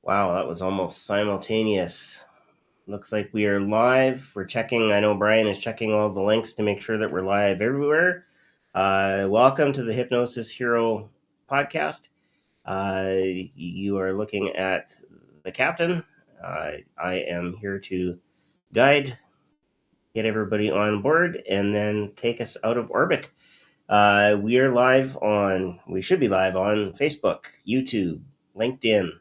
Wow, that was almost simultaneous. Looks like we are live. We're checking. I know Brian is checking all the links to make sure that we're live everywhere. Welcome to the Hypnosis Hero podcast. You are looking at the captain. I am here to guide, get everybody on board, and then take us out of orbit. We are live we should be live on Facebook, YouTube, LinkedIn.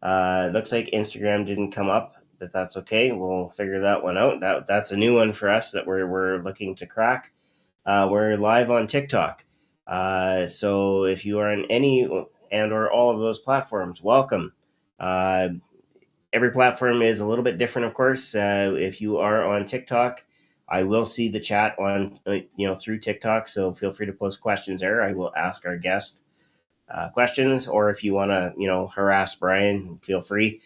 Looks like Instagram didn't come up, but that's okay. We'll figure that one out. That's a new one for us that we're looking to crack. We're live on TikTok. So if you are on any and or all of those platforms, welcome. Every platform is a little bit different, of course. If you are on TikTok, I will see the chat on through TikTok. So feel free to post questions there. I will ask our guest questions, or if you want to harass Brian, feel free.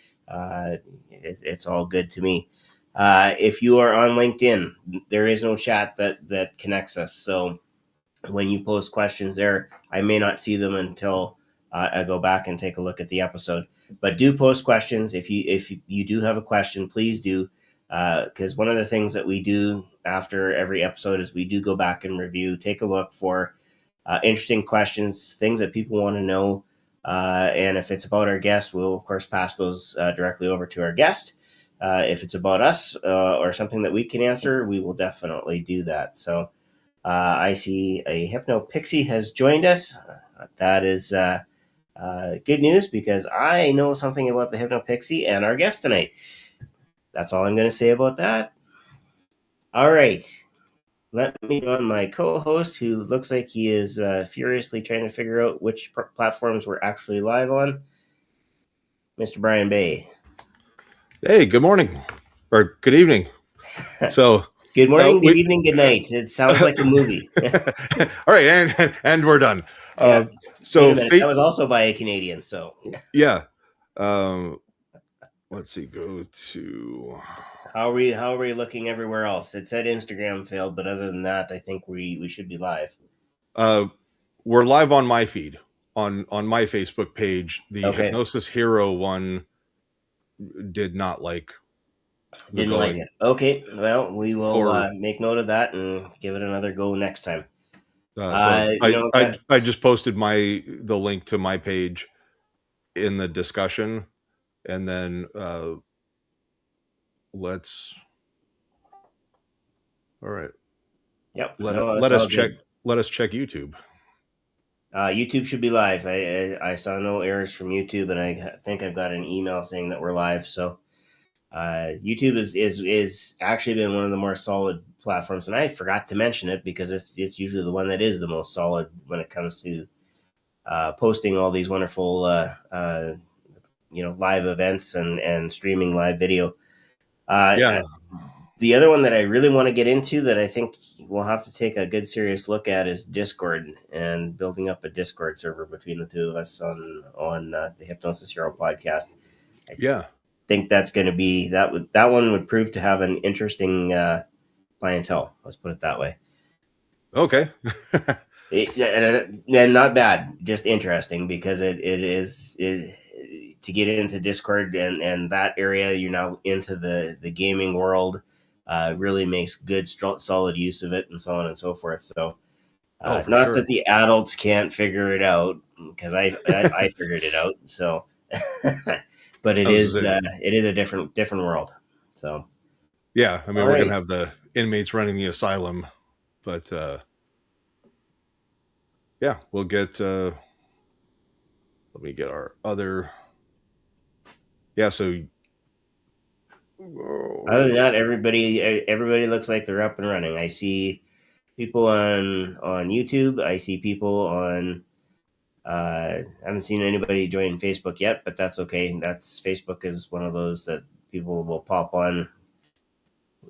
It's all good to me. If you are on LinkedIn, there is no chat that connects us. So when you post questions there, I may not see them until I go back and take a look at the episode. But do post questions. If you do have a question, please do. Because one of the things that we do after every episode is we do go back and review, take a look for interesting questions, things that people want to know. And if it's about our guest, we'll, of course, pass those directly over to our guest. If it's about us or something that we can answer, we will definitely do that. So I see a Hypno Pixie has joined us. That is good news because I know something about the Hypno Pixie and our guest tonight. That's all I'm going to say about that. All right. Let me go on my co-host, who looks like he is furiously trying to figure out which platforms we're actually live on. Mr. Brian Bay. Hey, good morning or good evening. So good morning, good evening, good night. It sounds like a movie. All right, and we're done. Yeah. So that was also by a Canadian. So yeah. Let's see. Go to how are we looking everywhere else? It said Instagram failed, but other than that, I think we should be live. We're live on my feed on my Facebook page. The Hypnosis Hero one did not like. Didn't like it. Okay, well, we will make note of that and give it another go next time. I just posted the link to my page in the discussion, and then let's. All right. Yep. Let us check YouTube. YouTube should be live. I saw no errors from YouTube, and I think I've got an email saying that we're live. So YouTube is actually been one of the more solid platforms, and I forgot to mention it because it's usually the one that is the most solid when it comes to posting all these wonderful live events and streaming live video. The other one that I really want to get into that I think we'll have to take a good serious look at is Discord and building up a Discord server between the two of us on the Hypnosis Hero podcast. I think that's going to be that one would prove to have an interesting clientele. Let's put it that way. Okay. And not bad, just interesting because it is to get into Discord and that area. You're now into the gaming world. Really makes good, solid use of it, and so on and so forth. So, not that the adults can't figure it out, because I figured it out. So, but it is a different world. So, yeah, I mean, we're gonna have the inmates running the asylum, but yeah, we'll get. Let me get our other. Yeah, so. Other than that, everybody looks like they're up and running. I see people on YouTube. I see people on. I haven't seen anybody join Facebook yet, but that's okay. Facebook is one of those that people will pop on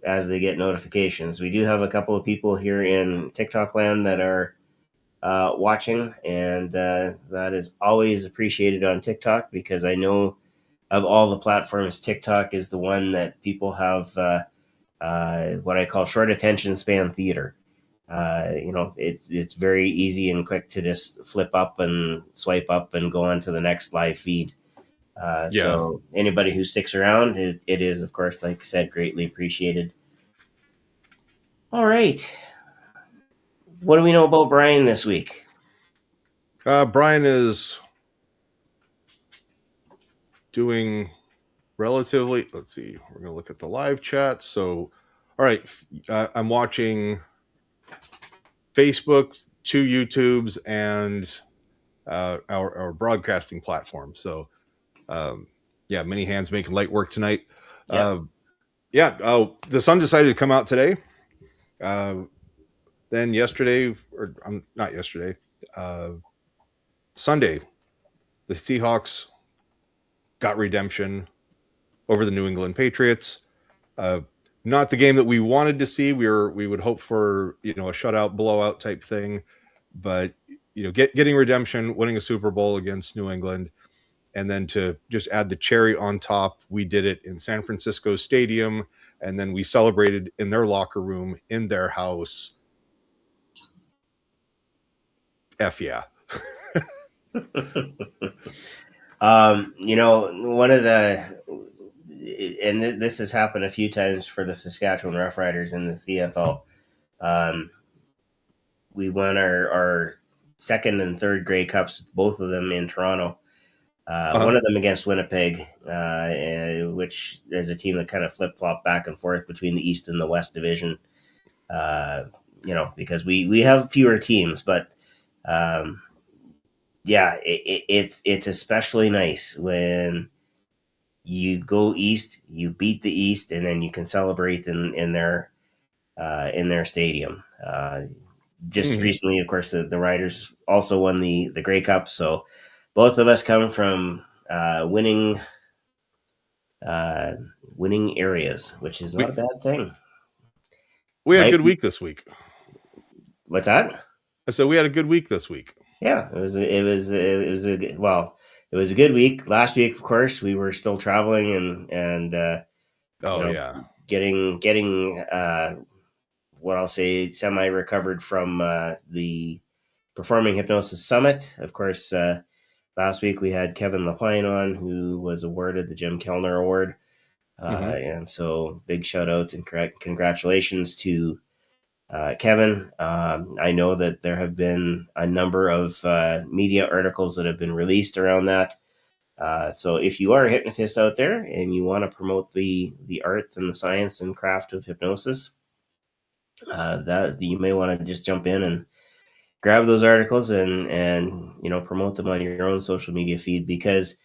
as they get notifications. We do have a couple of people here in TikTok land that are watching, and that is always appreciated on TikTok because I know of all the platforms, TikTok is the one that people have what I call short attention span theater. It's very easy and quick to just flip up and swipe up and go on to the next live feed. So anybody who sticks around, it is, of course, like I said, greatly appreciated. All right. What do we know about Brian this week? Brian is doing relatively, let's see, we're going to look at the live chat. So, all right, I'm watching Facebook, 2 YouTubes, and our broadcasting platform. So, many hands making light work tonight. The sun decided to come out today. Then yesterday, or not yesterday, Sunday, the Seahawks got redemption over the New England Patriots. Not the game that we wanted to see. We would hope for a shutout, blowout type thing, but getting redemption, winning a Super Bowl against New England, and then to just add the cherry on top, we did it in San Francisco Stadium, and then we celebrated in their locker room in their house. F yeah. One of the, and this has happened a few times for the Saskatchewan Roughriders in the CFL. We won our second and third Grey Cups, both of them in Toronto. One of them against Winnipeg, which is a team that kind of flip-flopped back and forth between the East and the West Division. Because we have fewer teams, but it's especially nice when you go East, you beat the East, and then you can celebrate in their stadium. Just recently, of course, the Riders also won the Grey Cup, so both of us come from winning areas, which is not a bad thing. We had a good week this week. What's that? So we had a good week this week. Yeah, it was a good week. Last week, of course, we were still traveling and getting what I'll say semi-recovered from the Performing Hypnosis Summit. Of course, last week we had Kevin Lapine on, who was awarded the Jim Kellner Award. And so big shout out and congratulations to Kevin. I know that there have been a number of media articles that have been released around that. So if you are a hypnotist out there and you want to promote the art and the science and craft of hypnosis, that you may want to just jump in and grab those articles and promote them on your own social media feed, because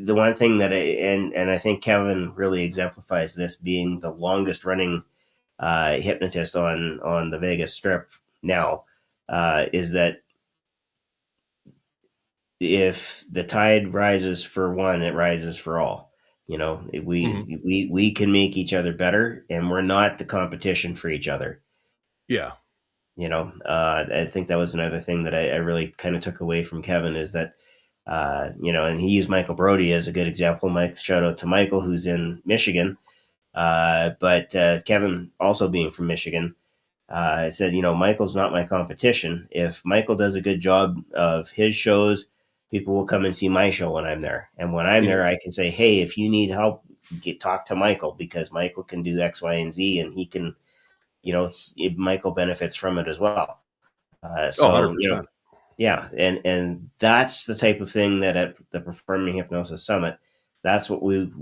the one thing that I think Kevin really exemplifies this, being the longest running hypnotist on the Vegas Strip now, is that if the tide rises for one, it rises for all. We can make each other better, and we're not the competition for each other. Yeah. I think that was another thing that I really kind of took away from Kevin, is that, and he used Michael Brody as a good example. Mike, shout out to Michael, who's in Michigan. But Kevin, also being from Michigan, said, Michael's not my competition. If Michael does a good job of his shows, people will come and see my show when I'm there. And when I'm there, I can say, hey, if you need help, talk to Michael, because Michael can do X, Y, and Z, and he can, Michael benefits from it as well. Yeah. And that's the type of thing that at the Performing Hypnosis Summit, that's what we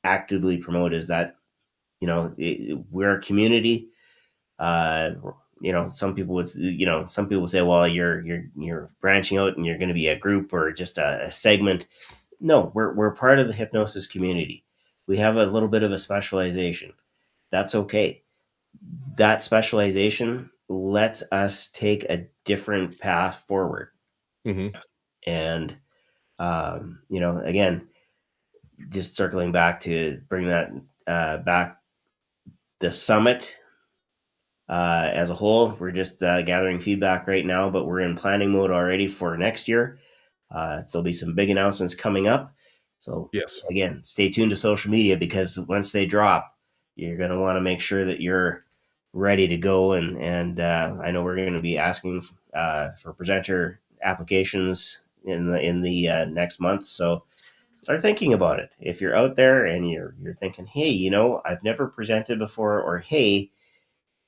actively promote, is that, we're a community. Some people would say, well, you're branching out and you're going to be a group or just a segment. No, we're part of the hypnosis community. We have a little bit of a specialization. That's okay. That specialization lets us take a different path forward. And, again, just circling back to bring that back, the summit as a whole, we're just gathering feedback right now, but we're in planning mode already for next year. There'll be some big announcements coming up. So yes, again, stay tuned to social media, because once they drop, you're going to want to make sure that you're ready to go. And I know we're going to be asking for presenter applications in the next month. So start thinking about it. If you're out there and you're thinking, hey, you know, I've never presented before, or hey,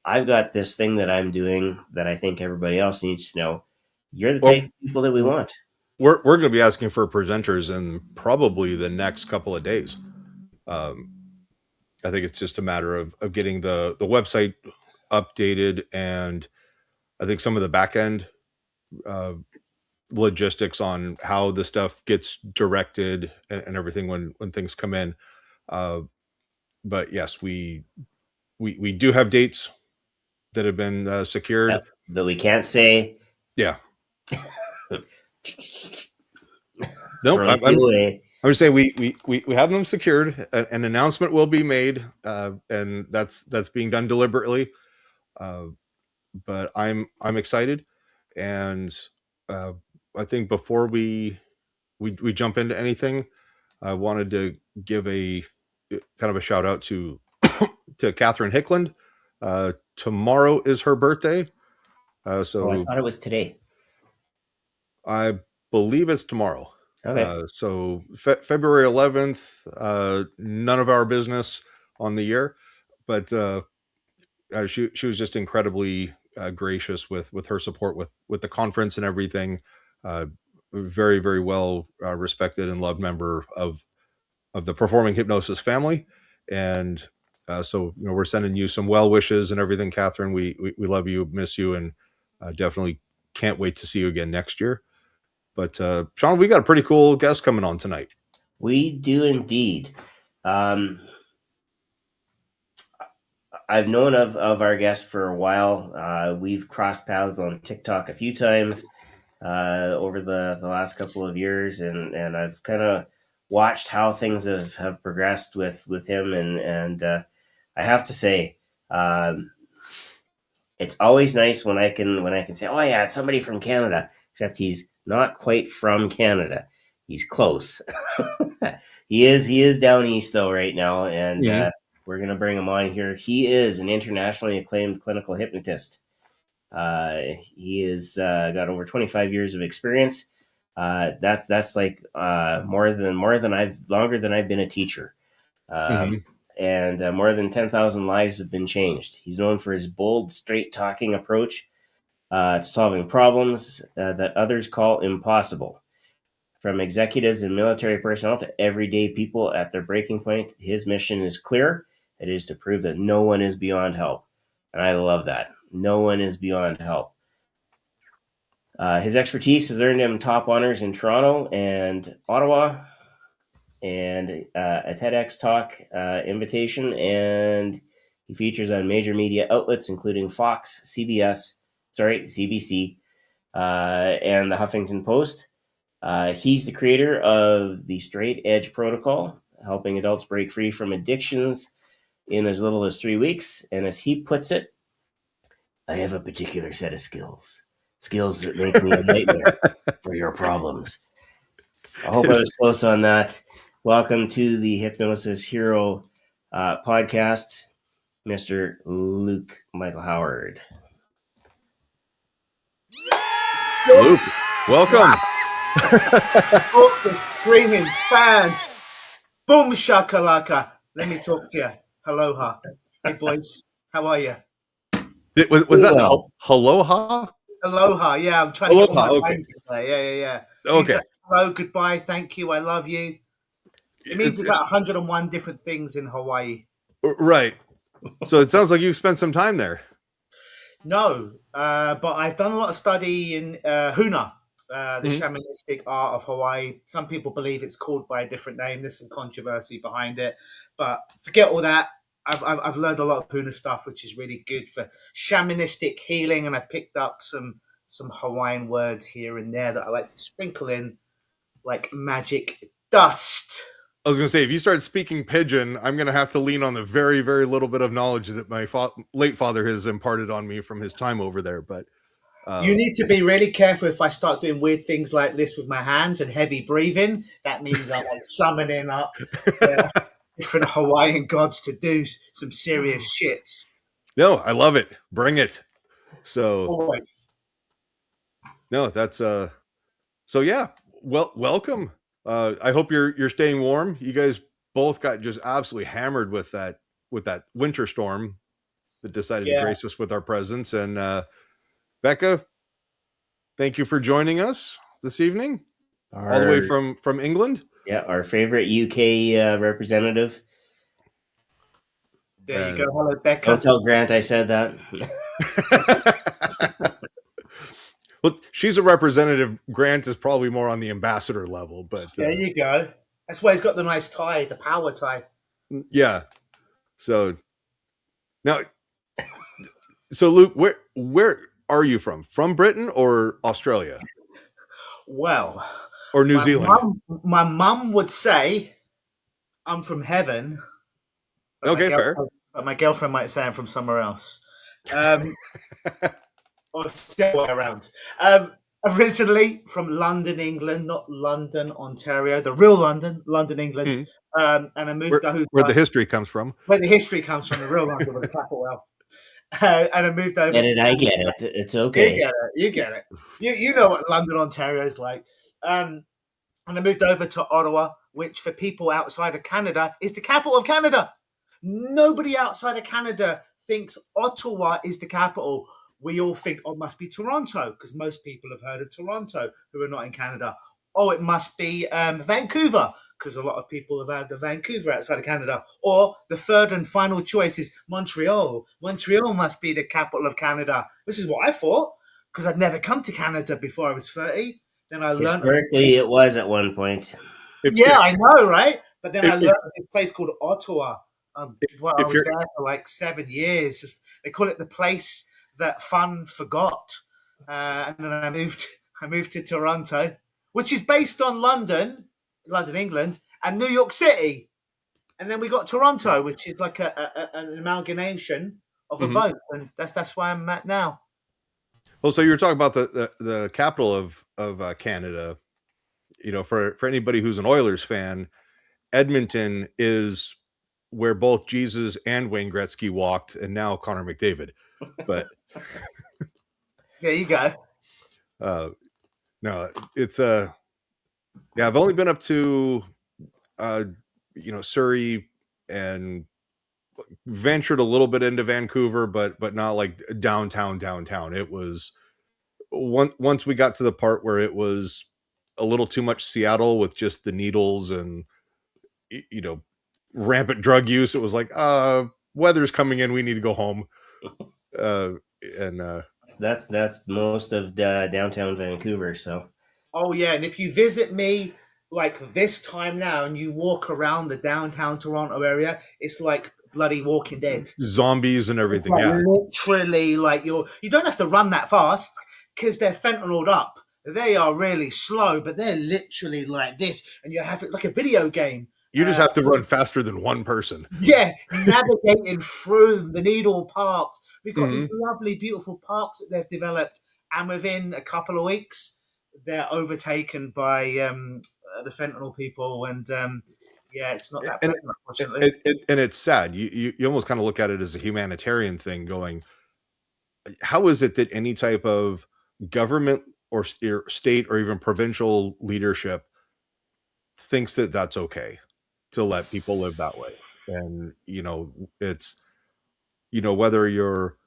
I've got this thing that I'm doing that I think everybody else needs to know. You're the type Well, of people that we want. we're going to be asking for presenters in probably the next couple of days. Um, I think it's just a matter of getting the website updated, and I think some of the back end uh, logistics on how the stuff gets directed and everything when things come in. Uh, but yes, we do have dates that have been secured. That we can't say. Yeah. Nope. Throw you away. I'm just saying we have them secured. An announcement will be made, and that's being done deliberately. But I'm excited, and uh, I think before we jump into anything, I wanted to give a kind of a shout out to Catherine Hickland. Tomorrow is her birthday, Oh, I so thought it was today. I believe it's tomorrow. Okay. So February 11th, none of our business on the year, but she was just incredibly gracious with her support with the conference and everything. Very, very well respected and loved member of the performing hypnosis family. And so, you know, we're sending you some well wishes and everything, Catherine. We love you, miss you, and definitely can't wait to see you again next year. But Shawn, we got a pretty cool guest coming on tonight. We do indeed. I've known of our guest for a while. We've crossed paths on TikTok a few times over the last couple of years, and I've kind of watched how things have progressed with him, and I have to say, it's always nice when I can say, oh yeah, it's somebody from Canada, except he's not quite from Canada. He's close. He is down east though right now, and we're gonna bring him on here. He is an internationally acclaimed clinical hypnotist. He is got over 25 years of experience. That's like longer than I've been a teacher. And more than 10,000 lives have been changed. He's known for his bold, straight talking approach to solving problems that others call impossible. From executives and military personnel to everyday people at their breaking point, his mission is clear. It is to prove that no one is beyond help. And I love that. No one is beyond help. His expertise has earned him top honors in Toronto and Ottawa, and a TEDx talk invitation, and he features on major media outlets including Fox, CBC, and the Huffington Post. He's the creator of the Straight Edge Protocol, helping adults break free from addictions in as little as 3 weeks. And as he puts it, I have a particular set of skills that make me a nightmare for your problems. I hope I was close on that. Welcome to the Hypnosis Hero podcast, Mr. Luke Michael Howard. Luke, welcome. All the screaming fans. Boom shakalaka. Let me talk to you. Aloha. Hey boys, how are you? Was that aloha? Aloha. Yeah, I'm trying to get all my lines today. Yeah. Okay. Like, hello, goodbye, thank you, I love you. It means about 101 different things in Hawaii. Right. So it sounds like you've spent some time there. No, but I've done a lot of study in Huna, the shamanistic art of Hawaii. Some people believe it's called by a different name. There's some controversy behind it, but forget all that. I've learned a lot of Huna stuff, which is really good for shamanistic healing, and I picked up some Hawaiian words here and there that I like to sprinkle in like magic dust. I was going to say, if you start speaking pidgin, I'm going to have to lean on the very, very little bit of knowledge that my late father has imparted on me from his time over there. But you need to be really careful if I start doing weird things like this with my hands and heavy breathing. That means I'm like summoning up different Hawaiian gods to do some serious shits. No, I love it. Bring it. So always. No, that's so yeah. Well, welcome. I hope you're staying warm. You guys both got just absolutely hammered with that winter storm that decided to Yeah. grace us with our presence. And Becca, thank you for joining us this evening, all the way from England. Yeah, our favorite UK representative. There you go. Hello, Becca. Don't tell Grant I said that. Well, she's a representative. Grant is probably more on the ambassador level, but There you go. That's why he's got the nice tie, the power tie. yeah. So now, so Luke, where are you from? From Britain or Australia Well, or New Zealand? my mum would say I'm from heaven. But Okay, fair. But my girlfriend might say I'm from somewhere else. Or the other way around. Originally from London, England, not London, Ontario, the real London, England. And I moved where the history comes from. Where the history comes from, the real London with a capital L. And I moved over. I get it. It's okay. You get it. You know what London, Ontario is like. And I moved over to Ottawa, which for people outside of Canada is the capital of Canada. Nobody outside of Canada thinks Ottawa is the capital. We all think, oh, it must be Toronto, because most people have heard of Toronto who are not in Canada. Oh, it must be Vancouver, because a lot of people have heard of Vancouver outside of Canada. Or the third and final choice is Montreal. Montreal must be the capital of Canada. This is what I thought, because I'd never come to Canada before I was 30. Then I learned. Historically, it was at one point. I know, right? But then I learned a place called Ottawa. I was there for like 7 years. Just they call it the place that fun forgot. And then I moved to Toronto, which is based on London, England, and New York City. And then we got Toronto, which is like an amalgamation of a both. And that's where I'm at now. Well, so you were talking about the capital of Canada. You know, for anybody who's an Oilers fan, Edmonton is where both Jesus and Wayne Gretzky walked, and now Connor McDavid. But there you go. No, it's yeah. I've only been up to Surrey and ventured a little bit into Vancouver, but not like downtown. It was once we got to the part where it was a little too much Seattle with just the needles and rampant drug use. It was like, weather's coming in, we need to go home. That's most of downtown Vancouver. So oh yeah, and if you visit me like this time now and you walk around the downtown Toronto area, it's like bloody Walking Dead, zombies and everything. Like, yeah, literally, like you don't have to run that fast because they're fentanyled up. They are really slow, but they're literally like this, and you have it's like a video game. You just have to run faster than one person. Yeah, navigating through the needle parks. We've got these lovely, beautiful parks that they've developed, and within a couple of weeks, they're overtaken by the fentanyl people, and it's not that pleasant, unfortunately. And it's sad. You almost kind of look at it as a humanitarian thing, going, how is it that any type of government or state or even provincial leadership thinks that that's okay to let people live that way? And it's whether you're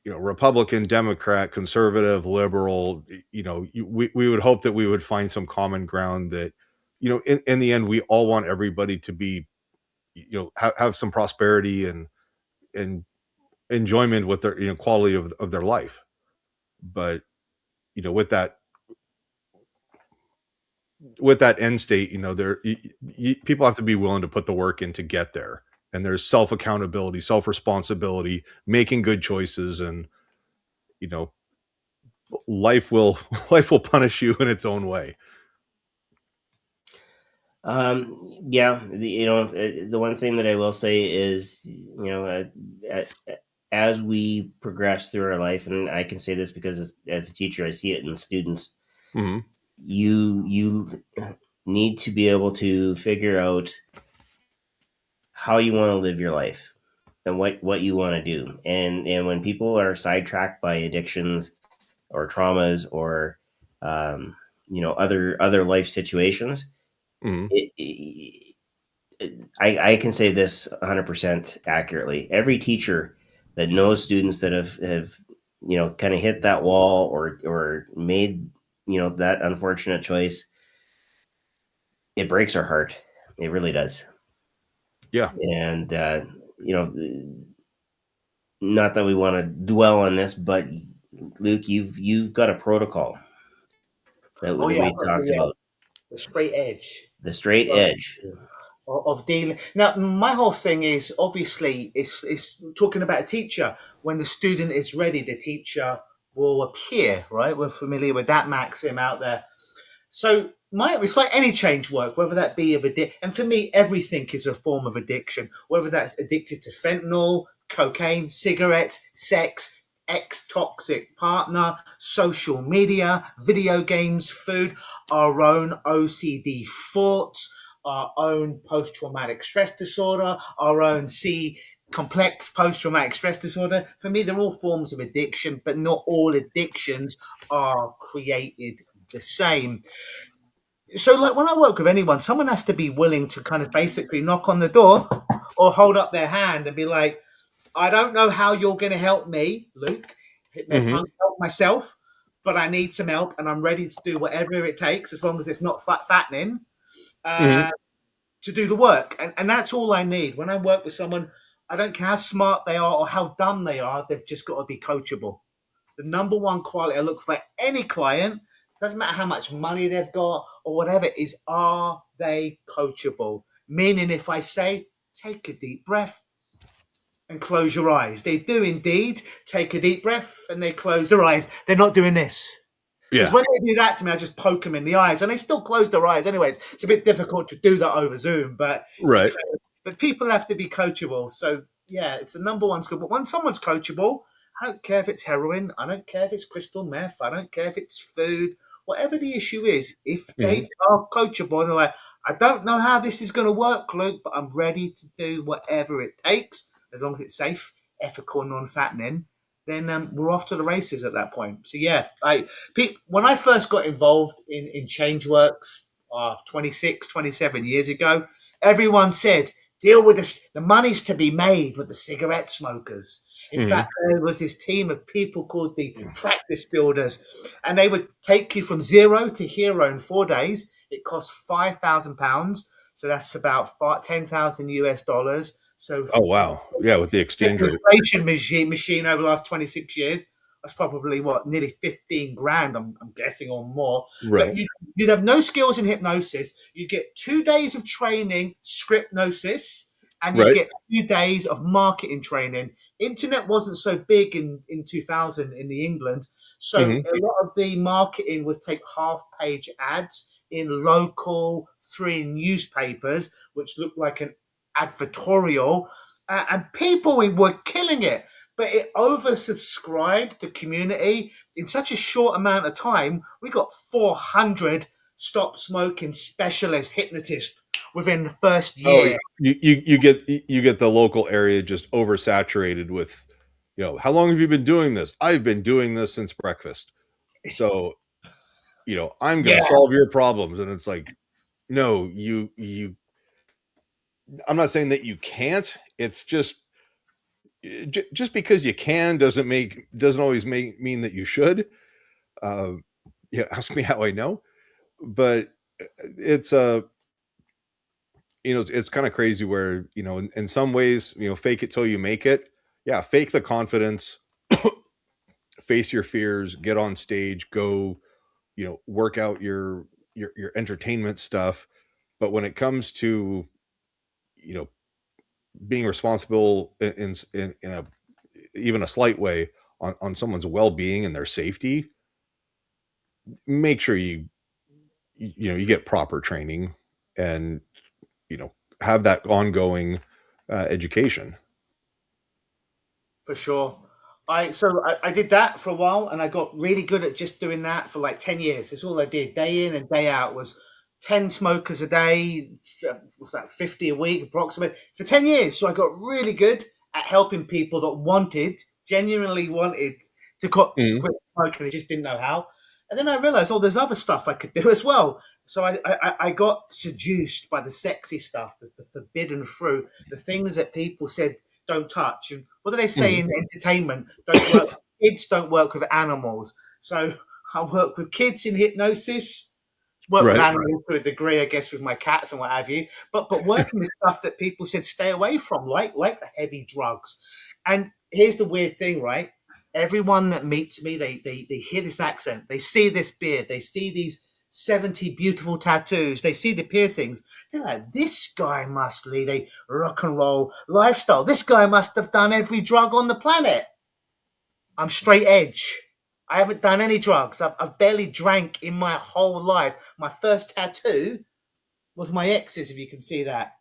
Republican, Democrat, conservative, liberal, we would hope that we would find some common ground that in the end we all want everybody to be have some prosperity and enjoyment with their quality of their life. But with that end state, people have to be willing to put the work in to get there. And there's self accountability, self responsibility, making good choices, and life will punish you in its own way. The one thing that I will say is, as we progress through our life, and I can say this because as a teacher, I see it in students. Mm-hmm. You need to be able to figure out how you want to live your life and what you want to do. And when people are sidetracked by addictions or traumas or other life situations. Mhm. I can say this 100% accurately. Every teacher that knows students that have kind of hit that wall or made that unfortunate choice, it breaks our heart. It really does. Yeah. And not that we want to dwell on this, but Luke, you've got a protocol that Oh yeah, we talked about, the straight edge the straight edge. of dealing. Now, my whole thing is obviously it's talking about a teacher. When the student is ready, the teacher will appear. Right, we're familiar with that maxim out there. So it's like any change work, whether that be of addiction, and for me, everything is a form of addiction. Whether that's addicted to fentanyl, cocaine, cigarettes, sex, ex-toxic partner, social media, video games, food, our own OCD thoughts, our own post-traumatic stress disorder, our own complex post-traumatic stress disorder. For me, they're all forms of addiction, but not all addictions are created the same. So, like when I work with anyone, someone has to be willing to kind of basically knock on the door or hold up their hand and be like, I don't know how you're going to help me, Luke. I Mhm. can't help myself, but I need some help and I'm ready to do whatever it takes as long as it's not fattening Mhm. to do the work. And that's all I need. When I work with someone, I don't care how smart they are or how dumb they are, they've just got to be coachable. The number one quality I look for any client, doesn't matter how much money they've got or whatever, is are they coachable? Meaning, if I say, take a deep breath and close your eyes, they do indeed take a deep breath and they close their eyes. They're not doing this. Because Yeah. when they do that to me, I just poke them in the eyes, and they still close their eyes. Anyways, it's a bit difficult to do that over Zoom, but Right. but people have to be coachable. So yeah, it's the number one skill. But when someone's coachable, I don't care if it's heroin, I don't care if it's crystal meth, I don't care if it's food, whatever the issue is. If Mhm. they are coachable, they're like, I don't know how this is going to work, Luke, but I'm ready to do whatever it takes as long as it's safe, ethical, non-fattening. Then we're off to the races at that point. So yeah, when I first got involved in Changeworks 26, 27 years ago, everyone said, deal with this. The money's to be made with the cigarette smokers. In Mhm. fact, there was this team of people called the practice builders, and they would take you from zero to hero in 4 days. It cost £5,000. So that's about 10,000 US dollars. So Oh wow. Yeah, with the exchange rate. inflation machine over the last 26 years. That's probably what, nearly 15 grand, I'm guessing, or more. But Right. you'd have no skills in hypnosis. You get 2 days of training, scriptnosis, and you'd Right. get 2 days of marketing training. Internet wasn't so big in 2000 in the England. So Mhm. a lot of the marketing was take half page ads in local 3 newspapers, which looked like an advertorial, and people were killing it. But it oversubscribed the community in such a short amount of time. We got 400 stop smoking specialist hypnotists within the first Oh, year. you get the local area just oversaturated with, how long have you been doing this? I've been doing this since breakfast. So, I'm going to Yeah, solve your problems. And it's like, no, I'm not saying that you can't. It's just because you can doesn't always mean that you should. Uh, ask me how I know, but it's it's kind of crazy where, in some ways, fake it till you make it. Yeah. Fake the confidence, face your fears, get on stage, go, work out your entertainment stuff. But when it comes to, you know, being responsible in a even a slight way on someone's well-being and their safety, make sure you get proper training and you know have that ongoing education. for sure. I did that for a while, and I got really good at just doing that for like 10 years. That's all I did, day in and day out. Was 10 smokers a day. What's that, 50 a week approximately, for 10 years. So I got really good at helping people that genuinely wanted to Mhm. quit smoking. They just didn't know how. And then I realized, oh, there's other stuff I could do as well. So I got seduced by the sexy stuff, the forbidden fruit, the things that people said don't touch. And what do they say in entertainment? Don't work. Kids don't work with animals. So I work with kids in hypnosis. Work with animals to a degree, I guess, with my cats and what have you. But working with stuff that people said stay away from, like the heavy drugs. And here's the weird thing, right? Everyone that meets me, they hear this accent, they see this beard, they see these 70 beautiful tattoos, they see the piercings. They're like, this guy must lead a rock and roll lifestyle. This guy must have done every drug on the planet. I'm straight edge. I haven't done any drugs. I've barely drank in my whole life. My first tattoo was my ex's, if you can see that.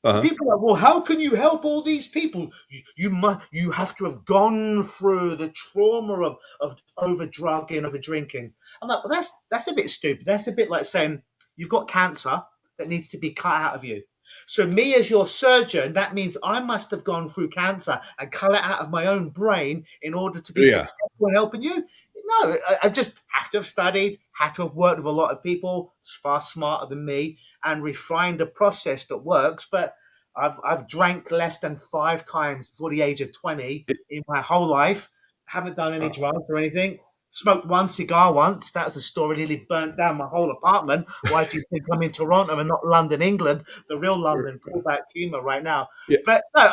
So people are like, well, how can you help all these people? You have to have gone through the trauma of over drugging, over drinking. I'm like, well, that's a bit stupid. That's a bit like saying you've got cancer that needs to be cut out of you. So me as your surgeon, that means I must have gone through cancer and cut it out of my own brain in order to be successful in helping you. No, I just have to have studied, had to have worked with a lot of people far smarter than me and refined a process that works. But I've drank less than 5 times before the age of 20 in my whole life. Haven't done any drugs or anything. Smoked 1 cigar once. That was a story. Nearly burnt down my whole apartment. Why do you think I'm in Toronto and not London, England? The real London, pullback humour right now. Yeah. But no,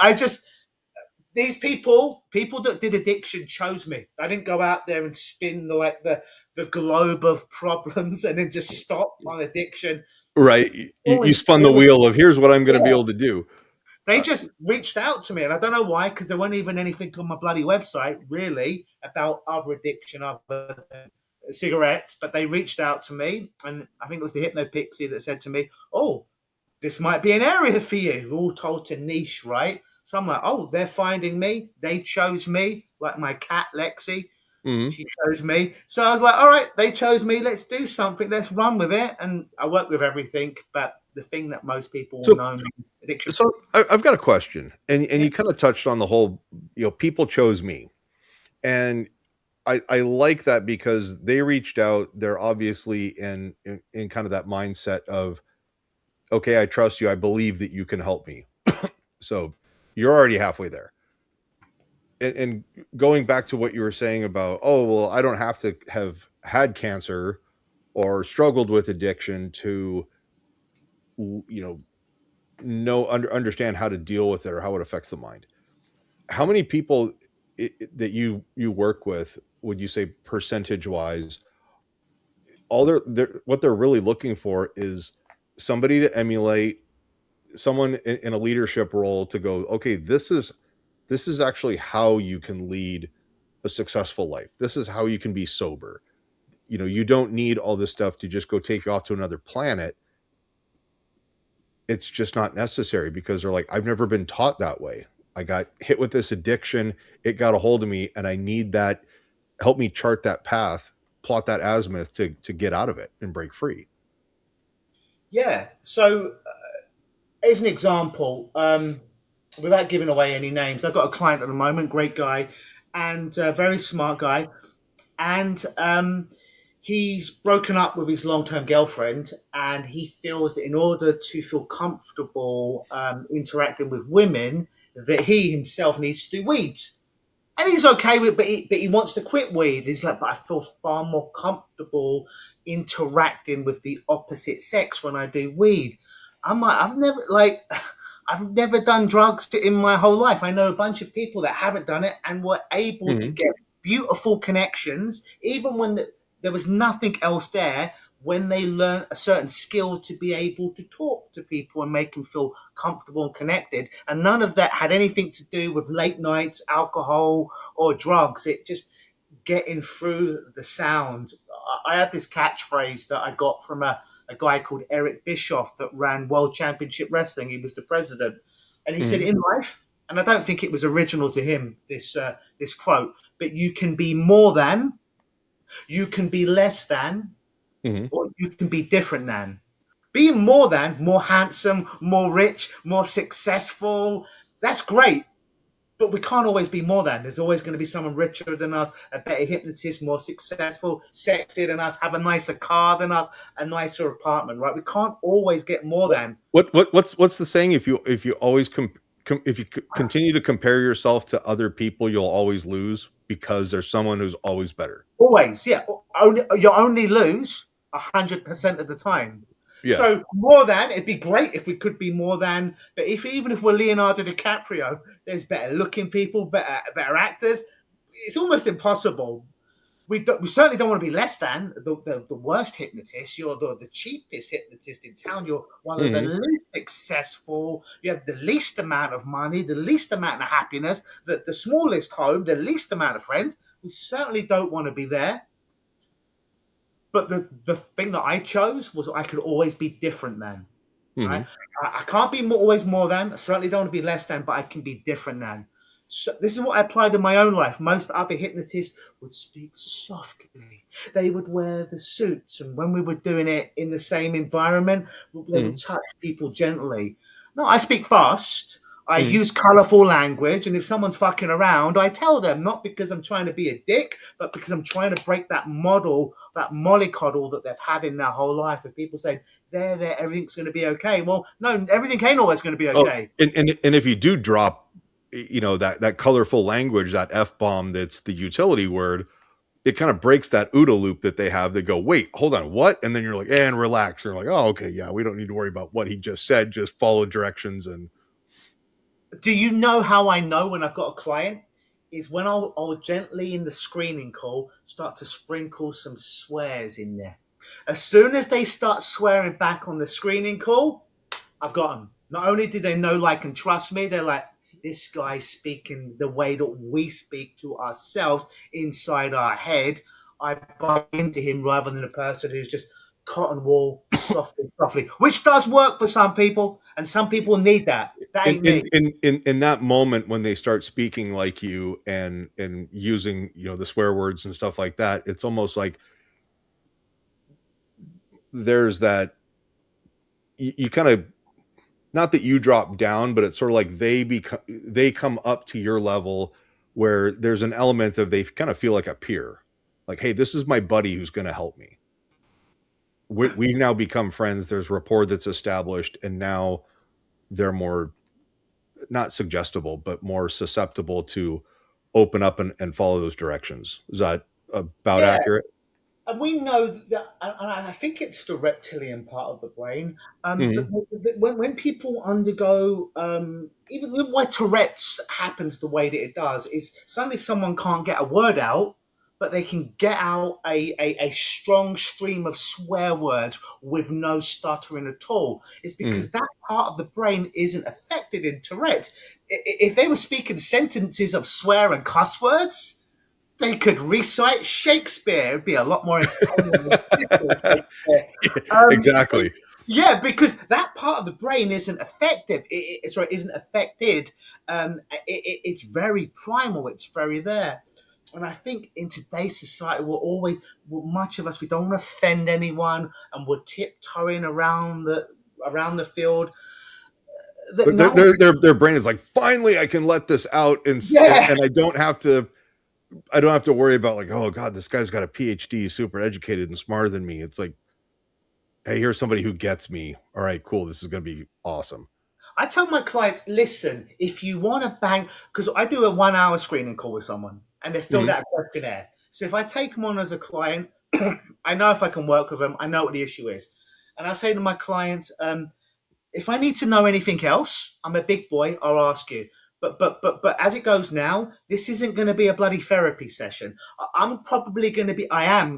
these people that did addiction chose me. I didn't go out there and spin the globe of problems and then just stop on addiction. Right. You spun the wheel of here's what I'm going to be able to do. They just reached out to me, and I don't know why, because there wasn't even anything on my bloody website, really, about other addiction other than cigarettes. But they reached out to me, and I think it was the Hypnopixie that said to me, oh, this might be an area for you. We're all told to niche, right? So I'm like, oh, they're finding me. They chose me, like my cat, Lexi. She chose me. So I was like, all right, they chose me. Let's do something. Let's run with it. And I work with everything, but the thing that most people will know is addiction. So I've got a question. And you kind of touched on the whole, people chose me. And I like that because they reached out. They're obviously in kind of that mindset of, okay, I trust you. I believe that you can help me. So you're already halfway there. And going back to what you were saying about, oh, well, I don't have to have had cancer or struggled with addiction to, understand how to deal with it or how it affects the mind. How many people that you work with, would you say percentage wise, what they're really looking for is somebody to emulate, someone in a leadership role to go, okay, this is actually how you can lead a successful life. This is how you can be sober. You don't need all this stuff to just go take you off to another planet. It's just not necessary because they're like, I've never been taught that way. I got hit with this addiction. It got a hold of me and I need that. Help me chart that path, plot that azimuth to get out of it and break free. Yeah. So as an example, without giving away any names, I've got a client at the moment, great guy and a very smart guy. And he's broken up with his long-term girlfriend and he feels that in order to feel comfortable interacting with women, that he himself needs to do weed. And he's okay with it, but he wants to quit weed. He's like, but I feel far more comfortable interacting with the opposite sex when I do weed. I'm like, I've never done drugs in my whole life. I know a bunch of people that haven't done it and were able to get beautiful connections, even when there was nothing else there, when they learn a certain skill to be able to talk to people and make them feel comfortable and connected. And none of that had anything to do with late nights, alcohol, or drugs. It just getting through the sound. I have this catchphrase that I got from a guy called Eric Bischoff that ran World Championship Wrestling. He was the president. And he said, in life, and I don't think it was original to him, this quote, but you can be more than, you can be less than, or you can be different than. Being more than, more handsome, more rich, more successful, that's great. but we can't always be more than. There's always going to be someone richer than us, a better hypnotist, more successful, sexier than us, have a nicer car than us, a nicer apartment, right? We can't always get more than. What's the saying? If you always continue to compare yourself to other people, you'll always lose because there's someone who's always better. Always, yeah. You only lose 100% of the time. Yeah. So more than, it'd be great if we could be more than, but even if we're Leonardo DiCaprio, there's better looking people, better actors. It's almost impossible. We certainly don't want to be less than the worst hypnotist. You're the cheapest hypnotist in town. You're one of the least successful. You have the least amount of money, the least amount of happiness, the smallest home, the least amount of friends. We certainly don't want to be there. But the thing that I chose was I could always be different than. Right? I can't be always more than. I certainly don't want to be less than, but I can be different than. So this is what I applied in my own life. Most other hypnotists would speak softly. They would wear the suits. And when we were doing it in the same environment, they would touch people gently. No, I speak fast. I use colorful language, and if someone's fucking around, I tell them, not because I'm trying to be a dick, but because I'm trying to break that model, that mollycoddle that they've had in their whole life of people saying, there, everything's going to be okay. Well, no, everything ain't always going to be okay. And if you do drop, that colorful language, that F-bomb that's the utility word, it kind of breaks that OODA loop that they have. They go, wait, hold on, what? And then you're like, and relax. You're like, oh, okay, yeah, we don't need to worry about what he just said. Just follow directions. And do you know how I know when I've got a client? Is when I'll gently in the screening call start to sprinkle some swears in there. As soon as they start swearing back on the screening call, I've got them. Not only do they know, like, and trust me, they're like, this guy's speaking the way that we speak to ourselves inside our head. I buy into him rather than a person who's just cotton wool, softly, which does work for some people, and some people need that. That ain't me. In that moment when they start speaking like you and using the swear words and stuff like that, it's almost like there's that you kind of, not that you drop down, but it's sort of like they come up to your level where there's an element of they kind of feel like a peer, like, hey, this is my buddy who's going to help me. We've now become friends. There's rapport that's established, and now they're more not suggestible, but more susceptible to open up and follow those directions. Is that about accurate? And we know that, and I think it's the reptilian part of the brain. When people undergo, even why Tourette's happens the way that it does, is suddenly someone can't get a word out, but they can get out a strong stream of swear words with no stuttering at all. It's because that part of the brain isn't affected in Tourette's. If they were speaking sentences of swear and cuss words, they could recite Shakespeare. It'd be a lot more entertaining. Exactly. Yeah, because that part of the brain isn't effective. Isn't affected. It's very primal. It's very there. And I think in today's society, much of us, we don't want to offend anyone, and we're tiptoeing around the field. But their brain is like, finally, I can let this out, and I don't have to worry about, like, oh God, this guy's got a PhD, super educated and smarter than me. It's like, hey, here's somebody who gets me. All right, cool. This is going to be awesome. I tell my clients, listen, if you want to bang, because I do a 1 hour screening call with someone, and they filled out a questionnaire. So if I take them on as a client, I know if I can work with them. I know what the issue is. And I say to my clients, if I need to know anything else, I'm a big boy, I'll ask you. But as it goes now, this isn't going to be a bloody therapy session. I am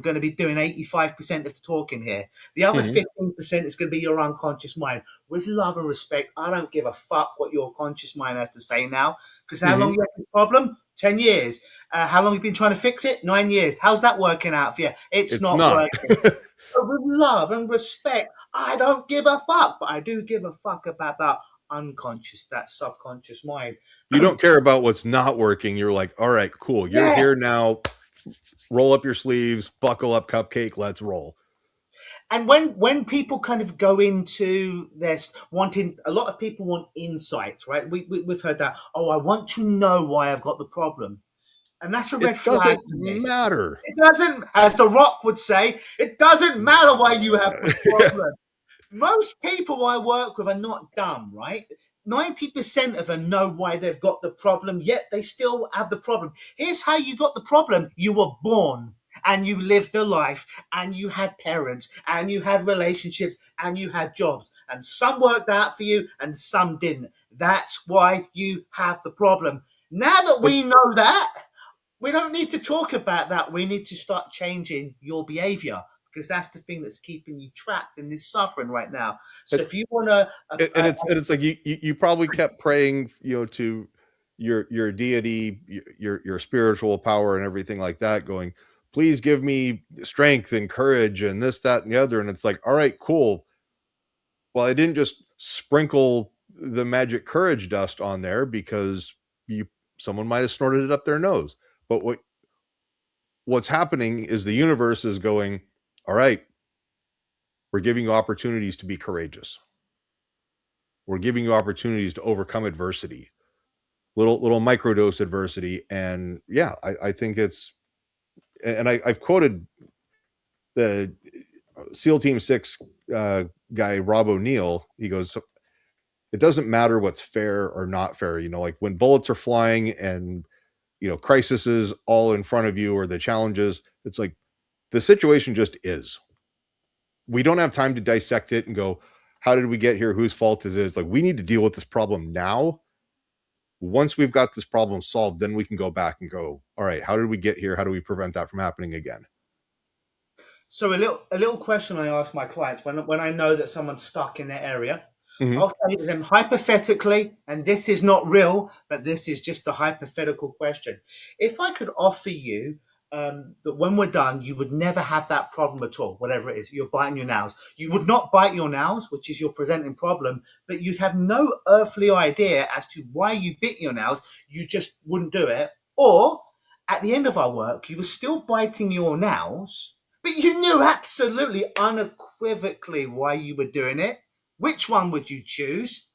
going to be doing 85% of the talking here. The other 15% is going to be your unconscious mind. With love and respect, I don't give a fuck what your conscious mind has to say now. Because how long you had the problem? 10 years. How long have you been trying to fix it? 9 years. How's that working out for you? It's not working. But with love and respect, I don't give a fuck. But I do give a fuck about that unconscious, that subconscious mind. You don't care about what's not working. You're like, all right, cool. You're here now. Roll up your sleeves, buckle up, cupcake. Let's roll. And when people kind of go into this wanting, a lot of people want insights, right? We've heard that. Oh, I want to know why I've got the problem, and that's a red It flag doesn't to me. matter. It doesn't, as The Rock would say, it doesn't matter why you have the problem. Most people I work with are not dumb, right? 90% of them know why they've got the problem, yet they still have the problem. Here's how you got the problem. You were born and you lived a life and you had parents and you had relationships and you had jobs, and some worked out for you and some didn't. That's why you have the problem. Now that But we know that, we don't need to talk about that. We need to start changing your behavior, because that's the thing that's keeping you trapped in this suffering right now. So it, if you want to, it's like you probably kept praying, to your deity, your spiritual power and everything like that, going, please give me strength and courage and this, that, and the other. And it's like, all right, cool. Well, I didn't just sprinkle the magic courage dust on there because someone might have snorted it up their nose. But what's happening is the universe is going, all right, we're giving you opportunities to be courageous. We're giving you opportunities to overcome adversity, little microdose adversity. And yeah, I think it's, and I've quoted the SEAL Team 6 guy, Rob O'Neill. He goes, it doesn't matter what's fair or not fair. Like when bullets are flying and, crisis is all in front of you, or the challenges, it's like the situation just is. We don't have time to dissect it and go, how did we get here? Whose fault is it? It's like, we need to deal with this problem now. Once we've got this problem solved, then we can go back and go, all right, how did we get here? How do we prevent that from happening again? So a little question I ask my clients when I know that someone's stuck in their area, Mhm. I'll say to them hypothetically, and this is not real, but this is just a hypothetical question. If I could offer you that when we're done, you would never have that problem at all, whatever it is, you're biting your nails. You would not bite your nails, which is your presenting problem, but you'd have no earthly idea as to why you bit your nails. You just wouldn't do it. Or at the end of our work, you were still biting your nails, but you knew absolutely unequivocally why you were doing it. Which one would you choose?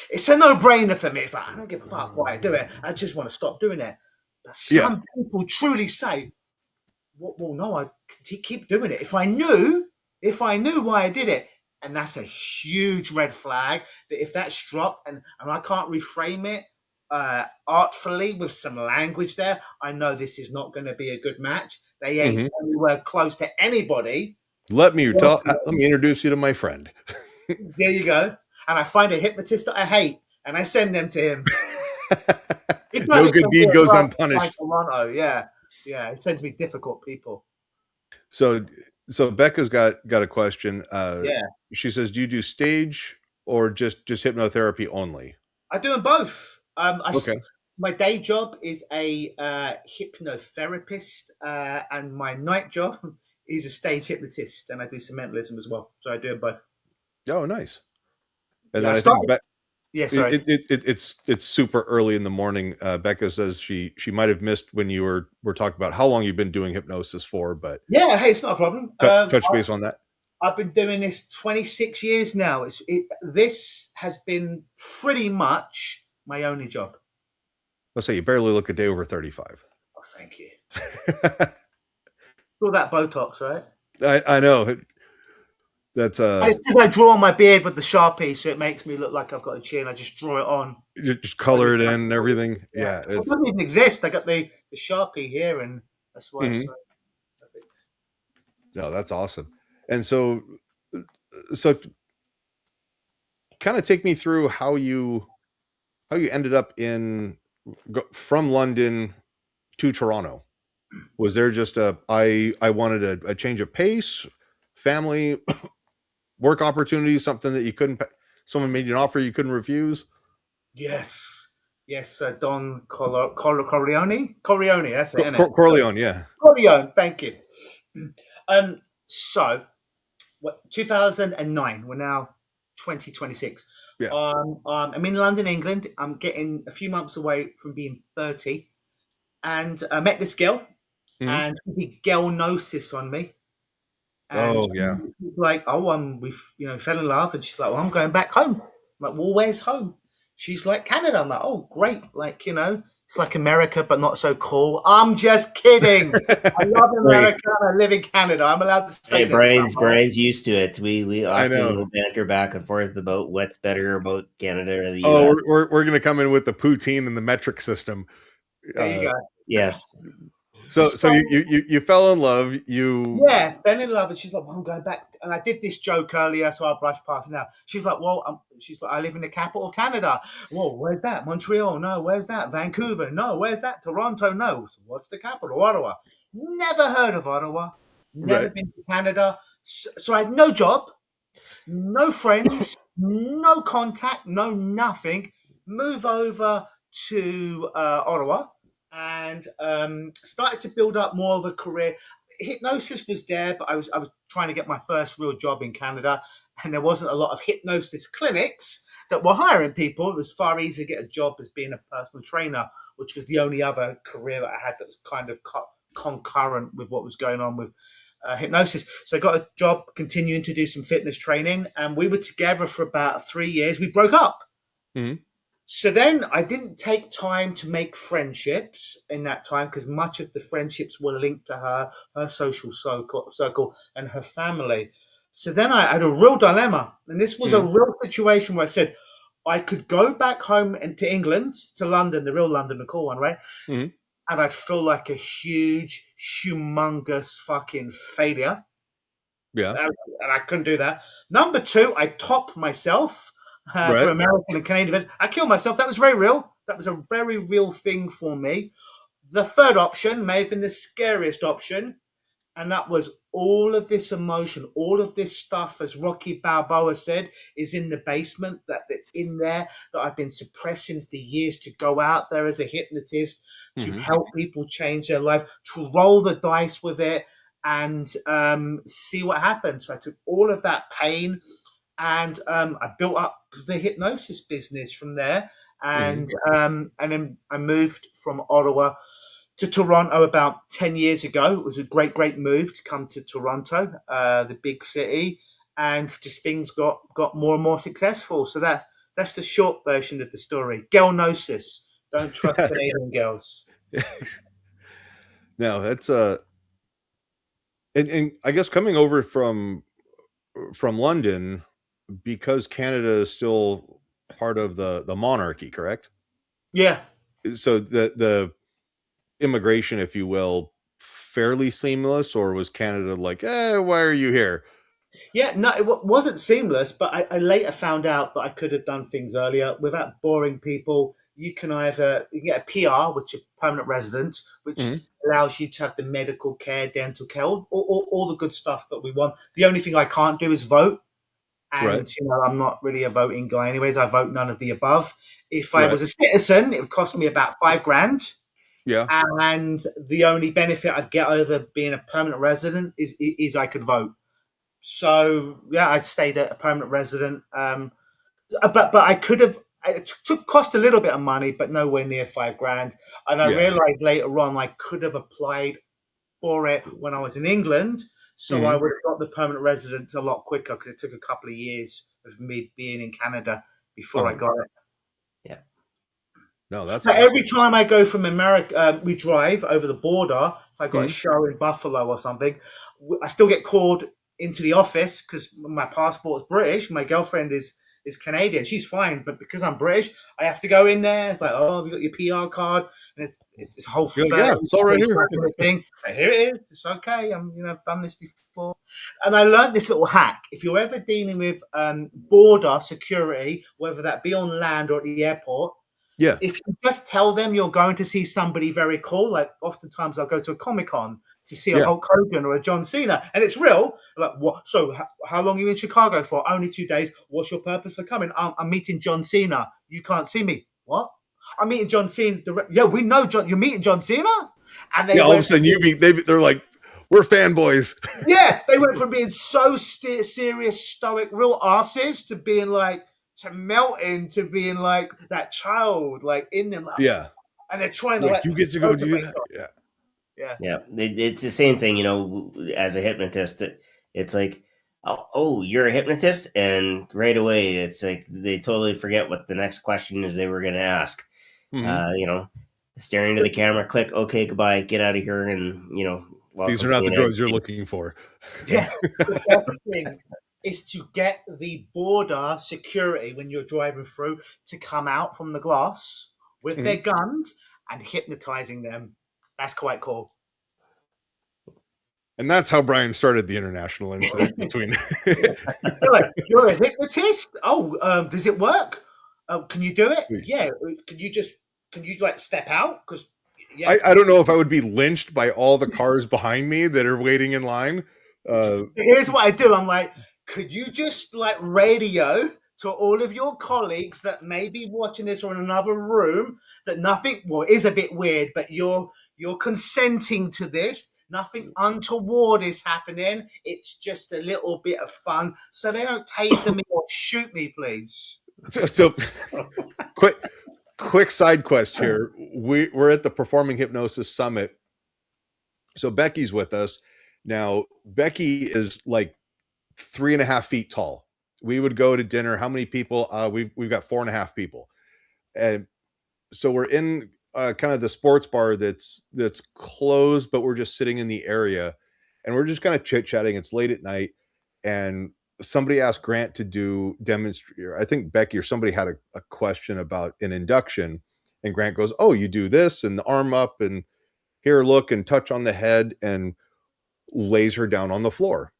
It's a no-brainer for me. It's like, I don't give a fuck why I do it. I just want to stop doing it. But Yeah. some people truly say, well, no, I keep doing it. If I knew why I did it, and that's a huge red flag, that if that's dropped and I can't reframe it artfully with some language there, I know this is not going to be a good match. They ain't Mhm. anywhere close to anybody. Let me introduce you to my friend. There you go. And I find a hypnotist that I hate, and I send them to him. He does No it good for me deed as goes well, unpunished. like Toronto. Yeah, he sends me difficult people. So Becca's got a question. Yeah, She says, do you do stage or just hypnotherapy only? I do them both. Okay. My day job is a hypnotherapist, and my night job is a stage hypnotist, and I do some mentalism as well. So I do them both. Oh, nice. And Yeah, I then I think started. Yeah, sorry. it's super early in the morning. Becca says she might have missed when you were talking about how long you've been doing hypnosis for, but Yeah, hey, it's not a problem. touch base on that. I've been doing this 26 years now. This has been pretty much my only job. Let's say you barely look a day over 35. Oh, thank you. All that Botox, right? I know. That's It's because I draw on my beard with the Sharpie, so it makes me look like I've got a chin. I just draw it on. you just color it in and everything. Yeah, It doesn't even exist. I got the Sharpie here, and that's why it's so perfect. No, that's awesome. And so kind of take me through how you ended up from London to Toronto. Was there just I wanted a change of pace, family, work opportunities, something that you couldn't, someone made you an offer you couldn't refuse? Yes. Don Corleone. Corleone, that's it, isn't it? Corleone, yeah. Corleone, thank you. So, 2009. We're now 2026. Yeah. I'm in London, England. I'm getting a few months away from being 30, and I met this girl, and she did gelnosis on me. And yeah. she's like, oh, we fell in love, and she's like, well, I'm going back home. I'm like, well, where's home? She's like, Canada. I'm like, oh, great. Like, it's like America, but not so cool. I'm just kidding. I love Right. America. I live in Canada. I'm allowed to say Hey, this stuff. Brian's used to it. We I often know. will banter back and forth about what's better about Canada or the Oh, US. we're going to come in with the poutine and the metric system. There you go. Yes. So you fell in love. Yeah, fell in love, and she's like, well, I'm going back. And I did this joke earlier, so I'll brush past it now. She's like, well, she's like, I live in the capital of Canada. Well, where's that? Montreal? No. Where's that? Vancouver? No. Where's that? Toronto? No. So what's the capital? Ottawa. Never heard of Ottawa. Never Right. been to Canada. So I had no job, no friends, no contact, no nothing. Move over to Ottawa and started to build up more of a career. Hypnosis was there, but I was trying to get my first real job in Canada, and there wasn't a lot of hypnosis clinics that were hiring people. It was far easier to get a job as being a personal trainer, which was the only other career that I had that was kind of concurrent with what was going on with hypnosis. So I got a job continuing to do some fitness training, and we were together for about 3 years. We broke up. Mhm. So then I didn't take time to make friendships in that time because much of the friendships were linked to her social circle and her family. So then I had a real dilemma. And this was a real situation where I said, I could go back home and to England, to London, the real London, the cool one, right? Mhm. And I'd feel like a huge, humongous fucking failure. Yeah. And I couldn't do that. Number two, I top myself for Right. American and Canadian events. I killed myself. That was very real. That was a very real thing for me. The third option may have been the scariest option, and that was all of this emotion, all of this stuff, as Rocky Balboa said, is in the basement, that's in there, that I've been suppressing for years to go out there as a hypnotist, to help people change their life, to roll the dice with it and see what happens. So I took all of that pain and I built up the hypnosis business from there. And then I moved from Ottawa to Toronto about 10 years ago. It was a great move to come to Toronto, the big city, and just things got more and more successful. So that's the short version of the story. Girlnosis. Don't trust Canadian girls. No, that's and I guess coming over from London, because Canada is still part of the monarchy, correct? Yeah. So the immigration, if you will, fairly seamless, or was Canada like, why are you here? Yeah, no, it wasn't seamless, but I later found out that I could have done things earlier without boring people. You can get a PR, which is permanent resident, which allows you to have the medical care, dental care, all the good stuff that we want. The only thing I can't do is vote. And, Right. I'm not really a voting guy anyways. I vote none of the above. If I Right. was a citizen, it would cost me about $5,000. Yeah. And the only benefit I'd get over being a permanent resident is I could vote. So yeah, I stayed a permanent resident, but I could have. It cost a little bit of money, but nowhere near $5,000. And I Yeah. realized later on I could have applied for it when I was in England, so I would have got the permanent residence a lot quicker because it took a couple of years of me being in Canada before I got it. Yeah. No, that's But awesome. every time I go from America, we drive over the border. If I got a show in Buffalo or something, I still get called into the office because my passport is British. My girlfriend is Canadian. She's fine, but because I'm British, I have to go in there. It's like, oh, have you got your PR card? And it's this whole You're like, yeah, it's all right here. thing. But here it is. It's okay. I've done this before, and I learned this little hack. If you're ever dealing with border security, whether that be on land or at the airport. Yeah. If you just tell them you're going to see somebody very cool, like oftentimes I'll go to a Comic-Con to see a Hulk Hogan or a John Cena, and it's real. Like, what? So, how long are you in Chicago for? Only 2 days. What's your purpose for coming? I'm meeting John Cena. You can't see me. What? I'm meeting John Cena. Yeah, we know John. You're meeting John Cena, and they all of a sudden they're like, we're fanboys. Yeah, they went from being so serious, stoic, real arses to being like. To melt into being like that child, like in them, like, and they're trying to like you get to go do that. Yeah. It's the same thing, as a hypnotist. it's like, oh, you're a hypnotist, and right away it's like they totally forget what the next question is they were going to ask. You know, staring to the camera, click, okay, goodbye, get out of here, and you know, These welcome are to not the the United drugs you're States. looking for. Yeah, the best thing is to get the border security when you're driving through to come out from the glass with their guns and hypnotizing them. That's quite cool. And that's how Brian started the international incident between. You're a hypnotist? Oh, does it work? Can you do it? Yeah. Can you like step out? Because yeah, I don't know if I would be lynched by all the cars behind me that are waiting in line. Here's what I do. I'm like, could you just like radio to all of your colleagues that may be watching this or in another room that nothing, well, it is a bit weird, but you're consenting to this. Nothing untoward is happening. It's just a little bit of fun. So they don't taser me or shoot me, please. So quick side quest here. We're at the Performing Hypnosis Summit. So Becky's with us. Now, Becky is like 3.5 feet tall. We would go to dinner. How many people? We've got 4.5 people. And so we're in kind of the sports bar that's closed, but we're just sitting in the area and we're just kind of chit-chatting. It's late at night. And somebody asked Grant to do demonstrate. I think Becky or somebody had a question about an induction. And Grant goes, oh, you do this and the arm up and here, look, and touch on the head, and lays her down on the floor.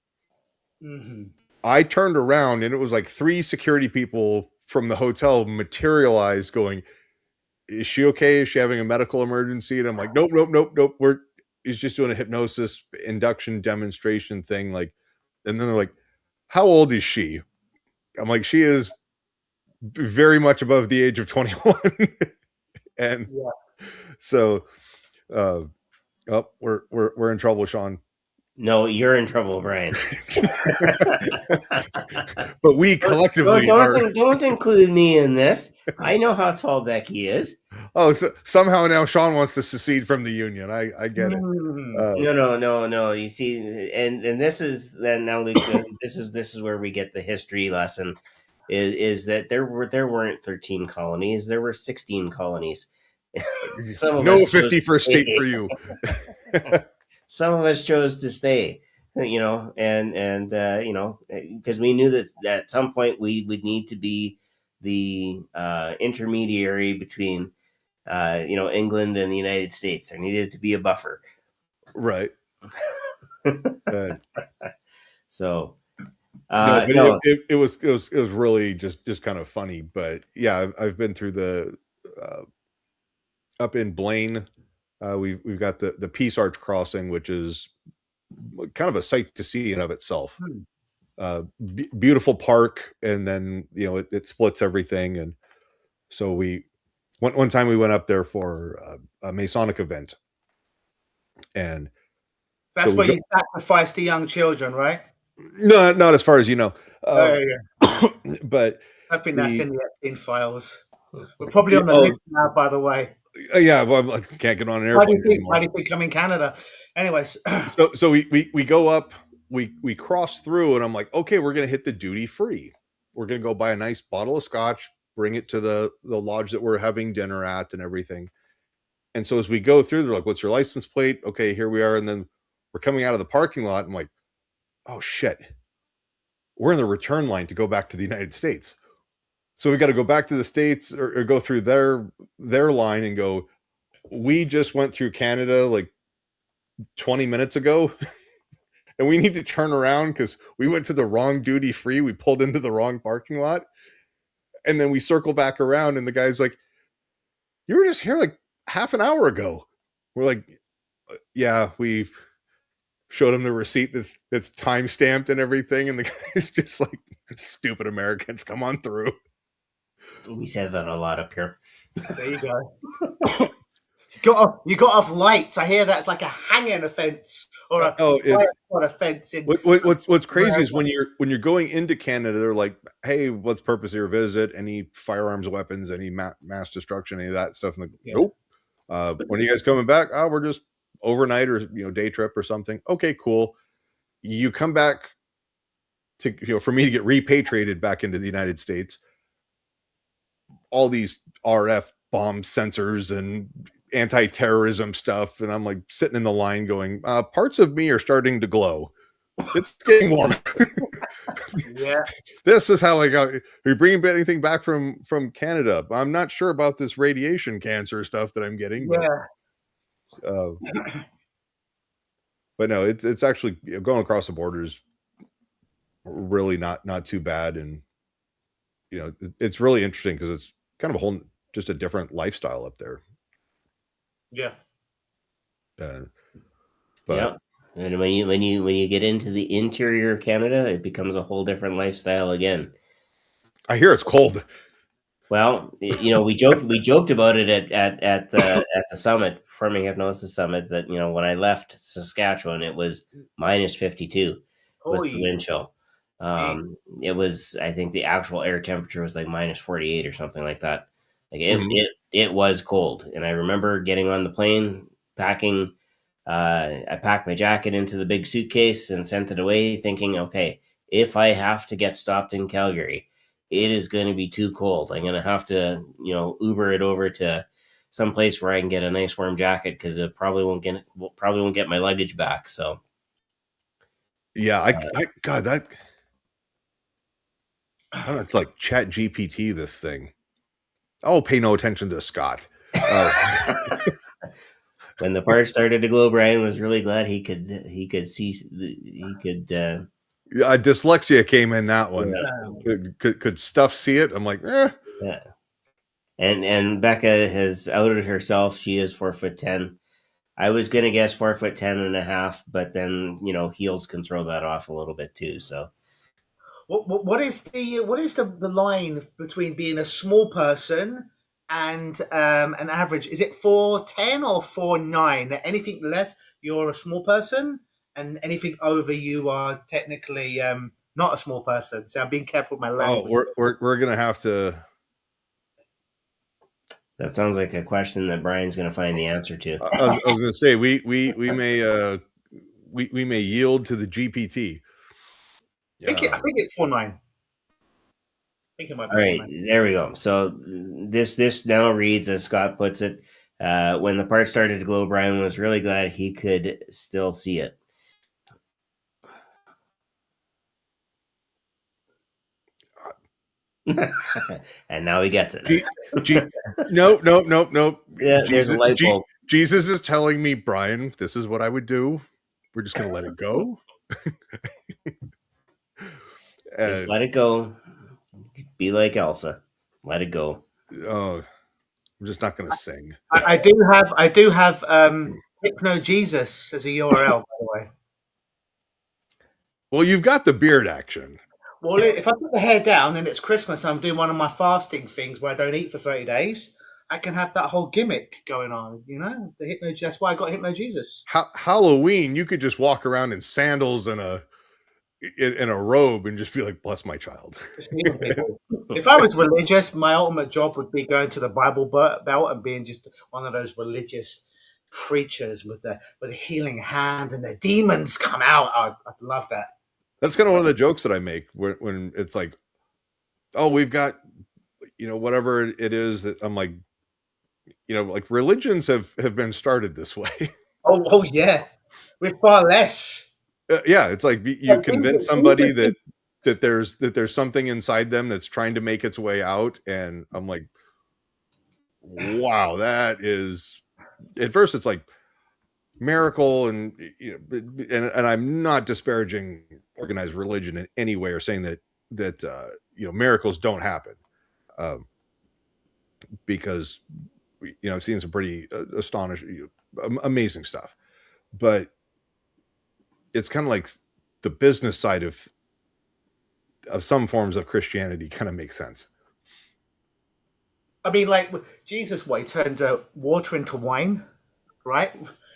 I turned around and it was like 3 security people from the hotel materialized going, is she okay? Is she having a medical emergency? And I'm like, nope. He's just doing a hypnosis induction demonstration thing. Like, and then they're like, how old is she? I'm like, she is very much above the age of 21. And so, we're in trouble, Shawn. No, you're in trouble, Brian. But we collectively don't include me in this. I know how tall Becky is. Oh, so somehow now Shawn wants to secede from the union. I get it. No. You see, and this is then now this is where we get the history lesson. Is that there weren't 13 colonies, there were 16 colonies. Some of no us 51st state for you. Some of us chose to stay, you know, and you know, because we knew that at some point we would need to be the intermediary between you know, England and the United States. There needed to be a buffer, right? So it was really just kind of funny. But yeah, I've been through the up in Blaine. We've got the Peace Arch crossing, which is kind of a sight to see in of itself. Beautiful park, and then you know it splits everything. And so one time we went up there for a Masonic event, and that's where you sacrifice the young children, right? No, not as far as you know. But I think that's in the Epstein files. We're probably on the list now, by the way. Yeah, well, I can't get on an airplane anymore. Why do you think I'm in Canada? Anyways, so we go up, we cross through, and I'm like, okay, we're gonna hit the duty free. We're gonna go buy a nice bottle of scotch, bring it to the lodge that we're having dinner at, and everything. And so as we go through, they're like, "What's your license plate?" Okay, here we are, and then we're coming out of the parking lot. I'm like, "Oh shit, we're in the return line to go back to the United States." So we got to go back to the States or go through their line and go, we just went through Canada like 20 minutes ago and we need to turn around because we went to the wrong duty free. We pulled into the wrong parking lot. And then we circle back around and the guy's like, you were just here like half an hour ago. We're like, yeah, we showed him the receipt that's time stamped and everything. And the guy's just like, stupid Americans, come on through. We said that a lot up here. There you go. You got off lights. I hear that's like a hanging offence or a offence. What's crazy is when you're going into Canada, they're like, "Hey, what's the purpose of your visit? Any firearms, weapons, any mass destruction, any of that stuff?" And like, nope. When are you guys coming back? Oh, we're just overnight or day trip or something. Okay, cool. You come back for me to get repatriated back into the United States, all these RF bomb sensors and anti-terrorism stuff, and I'm like sitting in the line going, parts of me are starting to glow. It's getting warm. Yeah. This is how I got. Are you bringing anything back from Canada? I'm not sure about this radiation cancer stuff that I'm getting, Yeah. but no, it's actually going across the border is really not too bad, and it's really interesting because it's kind of just a different lifestyle up there. Yeah. But yeah. And when you get into the interior of Canada, it becomes a whole different lifestyle again. I hear it's cold. Well, we joked about it at the summit, Forming Hypnosis Summit, that when I left Saskatchewan, it was minus 52 with the wind chill. It was, I think the actual air temperature was like minus 48 or something like that. Like it was cold, and I remember getting on the plane, packing. I packed my jacket into the big suitcase and sent it away, thinking, okay, if I have to get stopped in Calgary, it is going to be too cold. I'm going to have to, Uber it over to some place where I can get a nice warm jacket, because it probably won't get my luggage back. So, yeah, God, that I don't know, it's like Chat GPT. This thing, I'll pay no attention to Scott. When the part started to glow, Brian was really glad he could see, dyslexia came in that one. Yeah. Could stuff see it? I'm like, Yeah. And Becca has outed herself. She is 4'10". I was gonna guess 4'10.5", but then heels can throw that off a little bit too. So, what is the line between being a small person and an average? Is it 4'10" or 4'9"? Anything less, you're a small person, and anything over, you are technically not a small person. So I'm being careful with my language. Oh, we're gonna have to. that sounds like a question that Brian's going to find the answer to. I was going to say we may yield to the GPT. I think it's 4'9". All right, there we go. So this now reads, as Scott puts it, when the part started to glow, Brian was really glad he could still see it. And now he gets it. No. Yeah, there's a light bulb. Jesus is telling me, Brian, this is what I would do. We're just going to let it go. Just let it go. Be like Elsa. Let it go. Oh, I'm just not going to sing. I do have Hypnojesus as a URL, by the way. Well, you've got the beard action. Well, if I put the hair down and it's Christmas, I'm doing one of my fasting things where I don't eat for 30 days. I can have that whole gimmick going on, That's why I got Hypnojesus. Halloween, you could just walk around in sandals and in a robe and just be like, bless my child. If I was religious, my ultimate job would be going to the Bible Belt and being just one of those religious preachers with the healing hand, and the demons come out. I'd love that. That's kind of one of the jokes that I make when it's like, oh, we've got, whatever it is that I'm like, like religions have been started this way. Oh yeah, with far less. Yeah, it's like you convince somebody that there's something inside them that's trying to make its way out, and I'm like, wow, that is. At first, it's like miracle, and and I'm not disparaging organized religion in any way or saying that miracles don't happen, because I've seen some pretty astonishing, amazing stuff, but it's kind of like the business side of some forms of Christianity kind of makes sense. I mean, like Jesus, he turned water into wine, right?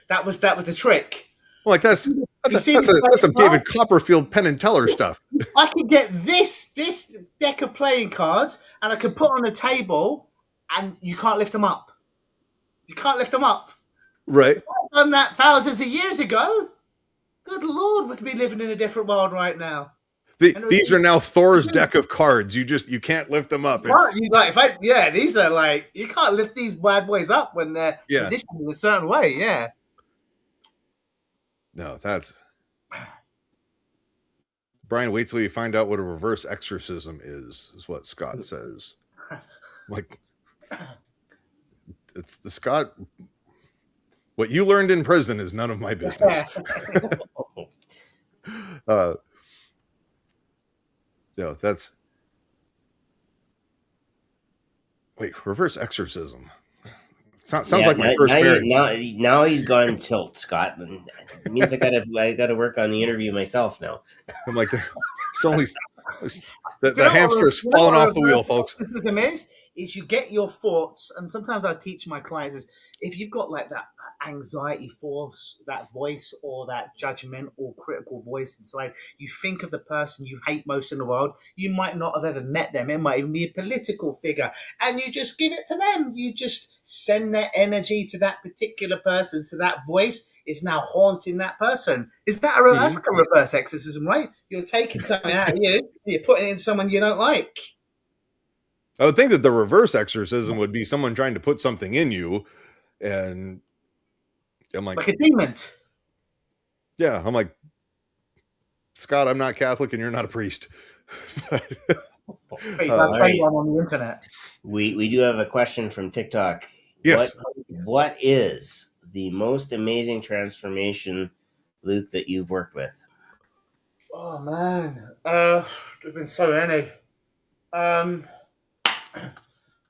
That was the trick. Well, like that's some David Copperfield Penn and Teller stuff. I can get this deck of playing cards, and I can put on a table, and you can't lift them up. You can't lift them up. Right. If I'd done that thousands of years ago, good Lord, we could be living in a different world right now. These are now Thor's deck of cards. You can't lift them up. These are like, you can't lift these bad boys up when they're positioned in a certain way. Yeah. No, that's Brian. Wait till you find out what a reverse exorcism is what Scott says. Like, it's the Scott. What you learned in prison is none of my business. No, that's. Wait, reverse exorcism. Sounds like my first marriage. Now he's gone tilt, Scott. It means I gotta work on the interview myself now. I'm like, it's only the hamster's falling off the wheel, folks. The is you get your thoughts, and sometimes I teach my clients is if you've got like that anxiety force, that voice, or that judgmental, critical voice inside, you think of the person you hate most in the world. You might not have ever met them. It might even be a political figure, and you just give it to them. You just send that energy to that particular person, so that voice is now haunting that person. Is that that's like a reverse exorcism, right? You're taking something out of you, and you're putting it in someone you don't like. I would think that the reverse exorcism would be someone trying to put something in you, and I'm like a demon. Yeah, I'm like, Scott, I'm not Catholic and you're not a priest. On the internet. We do have a question from TikTok. Yes. What is the most amazing transformation, Luke, that you've worked with? Oh man, there's been so many.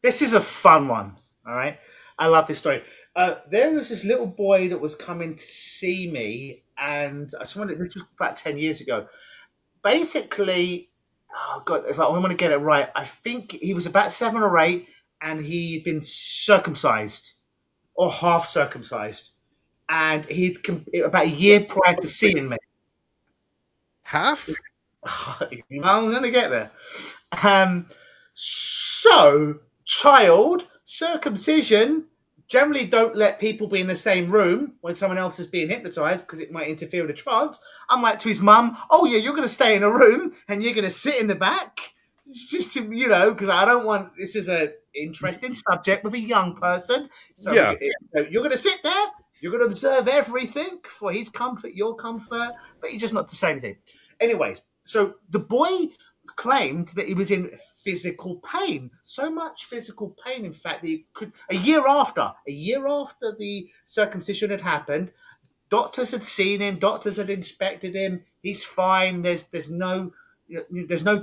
This is a fun one. All right, I love this story. There was this little boy that was coming to see me, and this was about 10 years ago. Basically, oh God, if I want to get it right, I think he was about 7 or 8, and he'd been circumcised or half circumcised, and he'd about a year prior to seeing me. Half? I'm going to get there. So, child circumcision. Generally don't let people be in the same room when someone else is being hypnotized because it might interfere with the trance. I'm like to his mum, oh yeah, you're going to stay in a room and you're going to sit in the back. Just to, because I don't want, this is an interesting subject with a young person. So yeah. You're going to sit there, you're going to observe everything for his comfort, your comfort, but you're just not to say anything. Anyways, so the boy claimed that he was in physical pain, so much physical pain, in fact, that he could. A year after the circumcision had happened, doctors had seen him, doctors had inspected him. He's fine. There's no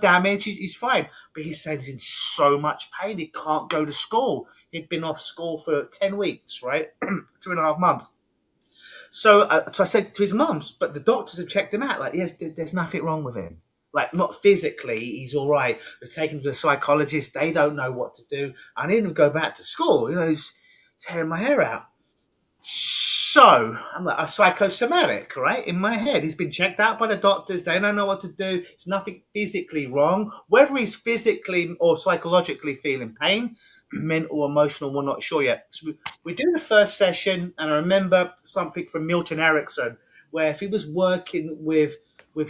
damage. He's fine. But he said he's in so much pain he can't go to school. He'd been off school for 10 weeks, right, 2.5 months. So I said to his mums, but the doctors have checked him out. Like, yes, there's nothing wrong with him. Like, not physically, he's all right. We're taking him to a psychologist. They don't know what to do. I need him to go back to school. He's tearing my hair out. So I'm like, a psychosomatic, right? In my head, he's been checked out by the doctors. They don't know what to do. There's nothing physically wrong. Whether he's physically or psychologically feeling pain, mental, emotional, we're not sure yet. So we do the first session, and I remember something from Milton Erickson, where if he was working with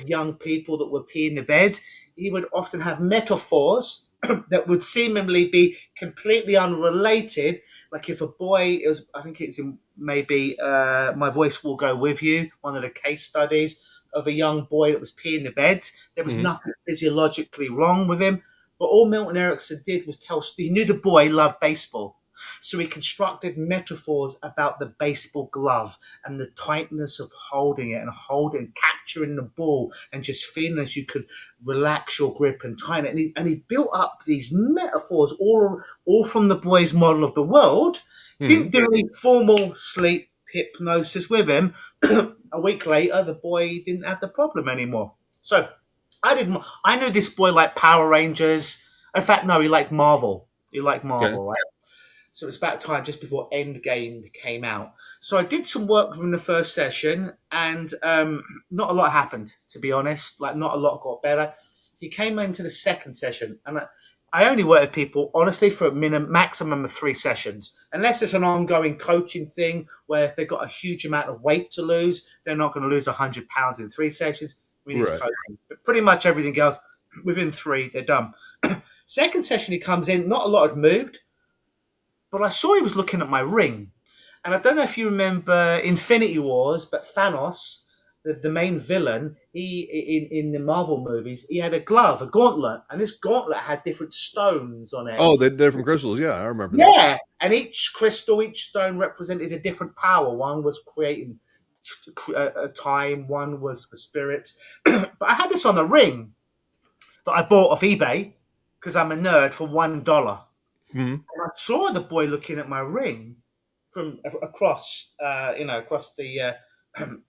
young people that were peeing the bed, he would often have metaphors that would seemingly be completely unrelated. Like if a boy, I think it's in maybe My Voice Will Go With You, one of the case studies of a young boy that was peeing the bed. There was nothing physiologically wrong with him. But all Milton Erickson did was he knew the boy loved baseball. So he constructed metaphors about the baseball glove and the tightness of holding it and capturing the ball and just feeling as you could relax your grip and tighten it. And he built up these metaphors all from the boy's model of the world. Didn't do any formal sleep hypnosis with him. A week later, the boy didn't have the problem anymore. So I knew this boy liked Power Rangers. In fact, no, he liked Marvel. Right? So it's about time just before Endgame came out. So I did some work from the first session, and not a lot happened, to be honest. Like, not a lot got better. He came into the second session, and I only work with people, honestly, for a maximum of 3 sessions. Unless it's an ongoing coaching thing where if they've got a huge amount of weight to lose, they're not going to lose 100 pounds in 3 sessions. We need his Right. coaching. But pretty much everything else, within 3, they're done. Second session, he comes in, not a lot had moved, but I saw he was looking at my ring. And I don't know if you remember Infinity Wars, but Thanos, the main villain, in the Marvel movies, he had a glove, a gauntlet, and this gauntlet had different stones on it. Oh, they're from crystals. Yeah, I remember that. Yeah, and each crystal, each stone represented a different power. One was creating a time, one was for spirits. But I had this on a ring that I bought off eBay because I'm a nerd for $1. Mm-hmm. And I saw the boy looking at my ring from across, across the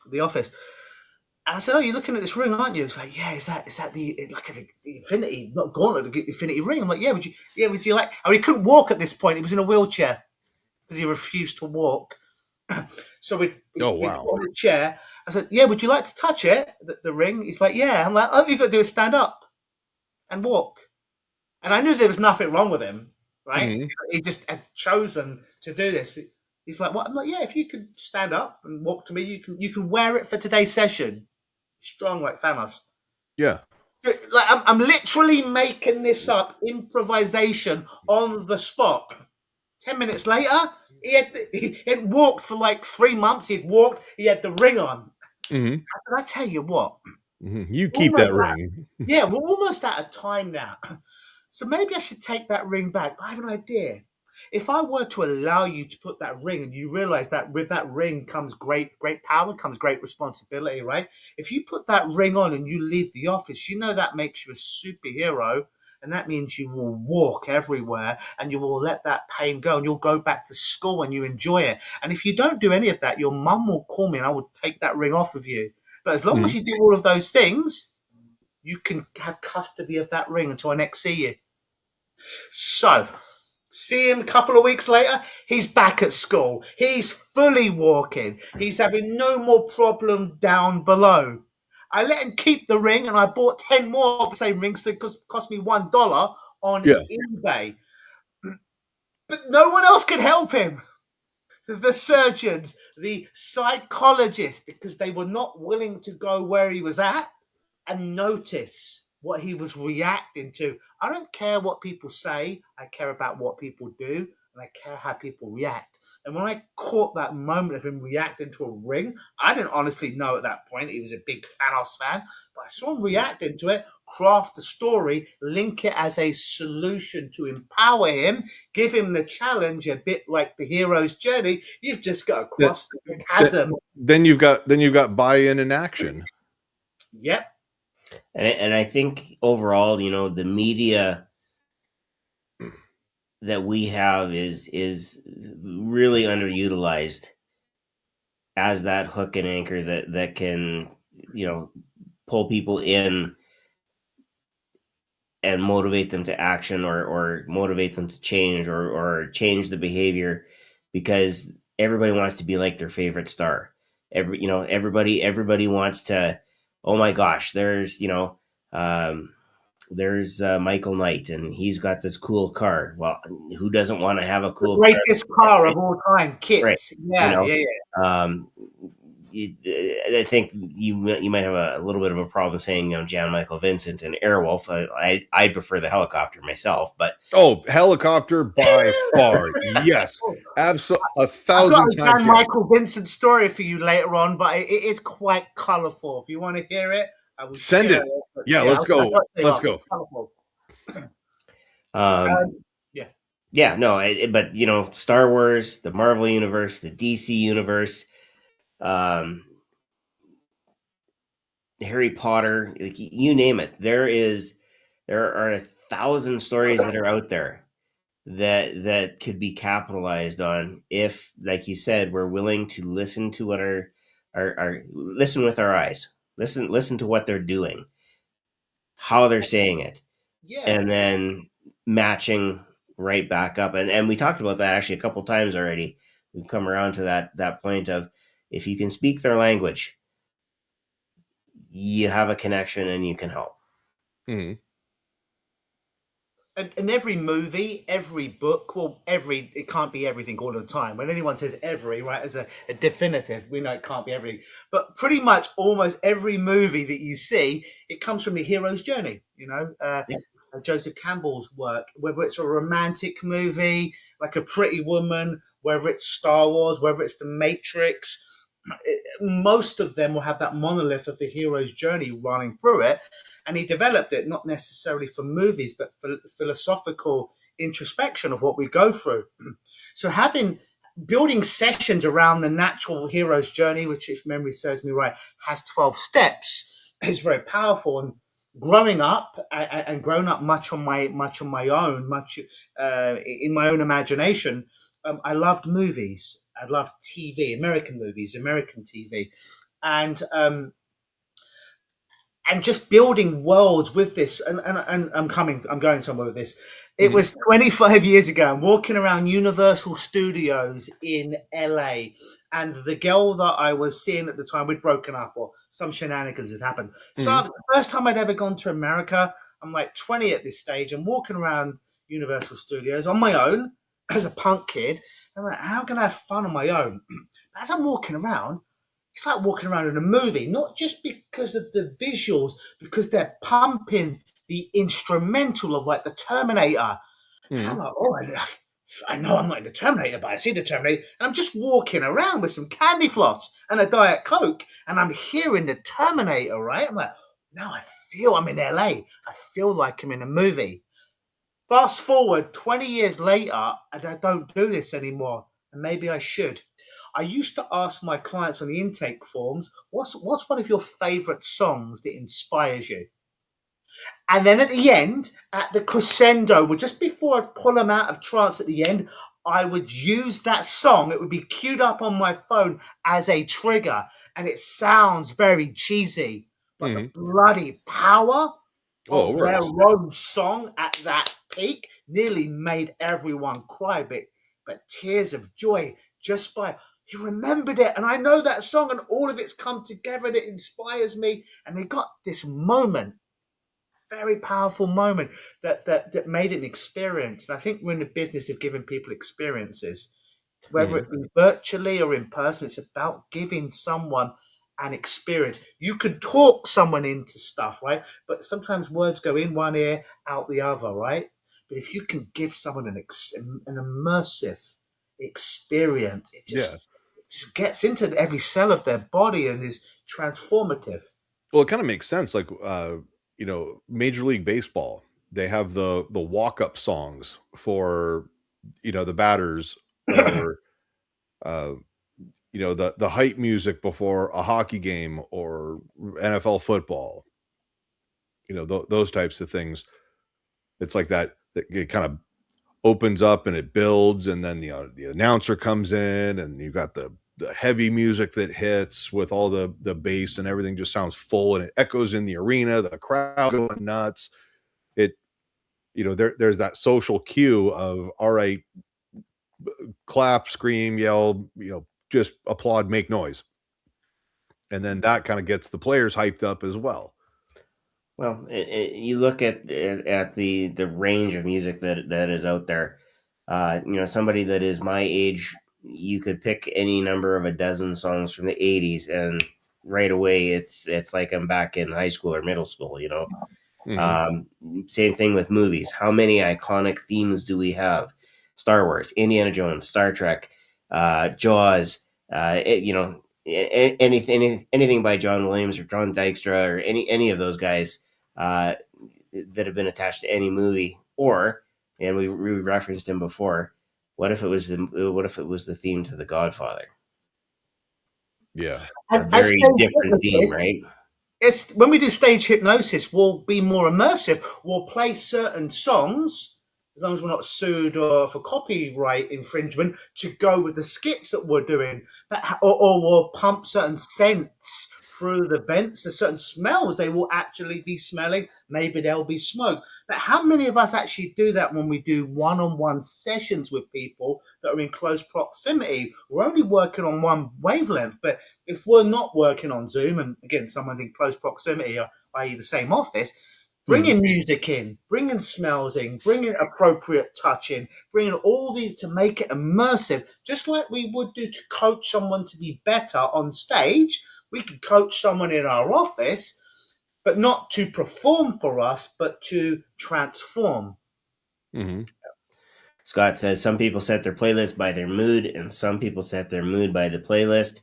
the office. And I said, "Oh, you're looking at this ring, aren't you?" It's like, "Yeah, is that the infinity, not gauntlet, the infinity ring?" I'm like, "Yeah, would you like?" Oh, he couldn't walk at this point. He was in a wheelchair because he refused to walk. So we wow. on a chair. I said, "Yeah, would you like to touch it, the ring?" He's like, "Yeah." I'm like, "Oh, you got to do is stand up and walk." And I knew there was nothing wrong with him, right? Mm-hmm. He just had chosen to do this. He's like, "What?" I'm like, "Yeah, if you could stand up and walk to me, you can wear it for today's session." Strong like Thanos. Yeah. Like I'm literally making this up, improvisation on the spot. 10 minutes later, he had walked for like 3 months. He'd walked. He had the ring on. Mm-hmm. And I tell you what, Mm-hmm. You keep that ring. yeah, we're almost out of time now. So maybe I should take that ring back. But I have an idea. If I were to allow you to put that ring, and you realize that with that ring comes great power, comes great responsibility, right? If you put that ring on and you leave the office, you know that makes you a superhero. And that means you will walk everywhere and you will let that pain go and you'll go back to school and you enjoy it. And if you don't do any of that, your mum will call me and I will take that ring off of you. But as long Mm-hmm. as you do all of those things, you can have custody of that ring until I next see you. So, see him a couple of weeks later, he's back at school. He's fully walking. He's having no more problem down below. I let him keep the ring and I bought 10 more of the same rings that cost me $1 on eBay. But no one else could help him. The surgeons, the psychologists, because they were not willing to go where he was at and notice what he was reacting to. I don't care what people say. I care about what people do, and I care how people react. And when I caught that moment of him reacting to a ring, I didn't honestly know at that point he was a big Thanos fan, but I saw him reacting to it, craft the story, link it as a solution to empower him, give him the challenge, a bit like the hero's journey. You've just got to cross the chasm. Then you've got buy-in and action. Yep. And I think overall, the media that we have is really underutilized as that hook and anchor that can, pull people in and motivate them to action or motivate them to change or change the behavior, because everybody wants to be like their favorite star. Everybody wants to, oh my gosh, there's Michael Knight and he's got this cool car. Well, who doesn't want to have a cool greatest car of all time, Kit? Right. Yeah. I think you might have a little bit of a problem saying Jan Michael Vincent and Airwolf. I'd prefer the helicopter myself, but helicopter by far, yes, absolutely, 1,000 times. I've got a Jan Michael Vincent story for you later on, but it is quite colourful. If you want to hear it, I will send it. Yeah, let's go. Let's go. Yeah, no, but Star Wars, the Marvel universe, the DC universe, Harry Potter, like, you name it. There are 1,000 stories that are out there that could be capitalized on if, like you said, we're willing to listen to what our listen with our eyes, listen to what they're doing, how they're saying it, and then matching right back up. And we talked about that actually a couple times already. We've come around to that point of, if you can speak their language, you have a connection and you can help. Mm-hmm. and every movie, every book, well, it can't be everything all the time. When anyone says every, right, as a definitive, we know it can't be everything. But pretty much almost every movie that you see, it comes from the hero's journey. Yeah. Joseph Campbell's work, whether it's a romantic movie like A Pretty Woman, whether it's Star Wars, whether it's The Matrix. Most of them will have that monolith of the hero's journey running through it, and he developed it not necessarily for movies but for philosophical introspection of what we go through. So building sessions around the natural hero's journey, which, if memory serves me right, has 12 steps, is very powerful. And growing up and grown up much on my own, in my own imagination, I loved movies. I loved TV, American movies, American TV, and just building worlds with this. And I'm going somewhere with this. It was 25 years ago. I'm walking around Universal Studios in LA, and the girl that I was seeing at the time, we'd broken up or some shenanigans had happened. So it was the first time I'd ever gone to America. I'm like 20 at this stage. I'm walking around Universal Studios on my own as a punk kid. I'm like, how can I have fun on my own? As I'm walking around, it's like walking around in a movie, not just because of the visuals, because they're pumping the instrumental of like the Terminator. And I'm like, oh, I know I'm not in the Terminator, but I see the Terminator. And I'm just walking around with some candy floss and a Diet Coke, and I'm hearing the Terminator, right? I'm like, no, I feel I'm in LA. I feel like I'm in a movie. Fast forward 20 years later, and I don't do this anymore, and maybe I should. I used to ask my clients on the intake forms, what's one of your favorite songs that inspires you? And then at the end, at the crescendo, just before I pull them out of trance at the end, I would use that song. It would be queued up on my phone as a trigger. And it sounds very cheesy, but the bloody power of their own song at that peak nearly made everyone cry, but tears of joy just by... He remembered it, and I know that song, and all of it's come together, and it inspires me. And they got this moment, very powerful moment that made it an experience. And I think we're in the business of giving people experiences, whether it be virtually or in person. It's about giving someone an experience. You can talk someone into stuff, right? But sometimes words go in one ear, out the other, right? But if you can give someone an immersive experience, it just gets into every cell of their body and is transformative. Well, it kind of makes sense. Like, Major League Baseball, they have the walk-up songs for, the batters, or, the hype music before a hockey game or NFL football, those types of things. It's like that it kind of opens up and it builds, and then the announcer comes in, and you've got the heavy music that hits with all the bass, and everything just sounds full, and it echoes in the arena, the crowd going nuts. There's that social cue of, all right, clap, scream, yell, just applaud, make noise. And then that kind of gets the players hyped up as well. Well, you look at the range of music that is out there. Somebody that is my age, you could pick any number of a dozen songs from the 80s, and right away it's like I'm back in high school or middle school. Same thing with movies. How many iconic themes do we have? Star Wars, Indiana Jones, Star Trek, Jaws, anything by John Williams or John Dykstra or any of those guys that have been attached to any movie. And we referenced him before, what if it was the theme to The Godfather? Yeah, a very different theme, right? It's when we do stage hypnosis, we'll be more immersive. We'll play certain songs, as long as we're not sued for copyright infringement, to go with the skits that we're doing. Or we'll pump certain scents through the vents, or certain smells they will actually be smelling. Maybe there'll be smoke. But how many of us actually do that when we do one-on-one sessions with people that are in close proximity? We're only working on one wavelength. But if we're not working on Zoom, and again, someone's in close proximity, i.e. the same office, bringing music in, bringing smells in, bringing appropriate touch in, bringing all these to make it immersive, just like we would do to coach someone to be better on stage. We could coach someone in our office, but not to perform for us, but to transform. Mm-hmm. Scott says some people set their playlist by their mood, and some people set their mood by the playlist.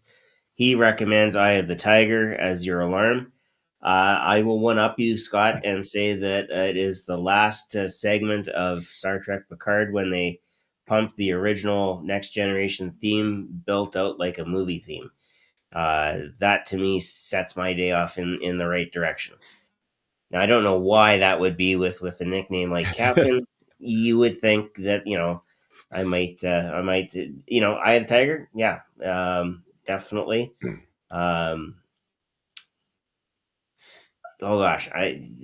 He recommends Eye of the Tiger as your alarm. I will one up you, Scott, and say that it is the last segment of Star Trek Picard when they pumped the original Next Generation theme built out like a movie theme. That to me sets my day off in the right direction. Now I don't know why that would be with a nickname like Captain. You would think that I might Eye of the Tiger, yeah, definitely. Oh gosh,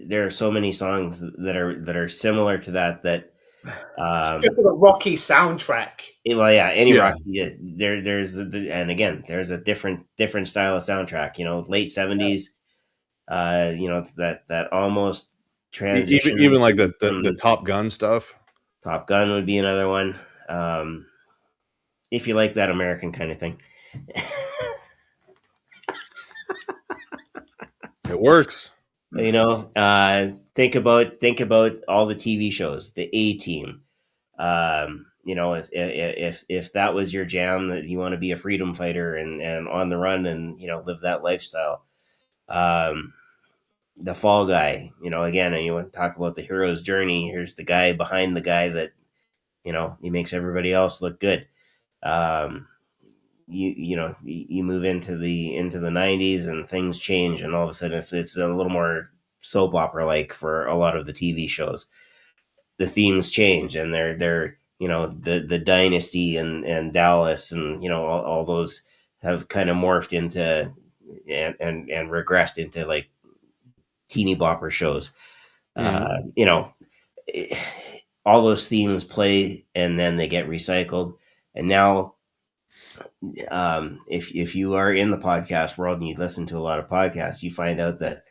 there are so many songs that are similar to that. Just for the Rocky soundtrack. Well, yeah, any Rocky. Yeah, there's and again, there's a different style of soundtrack. Late 70s. That almost transition. Even like the Top Gun stuff. Top Gun would be another one. If you like that American kind of thing. It works. Think about all the TV shows, the A-Team. If that was your jam, that you want to be a freedom fighter and on the run and live that lifestyle. The Fall Guy, again, and you want to talk about the hero's journey. Here's the guy behind the guy that he makes everybody else look good. You move into the 90s and things change, and all of a sudden it's a little more soap opera like for a lot of the TV shows. The themes change, and they're the Dynasty and Dallas and all those have kind of morphed into and regressed into like teeny bopper shows. All those themes play and then they get recycled, and now if you are in the podcast world and you listen to a lot of podcasts, you find out that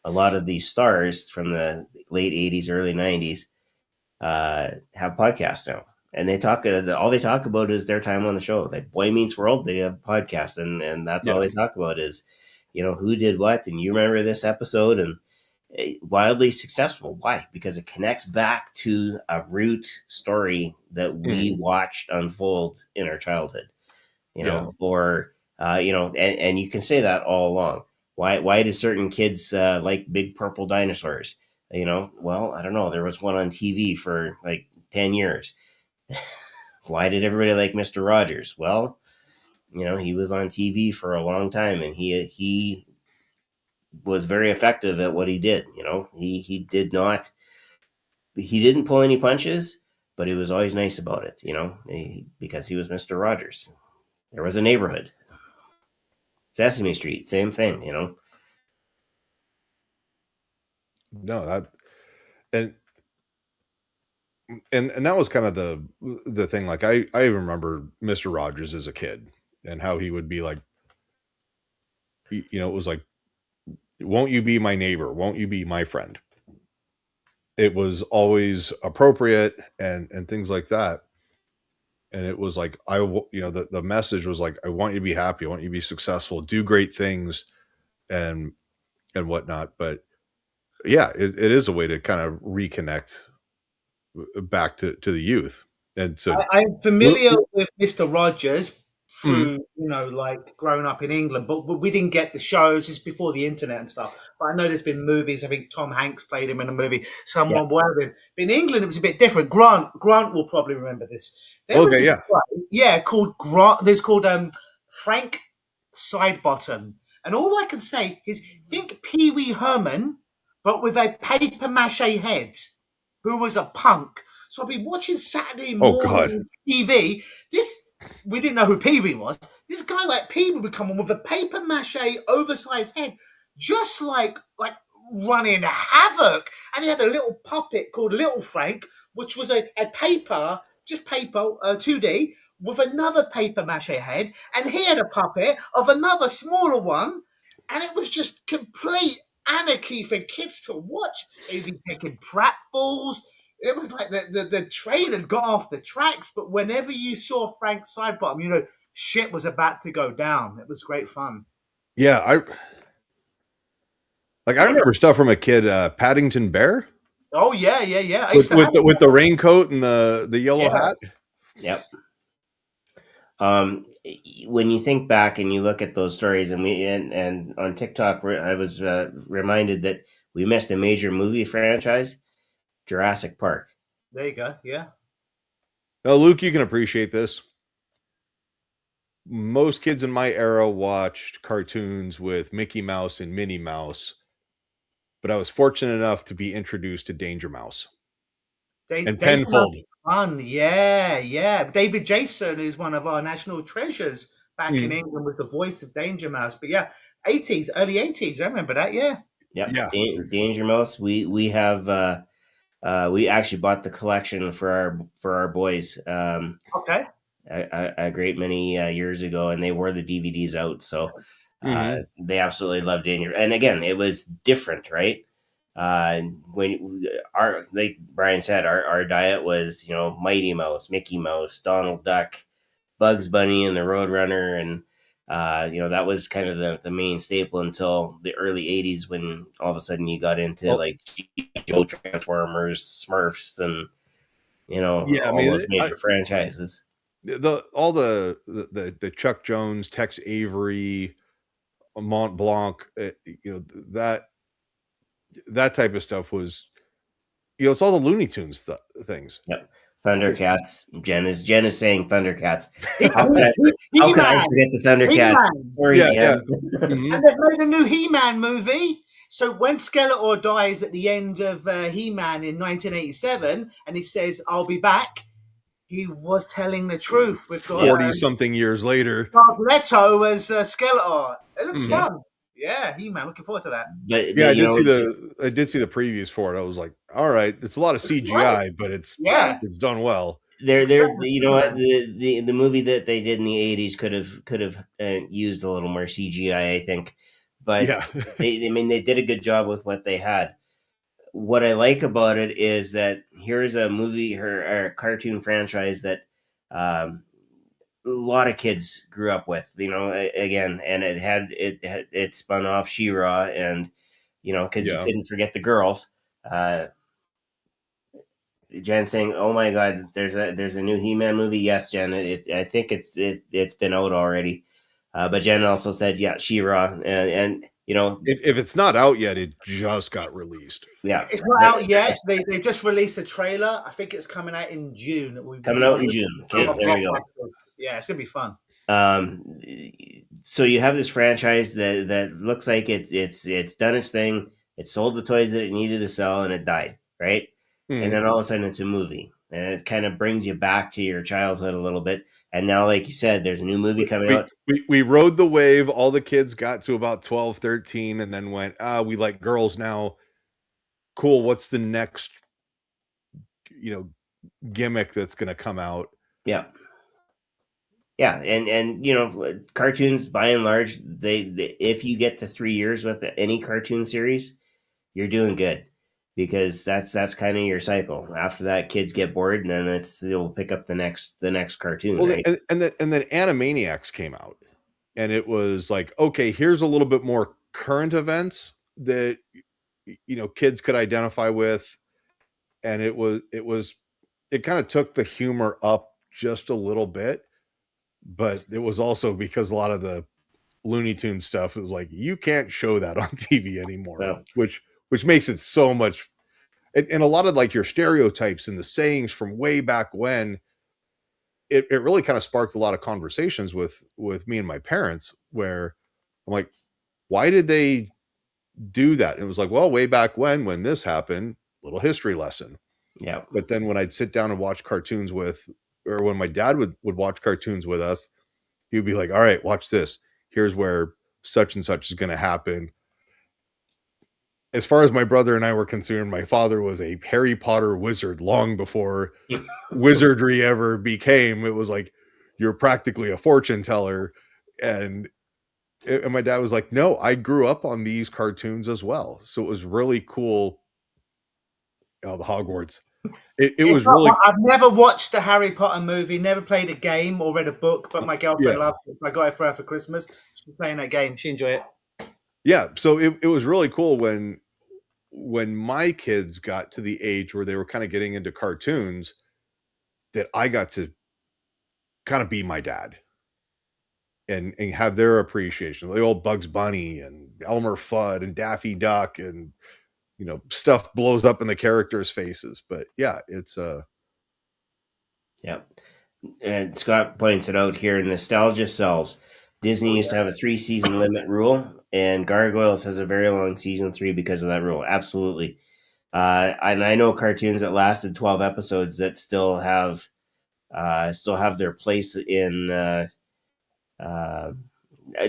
a lot of these stars from the late 80s, early 90s have podcasts now. And they talk, all they talk about is their time on the show. Like Boy Meets World, they have podcasts, and that's all they talk about is, who did what, and you remember this episode, and wildly successful. Why? Because it connects back to a root story that we watched unfold in our childhood. Or and you can say that all along. Why do certain kids like big purple dinosaurs? Well, I don't know. There was one on TV for like 10 years. Why did everybody like Mr. Rogers? Well, he was on TV for a long time, and he was very effective at what he did. He didn't pull any punches, but he was always nice about it, because he was Mr. Rogers. There was a neighborhood. Sesame Street, same thing, No, that and that was kind of the thing. Like I even remember Mr. Rogers as a kid and how he would be like, it was like, won't you be my neighbor? Won't you be my friend? It was always appropriate and things like that. And it was like, the message was like, I want you to be happy. I want you to be successful, do great things and whatnot. But yeah, it is a way to kind of reconnect back to the youth. And so I'm familiar with Mr. Rogers through, like growing up in England, but we didn't get the shows. It's before the internet and stuff. But I know there's been movies. I think Tom Hanks played him in a movie. Someone were him. But in England, it was a bit different. Grant will probably remember this. There was this guy, called Grant. There's called Frank Sidebottom. And all I can say is think Pee Wee Herman, but with a paper mache head, who was a punk. So I've been watching Saturday morning TV. We didn't know who Pee Wee was. This guy like Pee Wee would come on with a paper mache oversized head, just like running havoc. And he had a little puppet called Little Frank, which was a paper, 2D, with another paper mache head. And he had a puppet of another smaller one. And it was just complete anarchy for kids to watch. They'd be taking pratfalls. It was like the train had got off the tracks, but whenever you saw Frank Sidebottom, you know, shit was about to go down. It was great fun. Yeah, I remember stuff from a kid, Paddington Bear Oh yeah. I used to have with the raincoat and the yellow hat. Yep. When you think back and you look at those stories, and on TikTok, I was reminded that we missed a major movie franchise, Jurassic Park. There you go. Yeah. Now, Luke, you can appreciate this. Most kids in my era watched cartoons with Mickey Mouse and Minnie Mouse, but I was fortunate enough to be introduced to Danger Mouse and Penfold. Fun, yeah. David Jason is one of our national treasures back in England with the voice of Danger Mouse. But yeah, early 80s, I remember that. Yeah. Yep. Danger Mouse. We have we actually bought the collection for our boys. Okay. A great many years ago, and they wore the DVDs out, so they absolutely loved Danger. And again, it was different, right? When like Brian said, our diet was, you know, Mighty Mouse, Mickey Mouse, Donald Duck, Bugs Bunny, and the Roadrunner, and you know, that was kind of the main staple until the early '80s, when all of a sudden you got into like G.I. Transformers, Smurfs, and you know, those major franchises. The Chuck Jones, Tex Avery, Mont Blanc, you know, that type of stuff was, you know, it's all the Looney Tunes things. Yep. Thundercats. Jen is saying Thundercats. How could I forget the Thundercats? Sorry, Jen. And they've made a new He-Man movie. So when Skeletor dies at the end of He-Man in 1987, and he says, "I'll be back," he was telling the truth. We've got 40-something years later. Leto as Skeletor. It looks fun. Yeah, He-Man. Looking forward to that. But I did see the previews for it. I was like, all right, it's a lot of CGI, but it's done well. They're you know what, the movie that they did in the '80s could have used a little more CGI, I think. But they did a good job with what they had. What I like about it is that here's a movie or a cartoon franchise that a lot of kids grew up with, you know, again, and it spun off She-Ra, and you know, because you couldn't forget the girls. Jen saying, "Oh my God, there's a new He-Man movie." Yes, Jen, I think it's been out already. But Jen also said, "Yeah, She-Ra," and you know, if it's not out yet, it just got released. Yeah, it's not out yet. They just released a trailer. I think it's coming out in June. Coming out in June. Okay, there we go. Yeah, it's gonna be fun. So you have this franchise that looks like it's done its thing. It sold the toys that it needed to sell, and it died, right? And then all of a sudden, it's a movie, and it kind of brings you back to your childhood a little bit. And now, like you said, there's a new movie coming out. We rode the wave. All the kids got to about 12, 13, and then went, we like girls now. Cool. What's the next, you know, gimmick that's going to come out? Yeah. And you know, cartoons by and large, they if you get to 3 years with any cartoon series, you're doing good, because that's kind of your cycle. After that, kids get bored, and then they'll pick up the next cartoon. Well, right? and then Animaniacs came out, and it was like, okay, here's a little bit more current events that, you know, kids could identify with, and it kind of took the humor up just a little bit, but it was also because a lot of the Looney Tunes stuff, it was like, you can't show that on TV anymore, which makes it so much. And a lot of like your stereotypes and the sayings from way back when, it really kind of sparked a lot of conversations with me and my parents, where I'm like, why did they do that? And it was like, well, way back when this happened, little history lesson. Yeah. But then when I'd sit down and watch cartoons or when my dad would watch cartoons with us, he would be like, all right, watch this. Here's where such and such is going to happen. As far as my brother and I were concerned, my father was a Harry Potter wizard long before wizardry ever became. It was like, you're practically a fortune teller. And And my dad was like, no, I grew up on these cartoons as well. So it was really cool. Oh, the Hogwarts. It It's was not really, one, I've never watched the Harry Potter movie, never played a game or read a book, but my girlfriend yeah. loved it. I got it for her for Christmas. She's playing that game. She enjoyed it. Yeah. So it was really cool when my kids got to the age where they were kind of getting into cartoons that I got to kind of be my dad and have their appreciation. The old Bugs Bunny and Elmer Fudd and Daffy Duck and stuff blows up in the characters' faces. But yeah, it's Yeah. And Scott points it out here, nostalgia sells. Disney used to have a 3-season limit rule, and Gargoyles has a very long season 3 because of that rule. Absolutely. And I know cartoons that lasted 12 episodes that still have their place in.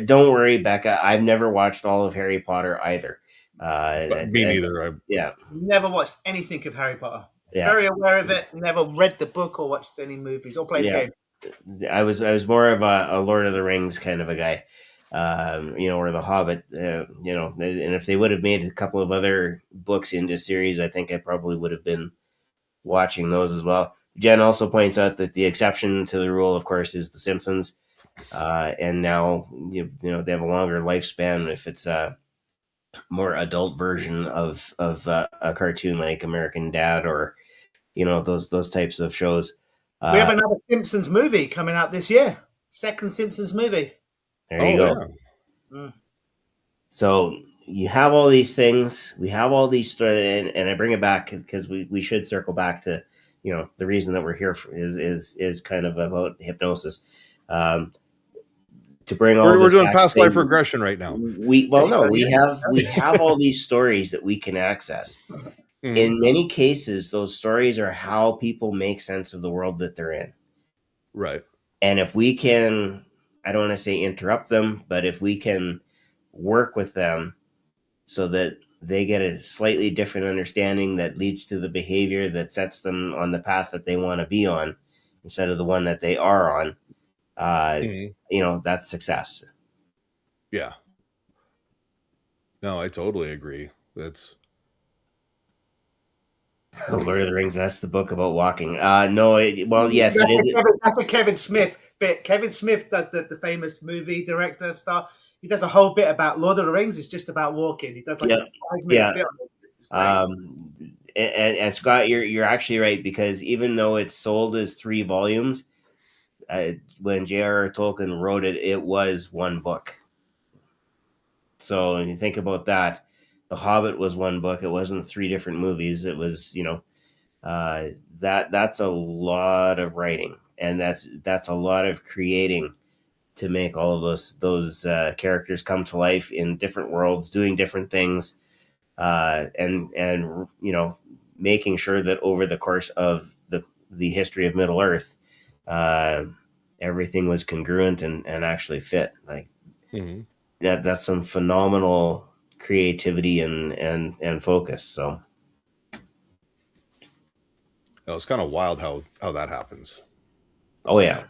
Don't worry, Becca. I've never watched all of Harry Potter either. me neither. Yeah, Never watched anything of Harry Potter. yeah. Very aware of it. Never read the book or watched any movies or played the game. I was more of a Lord of the Rings kind of a guy, or the Hobbit, and if they would have made a couple of other books into series, I think I probably would have been watching those as well. Jen also points out that the exception to the rule, of course, is The Simpsons, and now they have a longer lifespan if it's a more adult version of a cartoon like American Dad or those types of shows. We have another Simpsons movie coming out this year. Second Simpsons movie. There you go. Yeah. So you have all these things. We have all these, and I bring it back because we should circle back to the reason that we're here is kind of about hypnosis. To bring all we're this doing back past to life regression right now. We have all these stories that we can access. In many cases, those stories are how people make sense of the world that they're in. Right. And if we can, I don't want to say interrupt them, but if we can work with them so that they get a slightly different understanding that leads to the behavior that sets them on the path that they want to be on instead of the one that they are on, that's success. Yeah. No, I totally agree. That's Lord of the Rings. That's the book about walking. Yes, it is. That's a Kevin Smith bit. Kevin Smith does the famous movie director star. He does a whole bit about Lord of the Rings. It's just about walking. He does like a 5-minute bit. It's great. And Scott, you're actually right, because even though it's sold as 3 volumes, when J.R.R. Tolkien wrote it, it was 1 book. So when you think about that, The Hobbit was 1 book. It wasn't 3 different movies. It was, that's a lot of writing, and that's a lot of creating to make all of those characters come to life in different worlds, doing different things, and making sure that over the course of the history of Middle Earth, everything was congruent and actually fit. Like that's some phenomenal creativity and focus. So it's kind of wild how that happens. Oh yeah.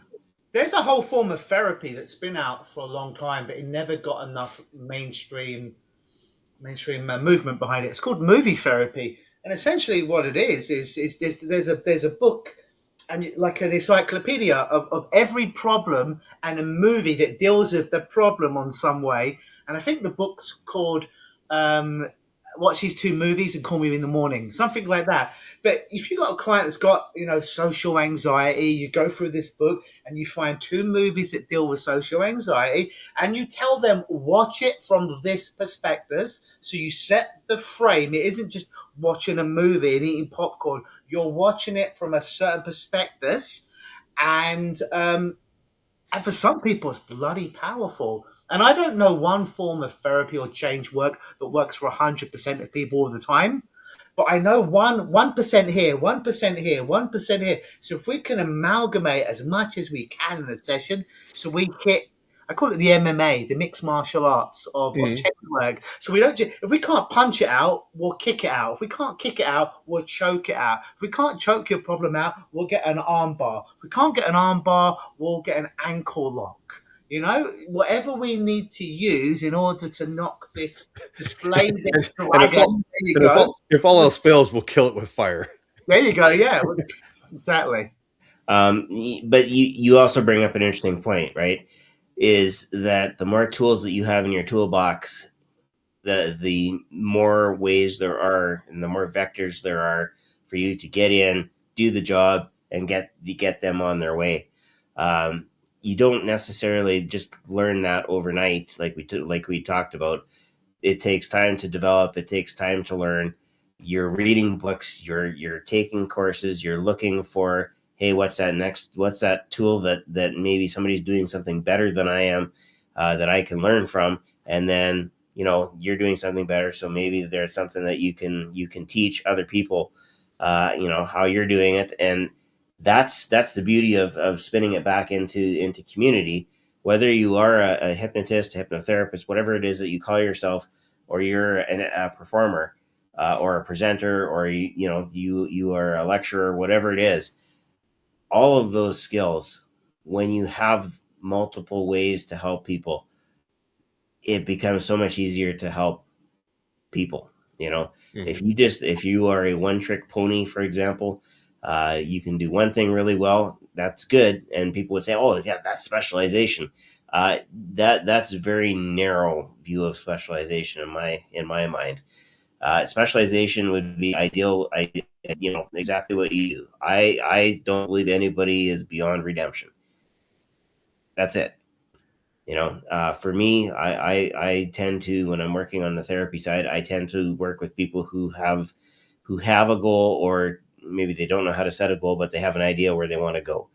There's a whole form of therapy that's been out for a long time, but it never got enough mainstream movement behind it. It's called movie therapy, and essentially what it is there's a book and like an encyclopedia of every problem and a movie that deals with the problem on some way. And I think the book's called Watch These 2 movies and Call Me in the Morning, something like that. But if you've got a client that's got social anxiety, you go through this book and you find 2 movies that deal with social anxiety, and you tell them watch it from this perspective. So you set the frame. It isn't just watching a movie and eating popcorn. You're watching it from a certain perspective, and for some people, it's bloody powerful. And I don't know one form of therapy or change work that works for 100% of people all the time. But I know 1% here, 1% here, 1% here. So if we can amalgamate as much as we can in a session, so we hit, I call it the MMA, the mixed martial arts of change work. So we don't if we can't punch it out, we'll kick it out. If we can't kick it out, we'll choke it out. If we can't choke your problem out, we'll get an arm bar. If we can't get an arm bar, we'll get an ankle lock. You know, whatever we need to use in order to knock this, to slay this and dragon. There you go. if all else fails, we'll kill it with fire. There you go. Yeah, exactly. But you also bring up an interesting point, right? Is that the more tools that you have in your toolbox, the more ways there are, and the more vectors there are for you to get in, do the job, and get them on their way. You don't necessarily just learn that overnight, like we talked about. It takes time to develop. It takes time to learn. You're reading books. You're taking courses. You're looking for, hey, what's that tool that maybe somebody's doing something better than I am, that I can learn from, and then you're doing something better, so maybe there's something that you can teach other people, how you're doing it. And that's the beauty of spinning it back into community, whether you are a hypnotist, a hypnotherapist, whatever it is that you call yourself, or you're a performer, or a presenter, or you are a lecturer, whatever it is. All of those skills, when you have multiple ways to help people, it becomes so much easier to help people. If you are a one trick pony, for example, you can do one thing really well. That's good, and people would say, "Oh, yeah, that's specialization." That's a very narrow view of specialization in my mind. Specialization would be ideal. Exactly what you do. I don't believe anybody is beyond redemption. That's it. For me, I tend to, when I'm working on the therapy side, I tend to work with people who have a goal, or maybe they don't know how to set a goal, but they have an idea where they want to go.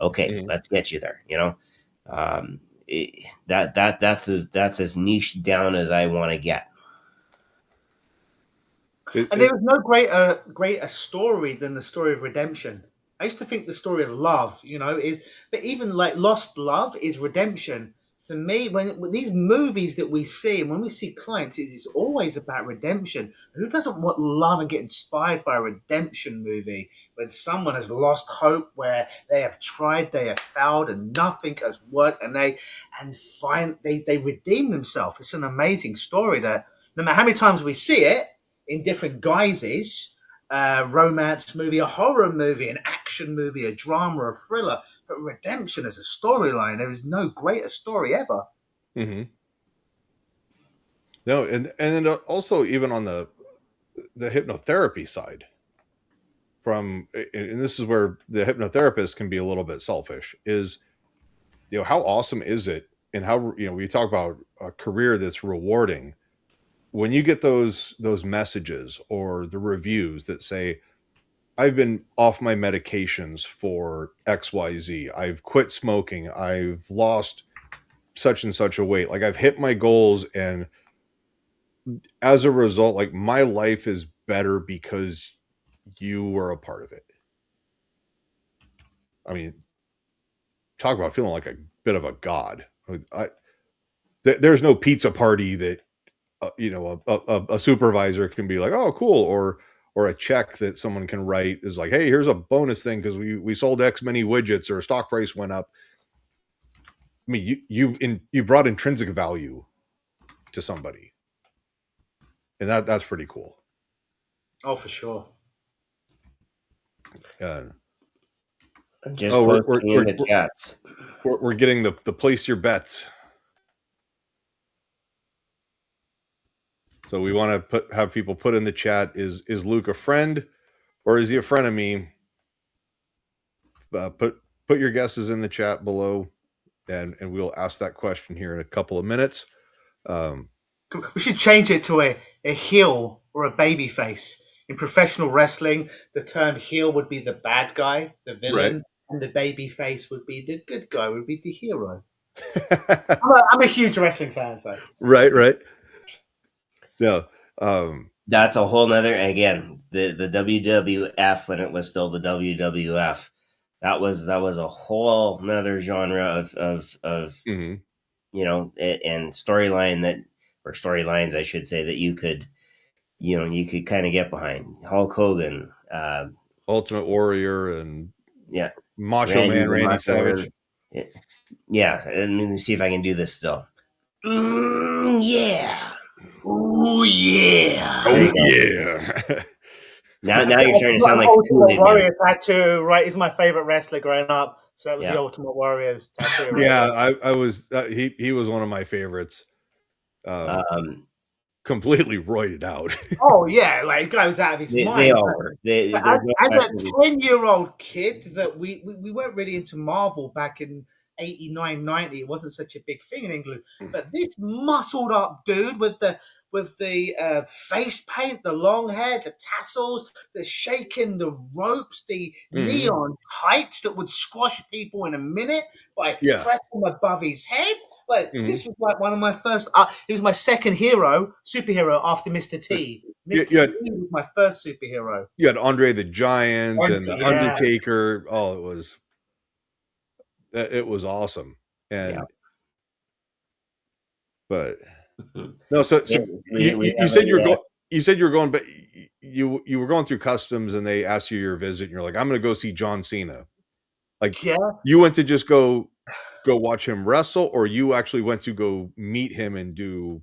Okay, let's get you there. That's as niche down as I want to get. And there was no greater story than the story of redemption. I used to think the story of love, but even like lost love is redemption. For me, when these movies that we see, and when we see clients, it's always about redemption. Who doesn't want love and get inspired by a redemption movie when someone has lost hope, where they have tried, they have failed, and nothing has worked, and they redeem themselves? It's an amazing story that no matter how many times we see it in different guises, a romance movie, a horror movie, an action movie, a drama, a thriller. But redemption as a storyline, there is no greater story ever. Mm-hmm. No, and then also even on the hypnotherapy side, and this is where the hypnotherapist can be a little bit selfish, is how awesome is it, and how we talk about a career that's rewarding when you get those messages or the reviews that say, I've been off my medications for XYZ. I've quit smoking. I've lost such and such a weight. Like, I've hit my goals, and as a result, like, my life is better because you were a part of it. I mean, talk about feeling like a bit of a god. There's no pizza party that a supervisor can be like, oh, cool, or a check that someone can write is like, hey, here's a bonus thing because we sold X many widgets, or stock price went up. I mean, you brought intrinsic value to somebody, and that's pretty cool. Oh, for sure. Just posting in the chats. We're getting the place your bets. So we want to have people put in the chat, is Luke a friend, or is he a frenemy? Put your guesses in the chat below, and we'll ask that question here in a couple of minutes. We should change it to a heel or a baby face. In professional wrestling, the term heel would be the bad guy, the villain, right, and the baby face would be the good guy, would be the hero. I'm a huge wrestling fan, so. Right. Yeah. That's a whole nother, again, the WWF, when it was still the WWF, that was a whole nother genre of mm-hmm. And storylines, I should say, that you could kind of get behind. Hulk Hogan, Ultimate Warrior, and yeah, Macho Man Randy Savage. Yeah, let me see if I can do this still. Yeah. Ooh, yeah. There you go. Yeah. Now you're starting to sound like the Ultimate Kool-Aid Man. Warrior tattoo, right? He's my favorite wrestler growing up. So that was Yeah. the Ultimate Warrior's tattoo, right? Yeah, I was he was one of my favorites. Um, Completely roided out. Oh yeah, like guy was out of his they mind. all were. But There's no as question. a 10-year-old kid, that we weren't really into Marvel back in 89, 90. It wasn't such a big thing in England. But this muscled up dude with the face paint, the long hair, the tassels, the shaking, the ropes, the neon tights that would squash people in a minute by Yeah. pressing them above his head. Like Mhm. this was like one of my first. He was my second superhero after Mr. T. Mr. Yeah. T was my first superhero. You had Andre the Giant and the Yeah. Undertaker. Oh, it was awesome. And but no, so Yeah, we you have said a, you said you were going, but you were going through customs and they asked you your visit and you're like, I'm going to go see John Cena. Like Yeah. you went to just go watch him wrestle, or you actually went to go meet him and do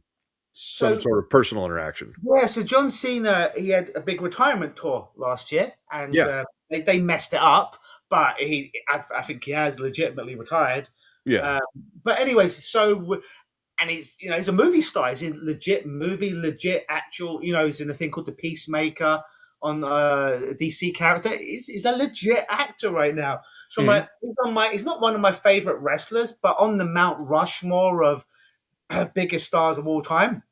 some So sort of personal interaction. yeah, so John Cena, he had a big retirement tour last year, and Yeah. they messed it up. But I think he has legitimately retired. Yeah. But anyways, and he's a movie star. He's in legit movie, legit actual. He's in a thing called The Peacemaker on a DC character. He's a legit actor right now. So he's not one of my favorite wrestlers, but on the Mount Rushmore of biggest stars of all time,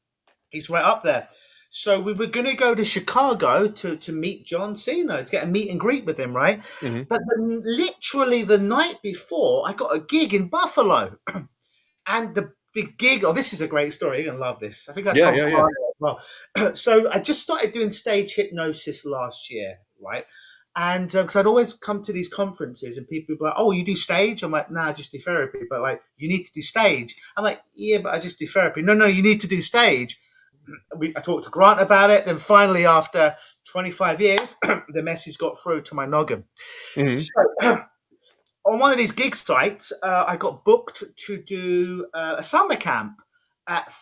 he's right up there. So we were going to go to Chicago to meet John Cena, to get a meet and greet with him, right? Mhm. But literally the night before, I got a gig in Buffalo. And the gig, this is a great story. You're going to love this. I think I told Brian as well. So I just started doing stage hypnosis last year, right? And because I'd always come to these conferences and people would be like, oh, you do stage? I'm like, nah, I just do therapy. But like, you need to do stage. I'm like, yeah, but I just do therapy. No, you need to do stage. I talked to Grant about it. Then finally, after 25 years, the message got through to my noggin. Mhm. So on one of these gig sites, I got booked to do a summer camp at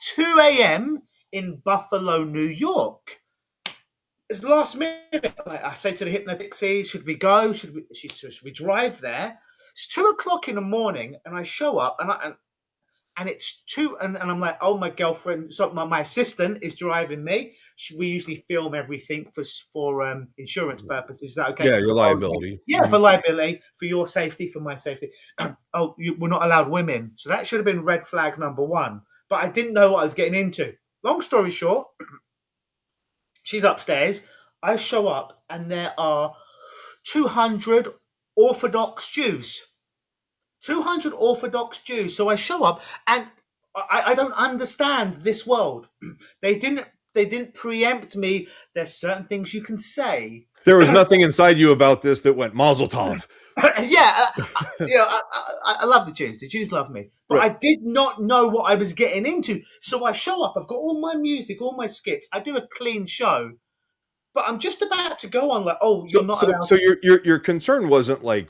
2 a.m. in Buffalo, New York. It's last minute. I say to the Hypnotixie, should we go? Should we drive there? It's 2 o'clock in the morning, and I show up, and it's two, and I'm like, oh, my girlfriend, so my assistant is driving me. We usually film everything for insurance purposes. Is that okay? Yeah, your liability. Yeah, for liability, for your safety, for my safety. We're not allowed women. So that should have been red flag number one. But I didn't know what I was getting into. Long story short, she's upstairs. I show up, and there are 200 Orthodox Jews. 200 Orthodox Jews. So I show up, and I don't understand this world. They didn't preempt me. There's certain things you can say. There was nothing inside you about this that went Mazel Tov. Yeah, I love the Jews. The Jews love me, but I did not know what I was getting into. So I show up. I've got all my music, all my skits. I do a clean show, but I'm just about to go on like, you're not allowed. So your concern wasn't like,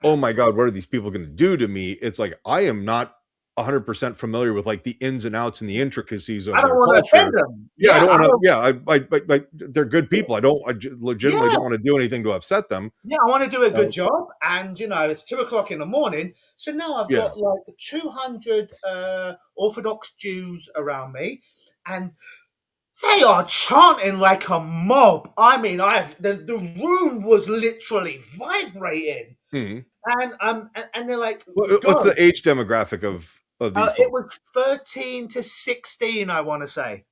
oh my God, what are these people going to do to me? It's like, I am not 100% familiar with like the ins and outs and the intricacies of I don't their want to culture. offend them. Yeah, I don't want to. Yeah, I they're good people. I legitimately don't want to do anything to upset them. Yeah, I want to do a good job, and it's 2 o'clock in the morning. So now I've got like 200 Orthodox Jews around me, and they are chanting like a mob. I mean, the room was literally vibrating, and they're like, what's the age demographic of these? It was 13 to 16, I want to say.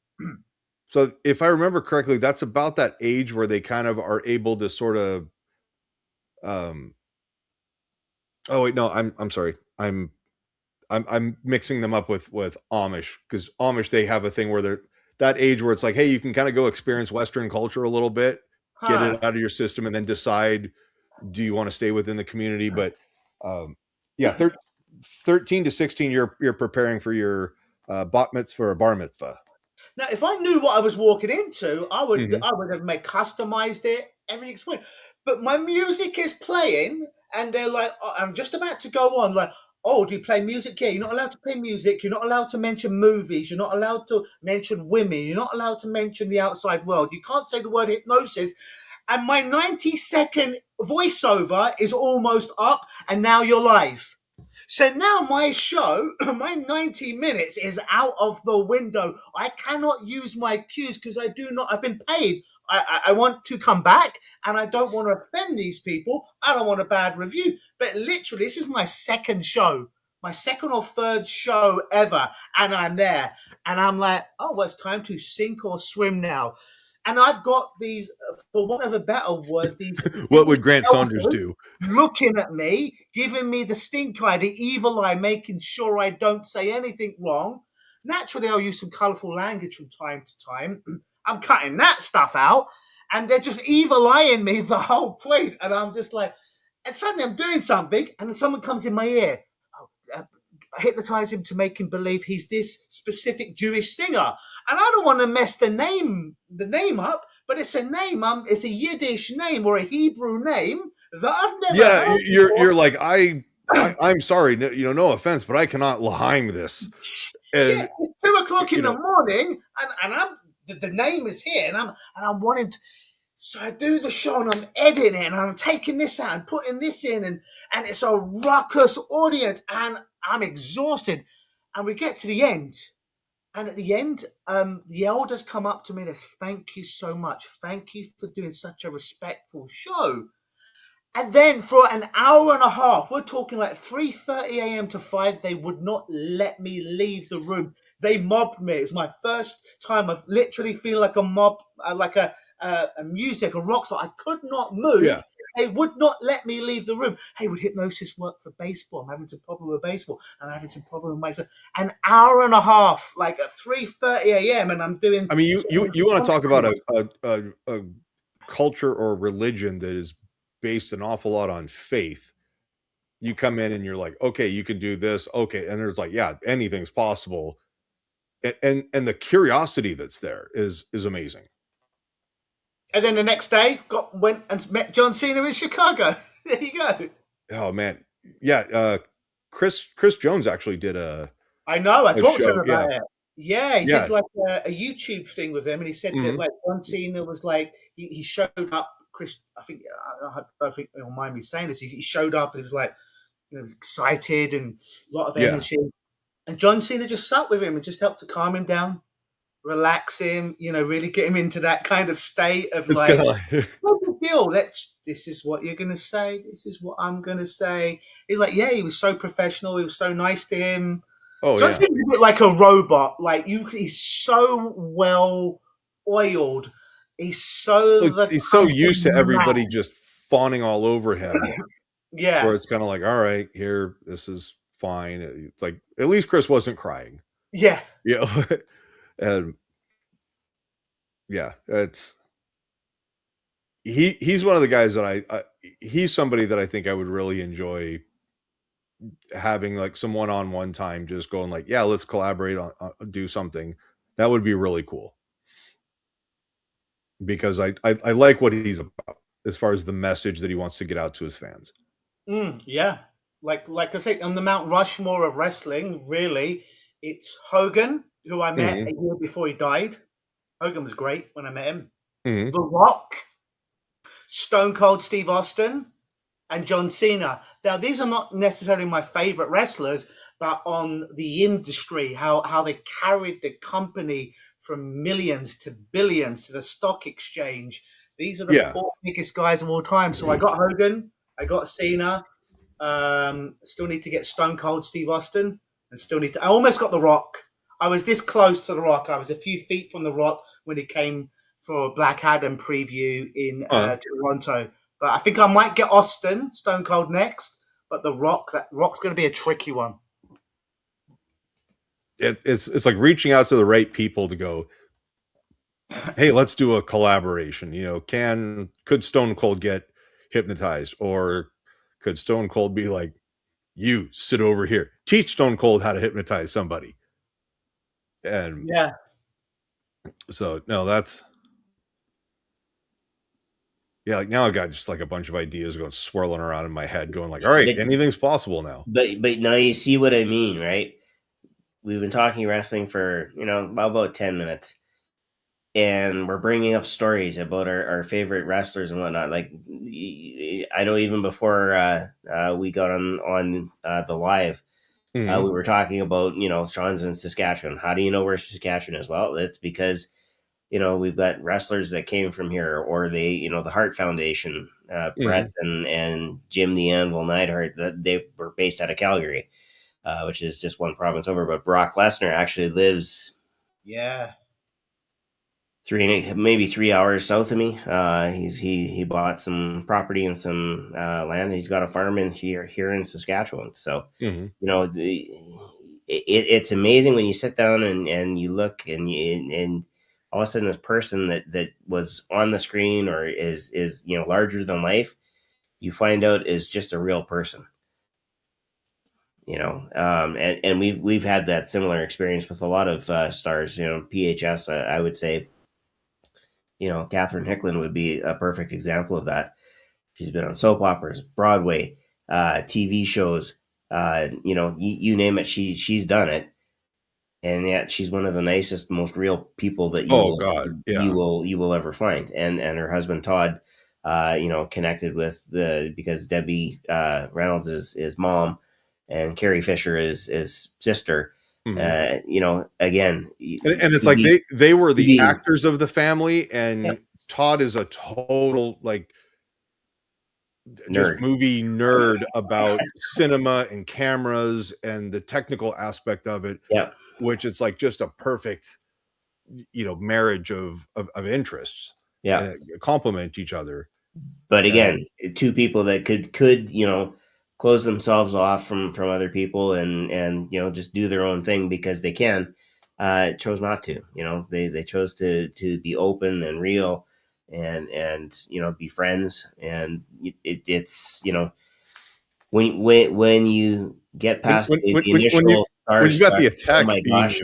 So if I remember correctly, that's about that age where they kind of are able to sort of, oh wait, no, I'm sorry. I'm mixing them up with Amish, because Amish, they have a thing where they're that age where it's like, hey, you can kind of go experience Western culture a little bit, get it out of your system, and then decide, do you want to stay within the community? But yeah, 13 to 16, you're preparing for your bat mitzvah or bar mitzvah. Now, if I knew what I was walking into, I would have customized it. everything's fine. But my music is playing, and they're like, oh, I'm just about to go on, like, oh, do you play music? Yeah, you're not allowed to play music. You're not allowed to mention movies. You're not allowed to mention women. You're not allowed to mention the outside world. You can't say the word hypnosis. And my 90-second voiceover is almost up, and now you're live. So now my show, my 90 minutes is out of the window. I cannot use my cues because I've been paid. I want to come back, and I don't want to offend these people. I don't want a bad review. But literally, this is my second show, my second or third show ever. And I'm there. And I'm like, oh, well, it's time to sink or swim now. And I've got these, for want of a better word, these. What would Grant Saunders do? Looking at me, giving me the stink eye, the evil eye, making sure I don't say anything wrong. Naturally, I'll use some colorful language from time to time. I'm cutting that stuff out, and they're just evil eyeing me the whole point. And I'm just like, and suddenly I'm doing something, and then someone comes in my ear. Hypnotize him to make him believe he's this specific Jewish singer, and I don't want to mess the name up, but it's a name. It's a Yiddish name or a Hebrew name that I've never. Yeah, you're like I'm sorry, no offense, but I cannot L'chaim this. And, yeah, it's 2:00 in the morning, and I'm the name is here, and I'm wanting to. So I do the show, and I'm editing it, and I'm taking this out and putting this in, and it's a ruckus audience, and I'm exhausted. And we get to the end, and at the end, the elders come up to me and they say, thank you so much. Thank you for doing such a respectful show. And then for an hour and a half, we're talking like 3:30 a.m. to 5, they would not let me leave the room. They mobbed me. It was my first time of literally feeling like a mob, like a music, a rock star. I could not move. Yeah. They would not let me leave the room. Hey, would hypnosis work for baseball? I'm having some problem with baseball. I'm having some problem with myself. An hour and a half, like at 3:30 a.m. and I'm doing. I mean, you want to talk about a culture or religion that is based an awful lot on faith. You come in and you're like, okay, you can do this. Okay. And there's like, yeah, anything's possible. And the curiosity that's there is amazing. And then the next day, went and met John Cena in Chicago. There you go. Oh man, yeah. Chris Jones actually did I know. I talked to him about it. it. Yeah, he did like a YouTube thing with him, and he said that like John Cena was like he showed up. Chris, I don't think he'll mind me saying this. He showed up and he was like, he was excited and a lot of energy. And John Cena just sat with him and just helped to calm him down, relax him, really get him into that kind of state of like, what's the deal? This is what you're going to say. This is what I'm going to say. He's like, yeah, he was so professional. He was so nice to him. Oh, John Cena's a bit like a robot. Like he's so well oiled. He's so used to everybody just fawning all over him. Yeah. Where it's kind of like, all right, here, this is fine. It's like, at least Chris wasn't crying. Yeah. Yeah. And yeah, he's one of the guys that he's somebody that I think I would really enjoy having like some one-on-one time, just going like, yeah, let's collaborate on do something. That would be really cool. Because I like what he's about as far as the message that he wants to get out to his fans. Yeah. Like I say, on the Mount Rushmore of wrestling, really, it's Hogan, who I met a year before he died. Hogan was great when I met him. The Rock, Stone Cold Steve Austin, and John Cena. Now, these are not necessarily my favorite wrestlers, but on the industry, how they carried the company from millions to billions to the stock exchange. These are the 4 biggest guys of all time. So I got Hogan, I got Cena, still need to get Stone Cold Steve Austin, and I almost got The Rock. I was this close to The Rock. I was a few feet from The Rock when he came for a Black Adam preview in Toronto. But I think I might get Stone Cold next. But that Rock's going to be a tricky one. It's like reaching out to the right people to go, hey, let's do a collaboration. Could Stone Cold get hypnotized, or could Stone Cold be like, you sit over here, teach Stone Cold how to hypnotize somebody? And so no, that's Yeah, like now I got just like a bunch of ideas going swirling around in my head, going like, all right, anything's possible now. But now you see what I mean, right? We've been talking wrestling for about 10 minutes, and we're bringing up stories about our favorite wrestlers and whatnot. Like I know even before we got on the live, we were talking about Shawn's in Saskatchewan. How do you know where Saskatchewan is? Well, it's because we've got wrestlers that came from here, or they the Hart Foundation, Brett and Jim the Anvil Neidhart, that they were based out of Calgary, which is just one province over. But Brock Lesnar actually lives maybe 3 hours south of me. He bought some property and some land. He's got a farm in here in Saskatchewan. So it's amazing when you sit down and you look and all of a sudden this person that was on the screen or is larger than life, you find out is just a real person. And we've had that similar experience with a lot of stars. PHS, I would say. Catherine Hicklin would be a perfect example of that. She's been on soap operas, Broadway, TV shows, you name it, she's done it. And yet she's one of the nicest, most real people that you will ever find. And her husband Todd, connected with because Debbie Reynolds is mom, and Carrie Fisher is sister. Again, and it's like they were the actors of the family, and Todd is a total nerd. Just movie nerd about cinema and cameras and the technical aspect of it. Which it's like just a perfect marriage of interests. And complement each other. But again, two people that could close themselves off from other people and just do their own thing because they can, chose not to. They chose to be open and real and be friends. And it's when you get past the initial when you got the attack, oh my gosh,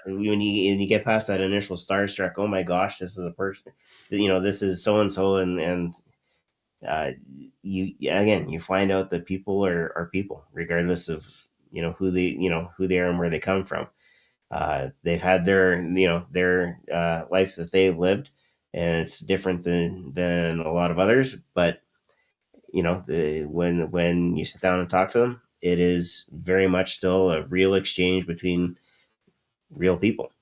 when you get past that initial starstruck, oh my gosh, this is a person, this is so and so, and you find out that people are people, regardless of who they are and where they come from. They've had their life that they've lived, and it's different than a lot of others. But when you sit down and talk to them, it is very much still a real exchange between real people.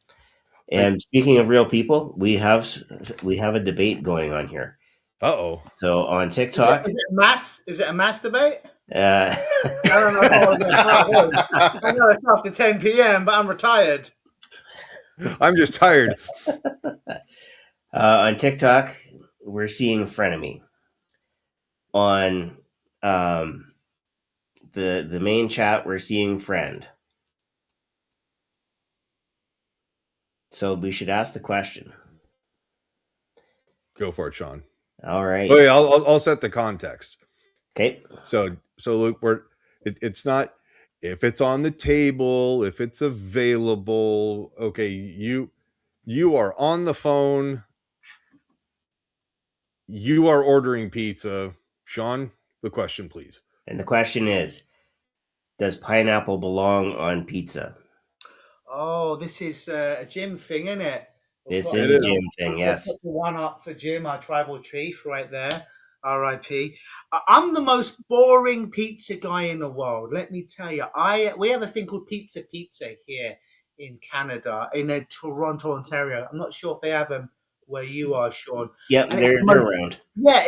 And speaking of real people, we have a debate going on here. So on TikTok, is it a mass debate? I don't know. I know it's after 10 p.m., but I'm retired. I'm just tired. On TikTok, we're seeing frenemy. On the main chat, we're seeing friend. So we should ask the question. Go for it, Shawn. All right. Oh yeah, I'll set the context. Okay. So Luke, it's not if it's on the table, if it's available. Okay, you are on the phone. You are ordering pizza. Shawn, the question, please. And the question is, does pineapple belong on pizza? Oh, this is a Jim thing, isn't it? This is a Jim thing, yes. Put the one up for Jim, our tribal chief, right there. R.I.P. I'm the most boring pizza guy in the world. Let me tell you, we have a thing called Pizza here in Canada, in Toronto, Ontario. I'm not sure if they have them where you are, Shawn. Yeah, they're around. Yeah,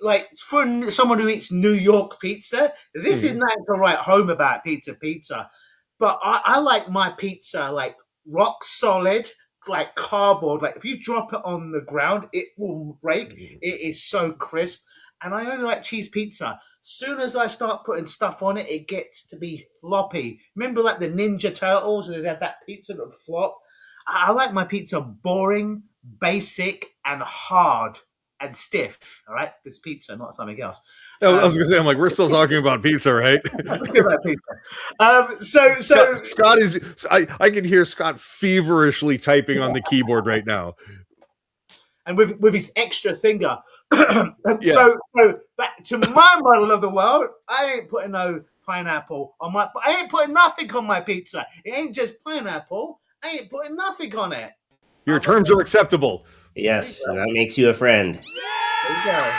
like for someone who eats New York pizza, this is not to write home about pizza. But I like my pizza like rock solid, like cardboard. Like if you drop it on the ground, it will break. It is so crisp. And I only like cheese pizza. Soon as I start putting stuff on it, it gets to be floppy. Remember like the Ninja Turtles and they had that pizza that would flop? I like my pizza boring, basic, and hard and stiff. All right, this pizza, not something else. I was gonna say, I'm like, we're still talking about pizza, right? So Scott is. I can hear Scott feverishly typing on the keyboard right now, and with his extra finger So back to my model of the world, I ain't putting no pineapple on my. I ain't putting nothing on my pizza. It ain't just pineapple. I ain't putting nothing on it. Your terms are acceptable. Yes, that makes you a friend. There you go.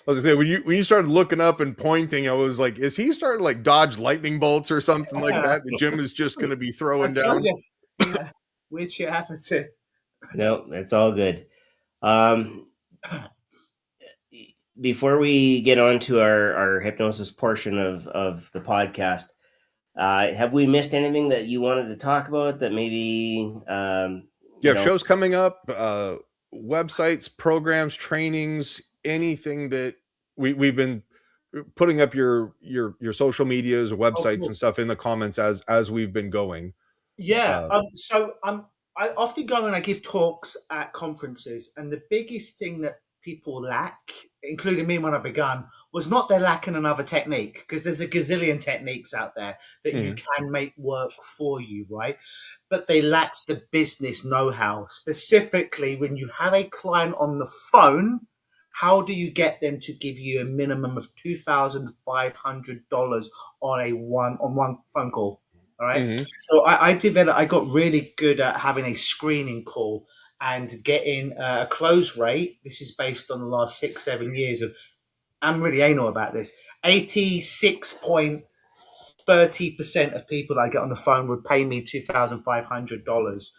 I was gonna say when you started looking up and pointing, I was like, is he starting to like dodge lightning bolts or something like that? The Jim is just going to be throwing down. Yeah. Weird shit happens to. No, that's all good. Before we get on to our hypnosis portion of the podcast, have we missed anything that you wanted to talk about that maybe Shows coming up, websites, programs, trainings, anything that we've been putting up your social medias or websites and stuff in the comments as we've been going. Yeah. I often go and I give talks at conferences, and the biggest thing that people lack, including me when I began, was not they're lacking another technique, because there's a gazillion techniques out there that you can make work for you, right? But they lack the business know-how. Specifically, when you have a client on the phone, how do you get them to give you a minimum of $2,500 on one phone call? All right. So I got really good at having a screening call and getting a close rate. This is based on the last 6-7 years of, I'm really anal about this. 86.30% of people that I get on the phone would pay me $2,500.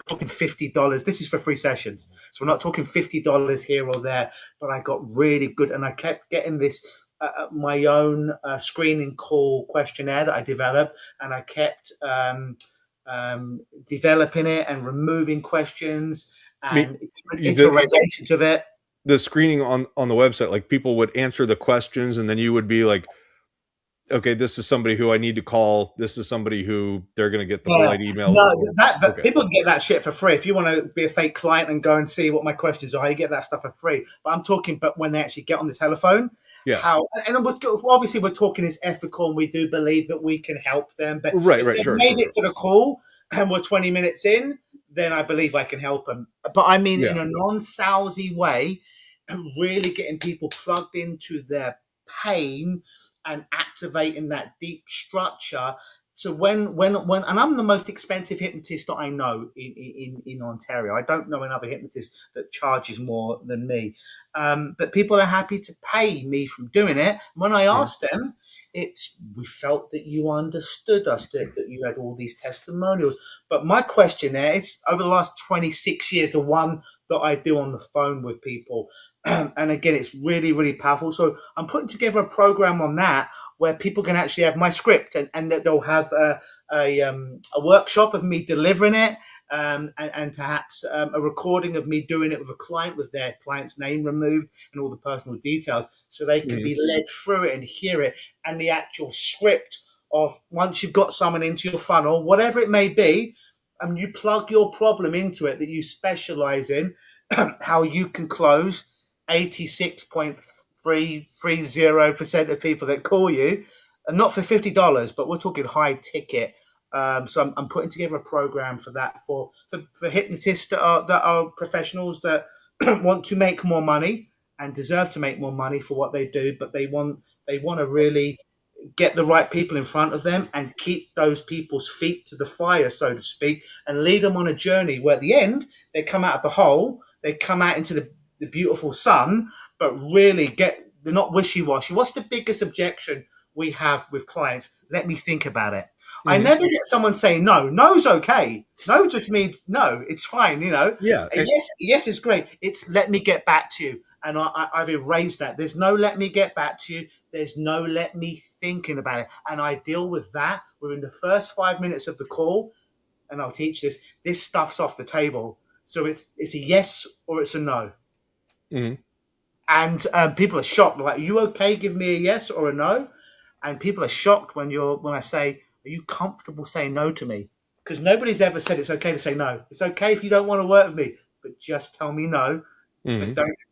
Talking $50. This is for 3 sessions. So we're not talking $50 here or there, but I got really good. And I kept getting this, my own screening call questionnaire that I developed. And I kept developing it and removing questions and different iterations of it. The screening on the website, like people would answer the questions and then you would be like, okay, this is somebody who I need to call. This is somebody who they're going to get the polite email. No, people can get that shit for free. If you want to be a fake client and go and see what my questions are, you get that stuff for free. But I'm talking, but when they actually get on the telephone, obviously we're talking is ethical and we do believe that we can help them. But if they've made it to the call and we're 20 minutes in, then I believe I can help them. But I mean, in a non-salesy way, really getting people plugged into their pain and activating that deep structure. So when and I'm the most expensive hypnotist that I know in Ontario. I don't know another hypnotist that charges more than me. But people are happy to pay me from doing it. When I asked them, we felt that you understood us, that you had all these testimonials. But my question there, it's over the last 26 years, the one that I do on the phone with people. And again, it's really, really powerful. So I'm putting together a program on that where people can actually have my script and that they'll have a workshop of me delivering it and perhaps a recording of me doing it with a client with their client's name removed and all the personal details so they can be led through it and hear it. And the actual script of once you've got someone into your funnel, whatever it may be, and you plug your problem into it that you specialize in, how you can close 86.330% of people that call you, and not for $50, but we're talking high ticket. So I'm putting together a program for that for hypnotists that are professionals that want to make more money and deserve to make more money for what they do, but they want to really get the right people in front of them and keep those people's feet to the fire, so to speak, and lead them on a journey where at the end they come out of the hole, they come out into the beautiful sun, but really they're not wishy-washy. What's the biggest objection we have with clients? Let me think about it. I never get someone saying no. No's okay. No just means no. It's fine, Yeah. Yes is great. It's let me get back to you. And I've erased that. There's no let me get back to you. There's no let me thinking about it. And I deal with that within the first 5 minutes of the call. And I'll teach this. This stuff's off the table. So it's a yes or it's a no. And people are shocked. Like, are you okay? Give me a yes or a no. And people are shocked when I say, are you comfortable saying no to me? Because nobody's ever said it's okay to say no. It's okay if you don't want to work with me, but just tell me no.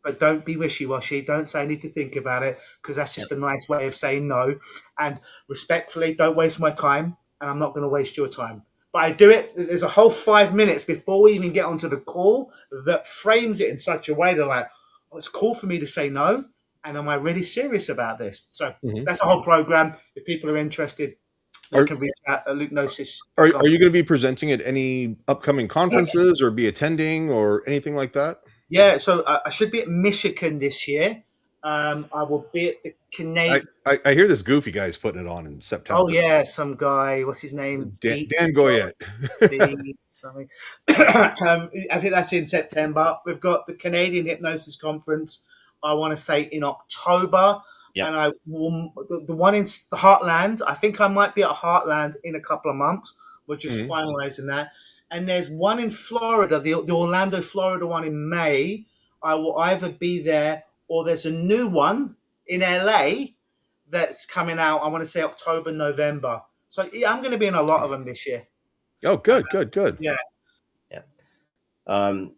But don't be wishy-washy. Don't say I need to think about it, because that's just a nice way of saying no. And respectfully, don't waste my time, and I'm not going to waste your time. But I do it. There's a whole 5 minutes before we even get onto the call that frames it in such a way that like, oh, it's cool for me to say no, and am I really serious about this? So Mhm. that's a whole program. If people are interested, they Are can reach out at are lukeGnosis.com. you going to be presenting at any upcoming conferences or be attending or anything like that? Yeah, so I should be at Michigan this year. I will be at the Canadian. I hear this goofy guy's putting it on in Oh September. yeah, some guy. What's his name? Pete. Dan Goyette. Steve, something. I think that's in September. We've got the Canadian Hypnosis Conference. I want to say in October, Yep. and I will, the one in the Heartland. I think I might be at Heartland in a couple of months. We're just Mhm. finalizing that. And there's one in Florida, the Orlando, Florida one in May. I will either be there or there's a new one in LA that's coming out. I want to say October, November. So yeah, I'm going to be in a lot of them this year. Oh, good, good, good. Yeah. Yeah. Sorry,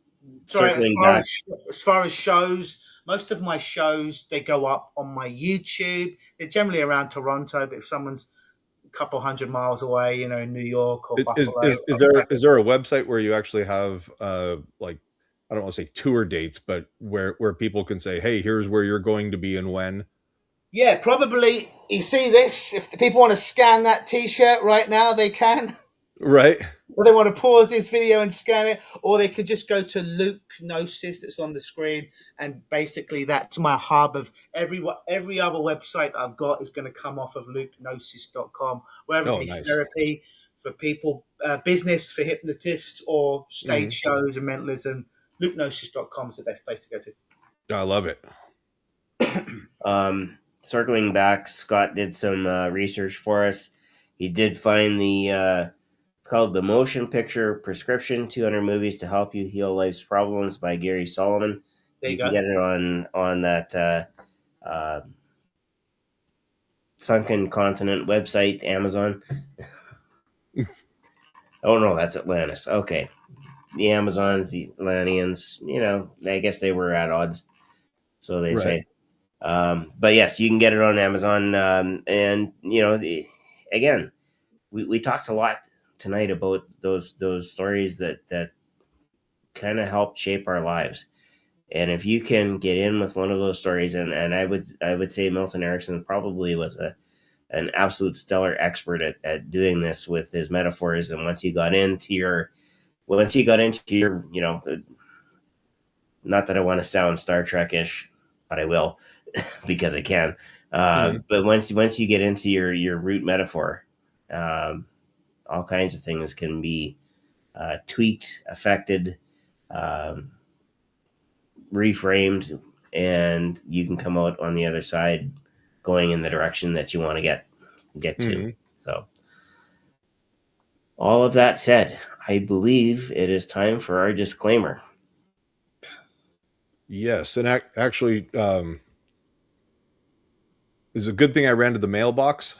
Circling back. as far as shows, most of my shows they go up on my YouTube. They're generally around Toronto, but if someone's a couple hundred miles away, you know, in New York or Buffalo, Is there a website where you actually have like, I don't want to say tour dates, but where people can say, hey, here's where you're going to be and when? yeah, probably. You see this? If the people want to scan that T-shirt right now, they can. Right. Or they want to pause this video and scan it, or they could just go to Luke Gnosis that's on the screen, and basically that's my hub of every other website I've got is going to come off of lukegnosis.com, whether Oh, it be nice. therapy for people, business for hypnotists, or stage shows and mentalism. Lukegnosis.com is the best place to go to. I love it. Circling back, Scott did some research for us. He did find the it's called The Motion Picture Prescription: 200 Movies to Help You Heal Life's Problems by Gary Solomon. There you can go. get it on that Sunken Continent website, Amazon. Oh no, that's Atlantis. Okay. The Amazons, the Atlanteans, you know, I guess they were at odds. So they Right. say. But yes, you can get it on Amazon. And you know, again, we talked a lot tonight about those stories that kind of helped shape our lives. And if you can get in with one of those stories, and I would say Milton Erickson probably was an absolute stellar expert at doing this with his metaphors. And once you got into your, you know, not that I want to sound Star Trek-ish, but I will because I can. But once you get into your root metaphor, all kinds of things can be tweaked, affected, reframed, and you can come out on the other side going in the direction that you want to get to. So all of that said, I believe it is time for our disclaimer. Yes, and actually, it's a good thing I ran to the mailbox.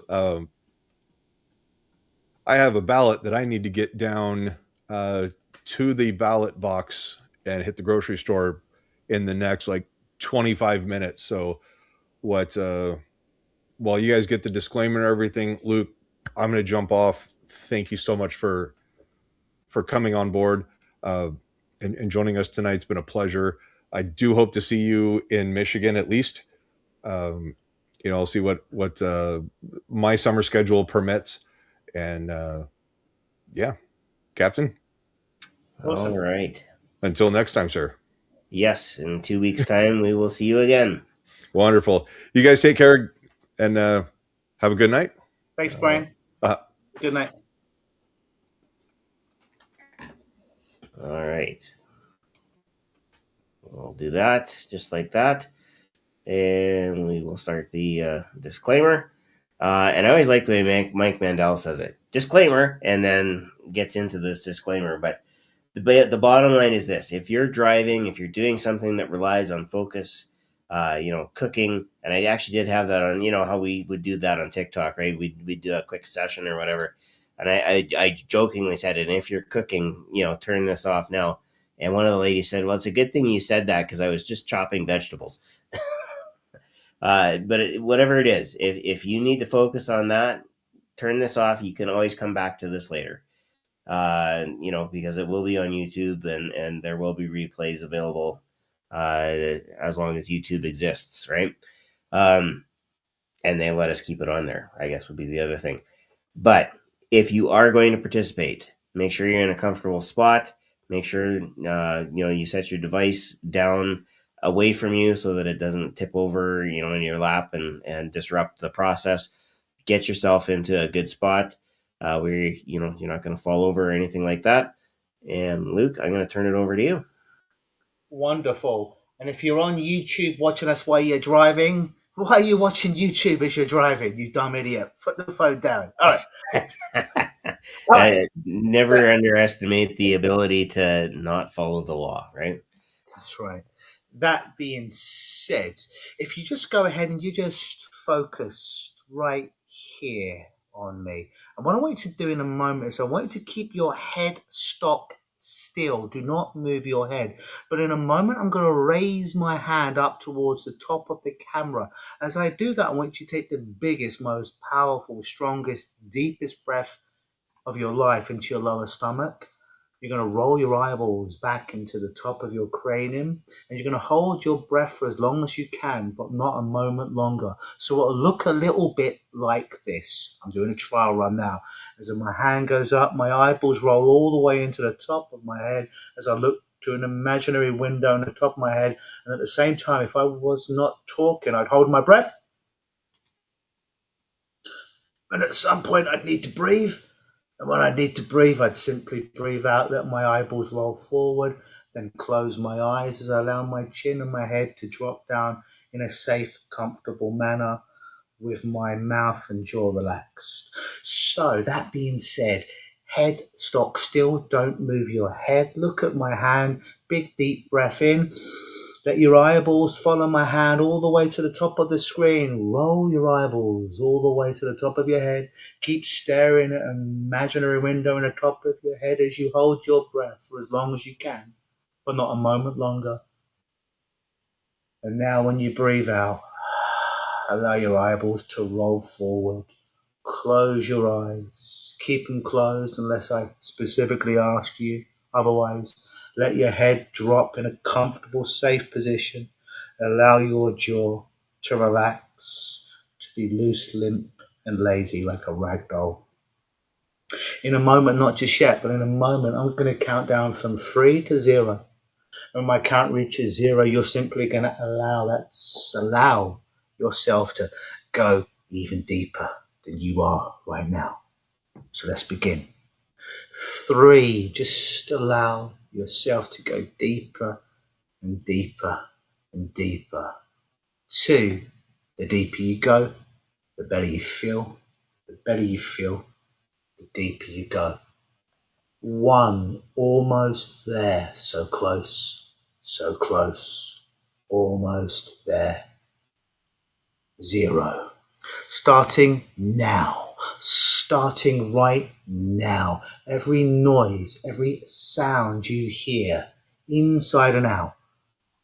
I have a ballot that I need to get down to the ballot box and hit the grocery store in the next like 25 minutes. So what, while you guys get the disclaimer and everything, Luke, I'm going to jump off. Thank you so much for coming on board and joining us tonight. It's been a pleasure. I do hope to see you in Michigan at least. You know, I'll see what my summer schedule permits. And yeah, Captain. Awesome. All right. Until next time, sir. Yes, in 2 weeks' time, we will see you again. Wonderful. You guys take care and have a good night. Thanks, Brian. Good night. All right. We'll do that just like that. And we will start the disclaimer. And I always like the way Mike Mandel says it. Disclaimer, and then gets into this disclaimer. But the bottom line is this. If you're driving, if you're doing something that relies on focus, you know, cooking, and I actually did have that on, you know, how we would do that on TikTok, right? We'd do a quick session or whatever. And I jokingly said, and if you're cooking, you know, turn this off now. And one of the ladies said, well, it's a good thing you said that because I was just chopping vegetables. But whatever it is, if you need to focus on that, turn this off. You can always come back to this later. Because it will be on YouTube and there will be replays available as long as YouTube exists, right? And they let us keep it on there, I guess would be the other thing. But if you are going to participate, make sure you're in a comfortable spot. Make sure you set your device down away from you so that it doesn't tip over, in your lap and disrupt the process. Get yourself into a good spot where you're not going to fall over or anything like that. And Luke, I'm going to turn it over to you. Wonderful. And if you're on YouTube watching us while you're driving, why are you watching YouTube as you're driving, you dumb idiot? Put the phone down. All right. Never underestimate the ability to not follow the law, right? That's right. That being said, if you just go ahead and you just focus right here on me. And what I want you to do in a moment is I want you to keep your head stock still. Do not move your head. But in a moment, I'm going to raise my hand up towards the top of the camera. As I do that, I want you to take the biggest, most powerful, strongest, deepest breath of your life into your lower stomach. You're going to roll your eyeballs back into the top of your cranium, and you're going to hold your breath for as long as you can, but not a moment longer. So it'll look a little bit like this. I'm doing a trial run now. As my hand goes up, my eyeballs roll all the way into the top of my head as I look to an imaginary window on the top of my head. And at the same time, if I was not talking, I'd hold my breath. And at some point, I'd need to breathe. And when I need to breathe, I'd simply breathe out, let my eyeballs roll forward, then close my eyes as I allow my chin and my head to drop down in a safe, comfortable manner with my mouth and jaw relaxed. So that being said, head stock still, don't move your head. Look at my hand, big deep breath in. Let your eyeballs follow my hand all the way to the top of the screen. Roll your eyeballs all the way to the top of your head. Keep staring at an imaginary window in the top of your head as you hold your breath for as long as you can, but not a moment longer. And now when you breathe out, allow your eyeballs to roll forward. Close your eyes. Keep them closed unless I specifically ask you. Otherwise, let your head drop in a comfortable, safe position. Allow your jaw to relax, to be loose, limp, and lazy like a rag doll. In a moment, not just yet, but in a moment, I'm going to count down from 3 to 0. When my count reaches 0, you're simply going to allow yourself to go even deeper than you are right now. So let's begin. 3, just allow yourself to go deeper and deeper and deeper. 2, the deeper you go, the better you feel. The better you feel, the deeper you go. 1, almost there, so close, almost there. 0, starting now. Starting right now. Every noise, every sound you hear, inside and out,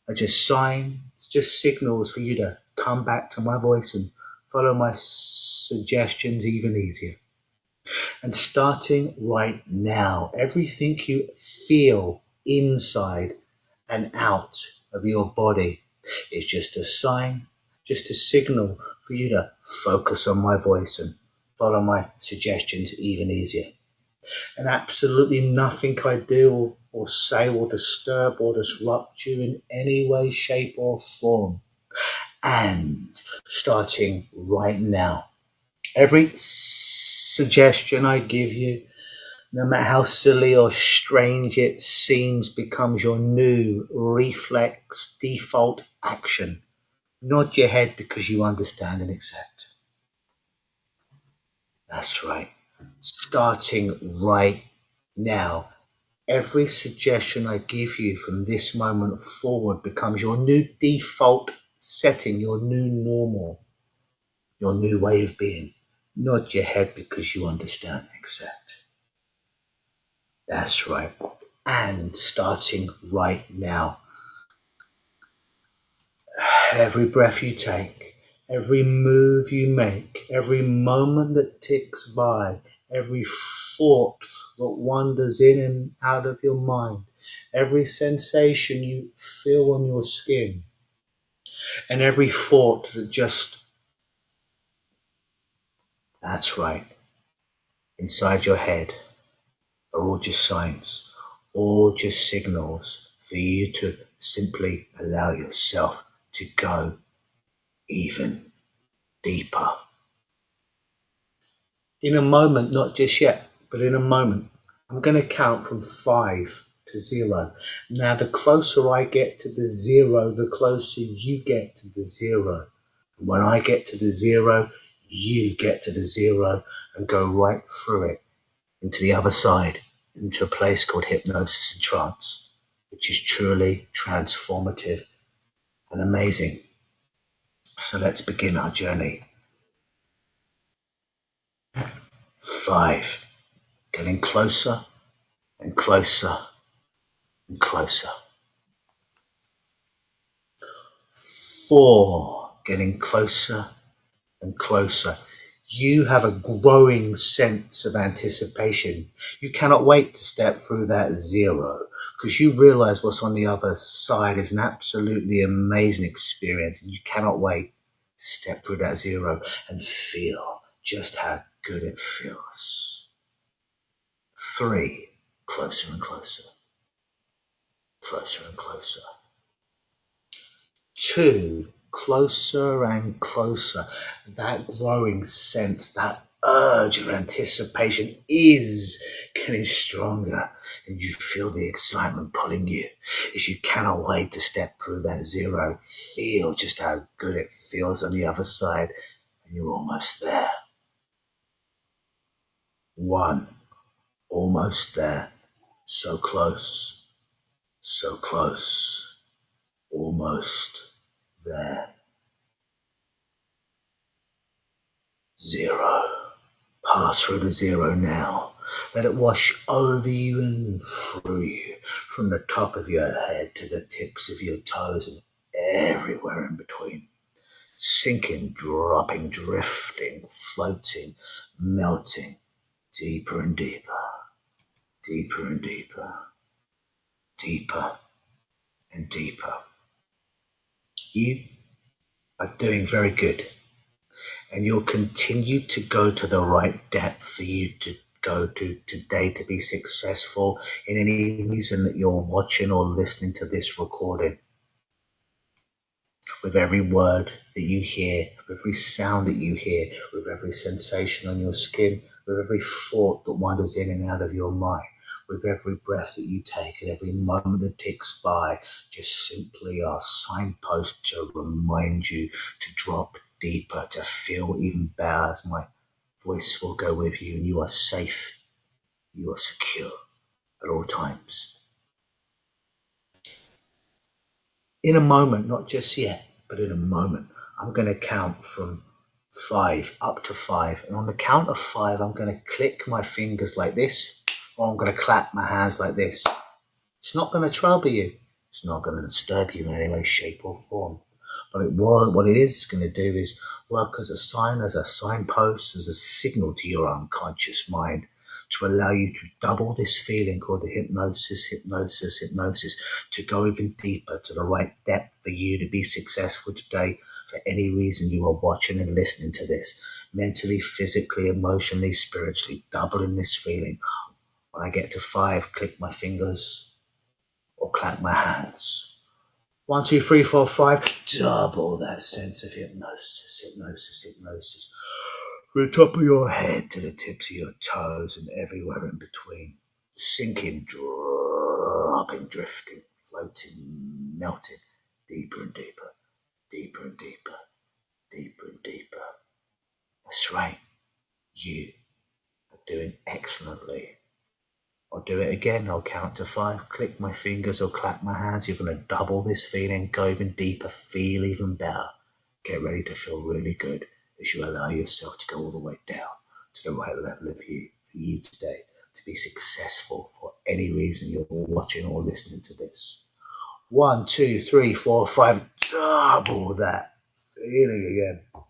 are just signs, just signals for you to come back to my voice and follow my suggestions even easier. And starting right now, everything you feel inside and out of your body is just a sign, just a signal for you to focus on my voice and follow my suggestions even easier. And absolutely nothing I do or say will disturb or disrupt you in any way, shape, or form. And starting right now, every suggestion I give you, no matter how silly or strange it seems, becomes your new reflex default action. Nod your head because you understand and accept. That's right. Starting right now, every suggestion I give you from this moment forward becomes your new default setting, your new normal, your new way of being. Nod your head because you understand and accept. That's right. And starting right now, every breath you take, Every move you make, every moment that ticks by, every thought that wanders in and out of your mind, every sensation you feel on your skin, and every thought that just, that's right, inside your head are all just signs, all just signals for you to simply allow yourself to go even deeper. In a moment, not just yet, but in a moment, I'm going to count from 5 to 0. Now, the closer I get to the 0, the closer you get to the 0. And when I get to the 0, you get to the 0 and go right through it into the other side, into a place called hypnosis and trance, which is truly transformative and amazing. So let's begin our journey. 5. Getting closer and closer and closer. 4. Getting closer and closer. You have a growing sense of anticipation. You cannot wait to step through that 0 because you realize what's on the other side is an absolutely amazing experience. And you cannot wait to step through that 0 and feel just how good it feels. 3. Closer and closer. Closer and closer. 2. Closer and closer. That growing sense, that urge of anticipation is getting stronger, and you feel the excitement pulling you as you cannot wait to step through that 0. Feel just how good it feels on the other side, and you're almost there. 1. Almost there. So close. So close. Almost there. 0. Pass through the 0 now. Let it wash over you and through you, from the top of your head to the tips of your toes and everywhere in between. Sinking, dropping, drifting, floating, melting, deeper and deeper, deeper and deeper, deeper and deeper. You are doing very good. And you'll continue to go to the right depth for you to go to today to be successful in any reason that you're watching or listening to this recording. With every word that you hear, with every sound that you hear, with every sensation on your skin, with every thought that wanders in and out of your mind, with every breath that you take and every moment that ticks by, just simply are signposts to remind you to drop deeper, to feel even better, as my voice will go with you, and you are safe, you are secure at all times. In a moment, not just yet, but in a moment, I'm going to count from 5 up to 5, and on the count of 5, I'm going to click my fingers like this, or I'm going to clap my hands like this. It's not going to trouble you. It's not going to disturb you in any way, shape, or form. But what it is going to do is work as a sign, as a signpost, as a signal to your unconscious mind to allow you to double this feeling called the hypnosis, to go even deeper to the right depth for you to be successful today for any reason you are watching and listening to this. Mentally, physically, emotionally, spiritually, doubling this feeling. When I get to 5, click my fingers or clap my hands. 1, 2, 3, 4, 5. Double that sense of hypnosis. From the top of your head to the tips of your toes and everywhere in between. Sinking, dropping, drifting, floating, melting. Deeper and deeper, deeper and deeper, deeper and deeper. That's right. You are doing excellently. I'll do it again. I'll count to 5, click my fingers or clap my hands. You're going to double this feeling, go even deeper, feel even better. Get ready to feel really good as you allow yourself to go all the way down to the right level of you for you today to be successful for any reason you're watching or listening to this. 1, 2, 3, 4, 5. Double that Feeling again.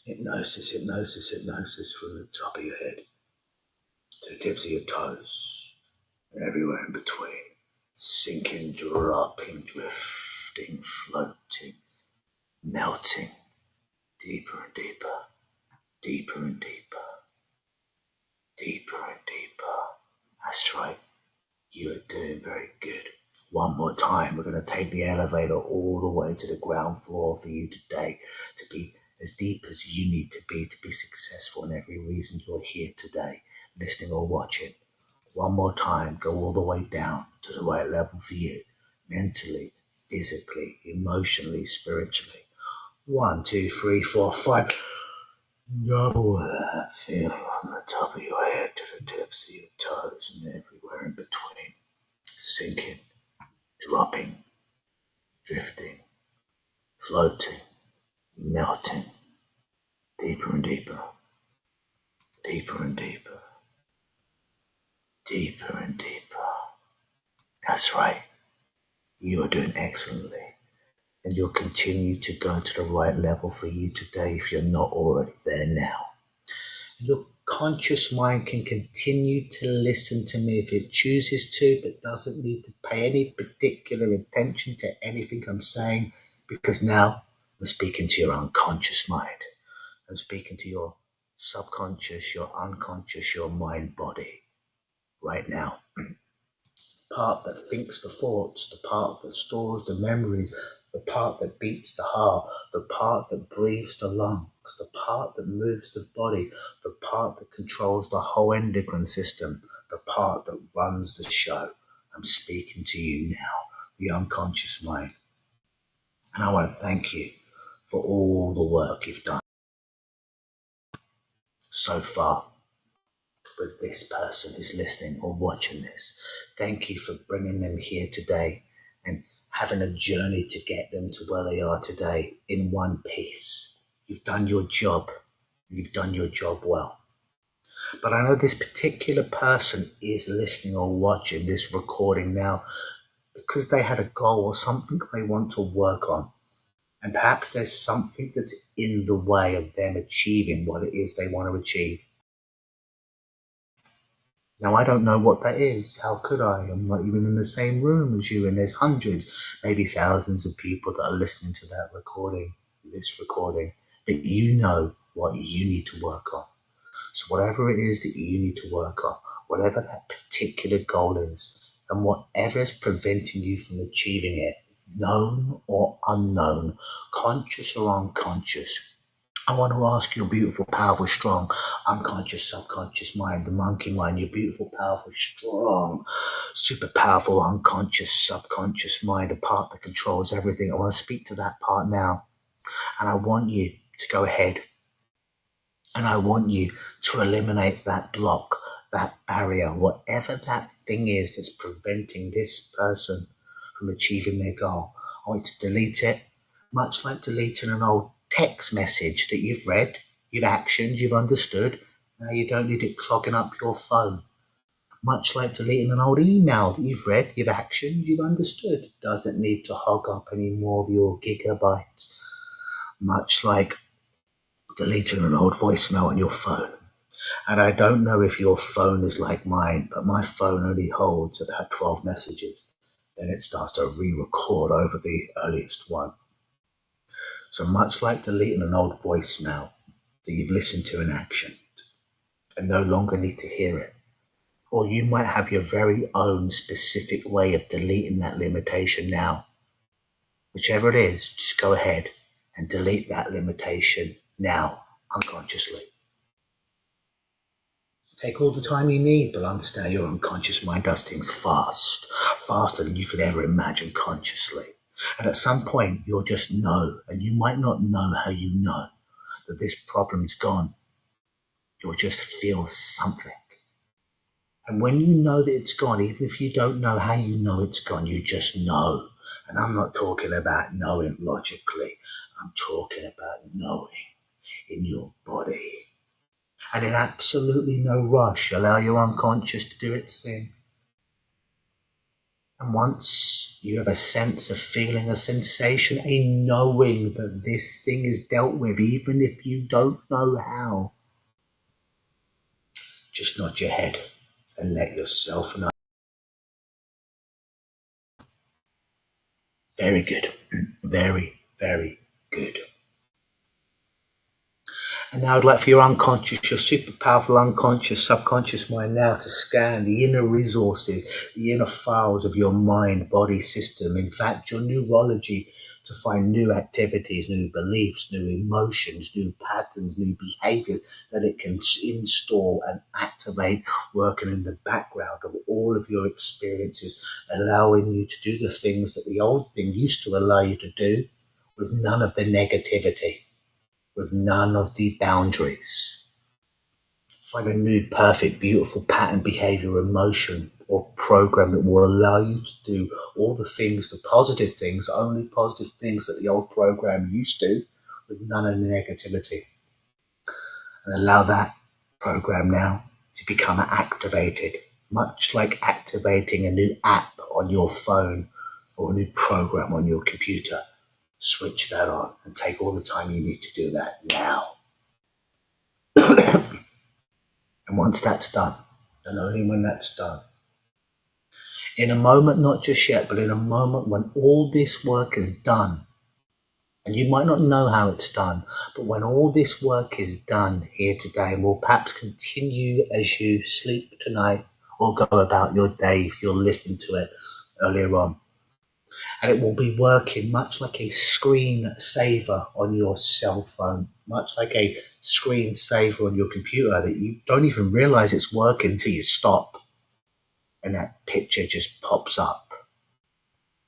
Hypnosis, hypnosis, hypnosis from the top of your head to the tips of your toes and everywhere in between. Sinking, dropping, drifting, floating, melting, deeper and deeper, deeper and deeper, deeper and deeper. That's right. You are doing very good. One more time, we're going to take the elevator all the way to the ground floor for you today to be as deep as you need to be successful in every reason you're here today, listening or watching. One more time, go all the way down to the right level for you, mentally, physically, emotionally, spiritually. 1, 2, 3, 4, 5. Double that feeling from the top of your head to the tips of your toes and everywhere in between. Sinking, dropping, drifting, floating, melting, deeper and deeper, deeper and deeper, deeper and deeper. That's right. You are doing excellently. And you'll continue to go to the right level for you today if you're not already there now. Your conscious mind can continue to listen to me if it chooses to, but doesn't need to pay any particular attention to anything I'm saying, because now I'm speaking to your unconscious mind. I'm speaking to your subconscious, your unconscious, your mind body right now. Part that thinks the thoughts, the part that stores the memories, the part that beats the heart, the part that breathes the lungs, the part that moves the body, the part that controls the whole endocrine system, the part that runs the show. I'm speaking to you now, the unconscious mind. And I want to thank you for all the work you've done so far with this person who's listening or watching this. Thank you for bringing them here today and having a journey to get them to where they are today in one piece. You've done your job. You've done your job well. But I know this particular person is listening or watching this recording now because they had a goal or something they want to work on. And perhaps there's something that's in the way of them achieving what it is they want to achieve. Now, I don't know what that is. How could I? I'm not even in the same room as you, and there's hundreds, maybe thousands of people that are listening to that recording, this recording, but you know what you need to work on. So whatever it is that you need to work on, whatever that particular goal is, and whatever is preventing you from achieving it, known or unknown, conscious or unconscious, I want to ask your beautiful, powerful, strong, unconscious, subconscious mind, the monkey mind, your beautiful, powerful, strong, super powerful, unconscious, subconscious mind, the part that controls everything. I want to speak to that part now. And I want you to go ahead. And I want you to eliminate that block, that barrier, whatever that thing is that's preventing this person from achieving their goal. I want you to delete it, much like deleting an old text message that you've read, you've actioned, you've understood. Now you don't need it clogging up your phone. Much like deleting an old email that you've read, you've actioned, you've understood. Doesn't need to hog up any more of your gigabytes. Much like deleting an old voicemail on your phone. And I don't know if your phone is like mine, but my phone only holds about 12 messages. Then it starts to re-record over the earliest one. So much like deleting an old voicemail that you've listened to in action and no longer need to hear it, or you might have your very own specific way of deleting that limitation now. Whichever it is, just go ahead and delete that limitation now, unconsciously. Take all the time you need, but understand your unconscious mind does things fast, faster than you could ever imagine consciously. And at some point, you'll just know, and you might not know how you know, that this problem's gone. You'll just feel something. And when you know that it's gone, even if you don't know how you know it's gone, you just know. And I'm not talking about knowing logically. I'm talking about knowing in your body. And in absolutely no rush, allow your unconscious to do its thing. And once you have a sense, a feeling, a sensation, a knowing that this thing is dealt with, even if you don't know how, just nod your head and let yourself know. Very good. Very, very good. And now I'd like for your unconscious, your super powerful unconscious, subconscious mind now to scan the inner resources, the inner files of your mind, body system, in fact, your neurology, to find new activities, new beliefs, new emotions, new patterns, new behaviors that it can install and activate, working in the background of all of your experiences, allowing you to do the things that the old thing used to allow you to do with none of the negativity, with none of the boundaries. Find a new, perfect, beautiful pattern, behavior, emotion, or program that will allow you to do all the things, the positive things, only positive things that the old program used to, with none of the negativity. And allow that program now to become activated, much like activating a new app on your phone or a new program on your computer. Switch that on and take all the time you need to do that now. And once that's done, and only when that's done, in a moment, not just yet, but in a moment when all this work is done, and you might not know how it's done, but when all this work is done here today, and will perhaps continue as you sleep tonight or go about your day if you're listening to it earlier on. And it will be working much like a screensaver on your cell phone, much like a screensaver on your computer that you don't even realize it's working until you stop. And that picture just pops up.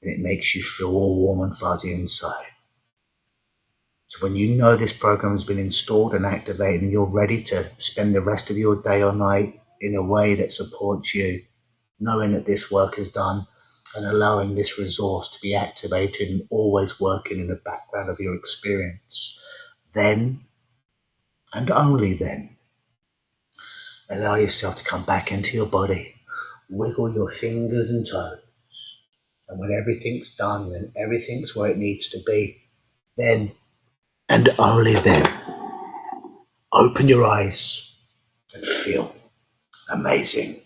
And it makes you feel all warm and fuzzy inside. So when you know this program has been installed and activated and you're ready to spend the rest of your day or night in a way that supports you, knowing that this work is done and allowing this resource to be activated and always working in the background of your experience, then, and only then, allow yourself to come back into your body, wiggle your fingers and toes, and when everything's done and everything's where it needs to be, then, and only then, open your eyes and feel amazing.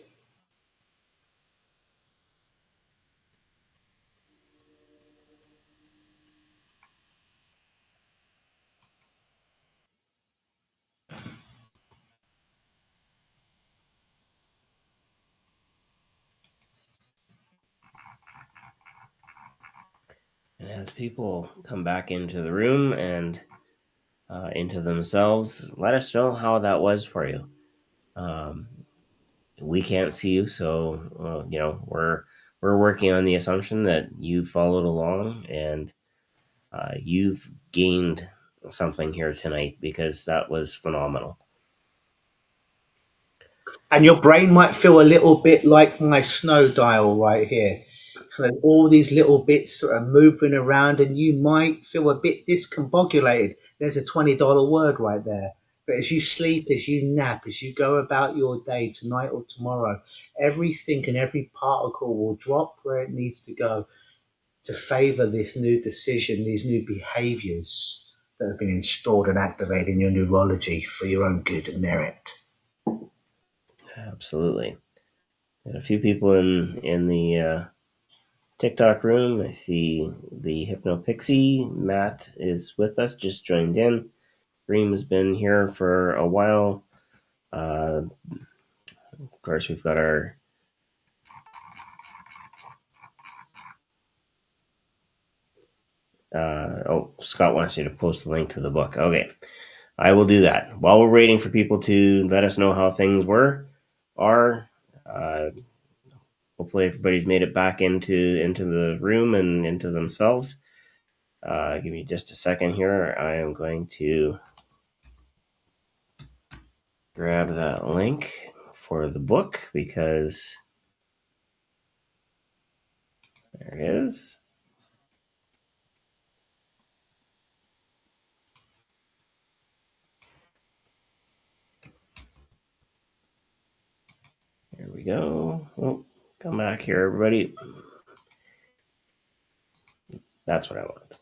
And as people come back into the room and into themselves, let us know how that was for you. We can't see you, so we're working on the assumption that you followed along and you've gained something here tonight, because that was phenomenal. And your brain might feel a little bit like my snow dial right here. So there's all these little bits that are moving around, and you might feel a bit discombobulated. There's a $20 word right there. But as you sleep, as you nap, as you go about your day tonight or tomorrow, everything and every particle will drop where it needs to go to favor this new decision, these new behaviors that have been installed and activated in your neurology for your own good and merit. Absolutely. And a few people in the TikTok room. I see the Hypnopixie. Matt is with us, just joined in. Reem has been here for a while. Of course, we've got our Scott wants you to post the link to the book. Okay, I will do that. While we're waiting for people to let us know how things are. Hopefully, everybody's made it back into the room and into themselves. Give me just a second here. I am going to grab that link for the book, because there it is. Here we go. Oh, come back here, everybody. That's what I want.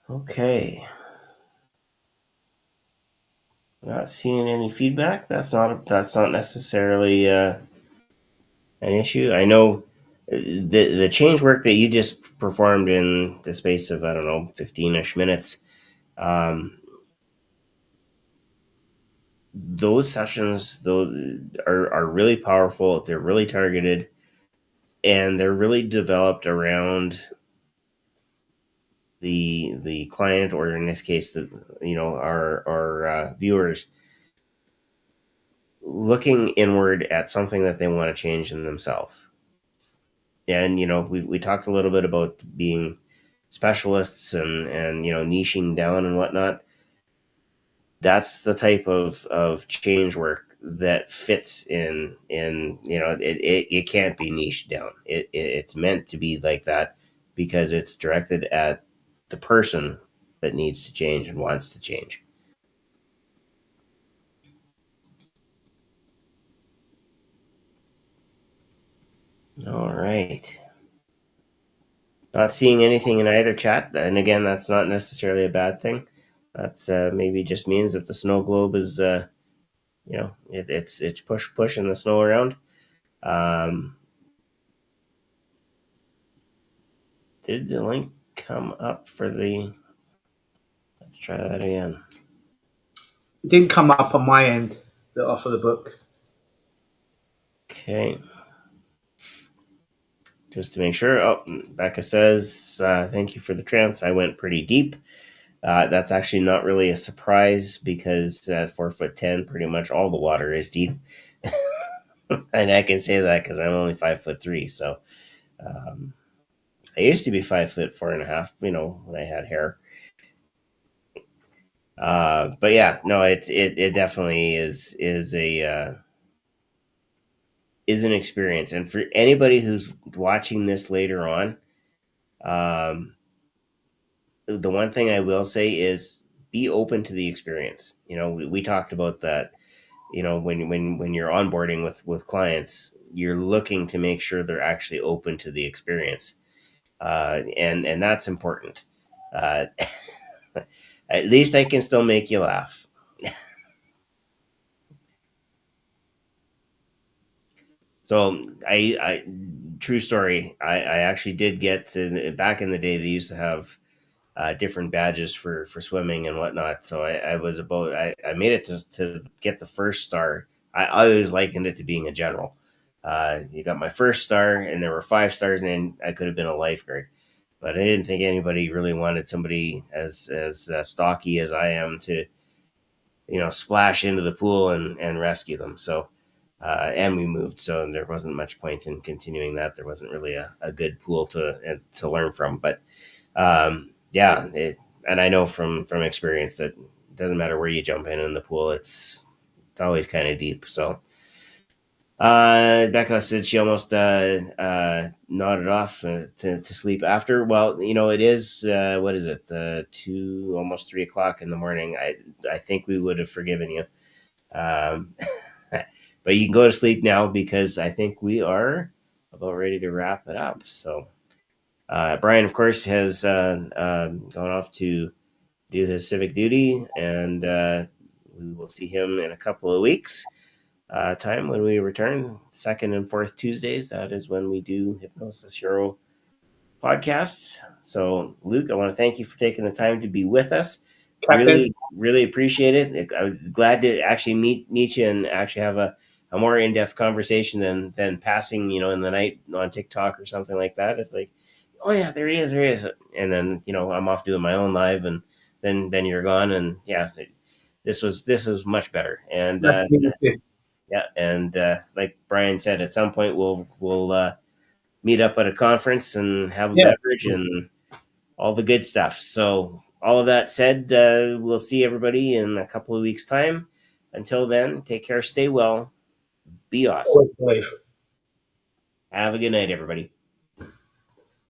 Okay. Not seeing any feedback. That's not necessarily an issue. I know the change work that you just performed in the space of, I don't know, 15-ish minutes. Those sessions are really powerful. They're really targeted, and they're really developed around the client, or in this case, our viewers looking inward at something that they want to change in themselves. And we talked a little bit about being specialists and niching down and whatnot. That's the type of change work that fits in it can't be niched down. It's meant to be like that because it's directed at the person that needs to change and wants to change. All right. Not seeing anything in either chat, and again, that's not necessarily a bad thing. That's maybe just means that the snow globe is it's pushing the snow around. Did the link come up for the? Let's try that again. It didn't come up on my end, the offer the book. Okay. Just to make sure. Oh, Becca says, thank you for the trance. I went pretty deep. That's actually not really a surprise because at 4'10", pretty much all the water is deep. And I can say that because I'm only 5'3". So I used to be 5'4.5", when I had hair. But yeah, no, it definitely is an experience. And for anybody who's watching this later on, the one thing I will say is be open to the experience. We talked about that. When you're onboarding with clients, you're looking to make sure they're actually open to the experience, and that's important. At least I can still make you laugh. So I true story. I actually did get to, back in the day. They used to have different badges for swimming and whatnot. So I made it to get the first star. I always likened it to being a general. You got my first star, and there were 5 stars, and I could have been a lifeguard. But I didn't think anybody really wanted somebody as stocky as I am to, splash into the pool and rescue them. So, and we moved, so there wasn't much point in continuing that. There wasn't really a good pool to learn from. But yeah, and I know from experience that it doesn't matter where you jump in the pool, it's always kind of deep. So Becca said she almost nodded off to sleep after. Well, it is what is it, 2, almost 3 o'clock in the morning. I think we would have forgiven you, but you can go to sleep now because I think we are about ready to wrap it up. So Brian, of course, has gone off to do his civic duty, and we will see him in a couple of weeks. Time when we return, 2nd and 4th Tuesdays. That is when we do Hypnosis Hero podcasts. So, Luke, I want to thank you for taking the time to be with us. Captain. Really appreciate it. I was glad to actually meet you and actually have a more in-depth conversation than passing, in the night on TikTok or something like that. It's like, oh yeah, there he is, and then I'm off doing my own live, and then you're gone, and yeah, this was much better, and yeah, and like Brian said, at some point we'll meet up at a conference and have a beverage and all the good stuff. So all of that said, we'll see everybody in a couple of weeks' time. Until then, take care, stay well, be awesome. Have a good night, everybody.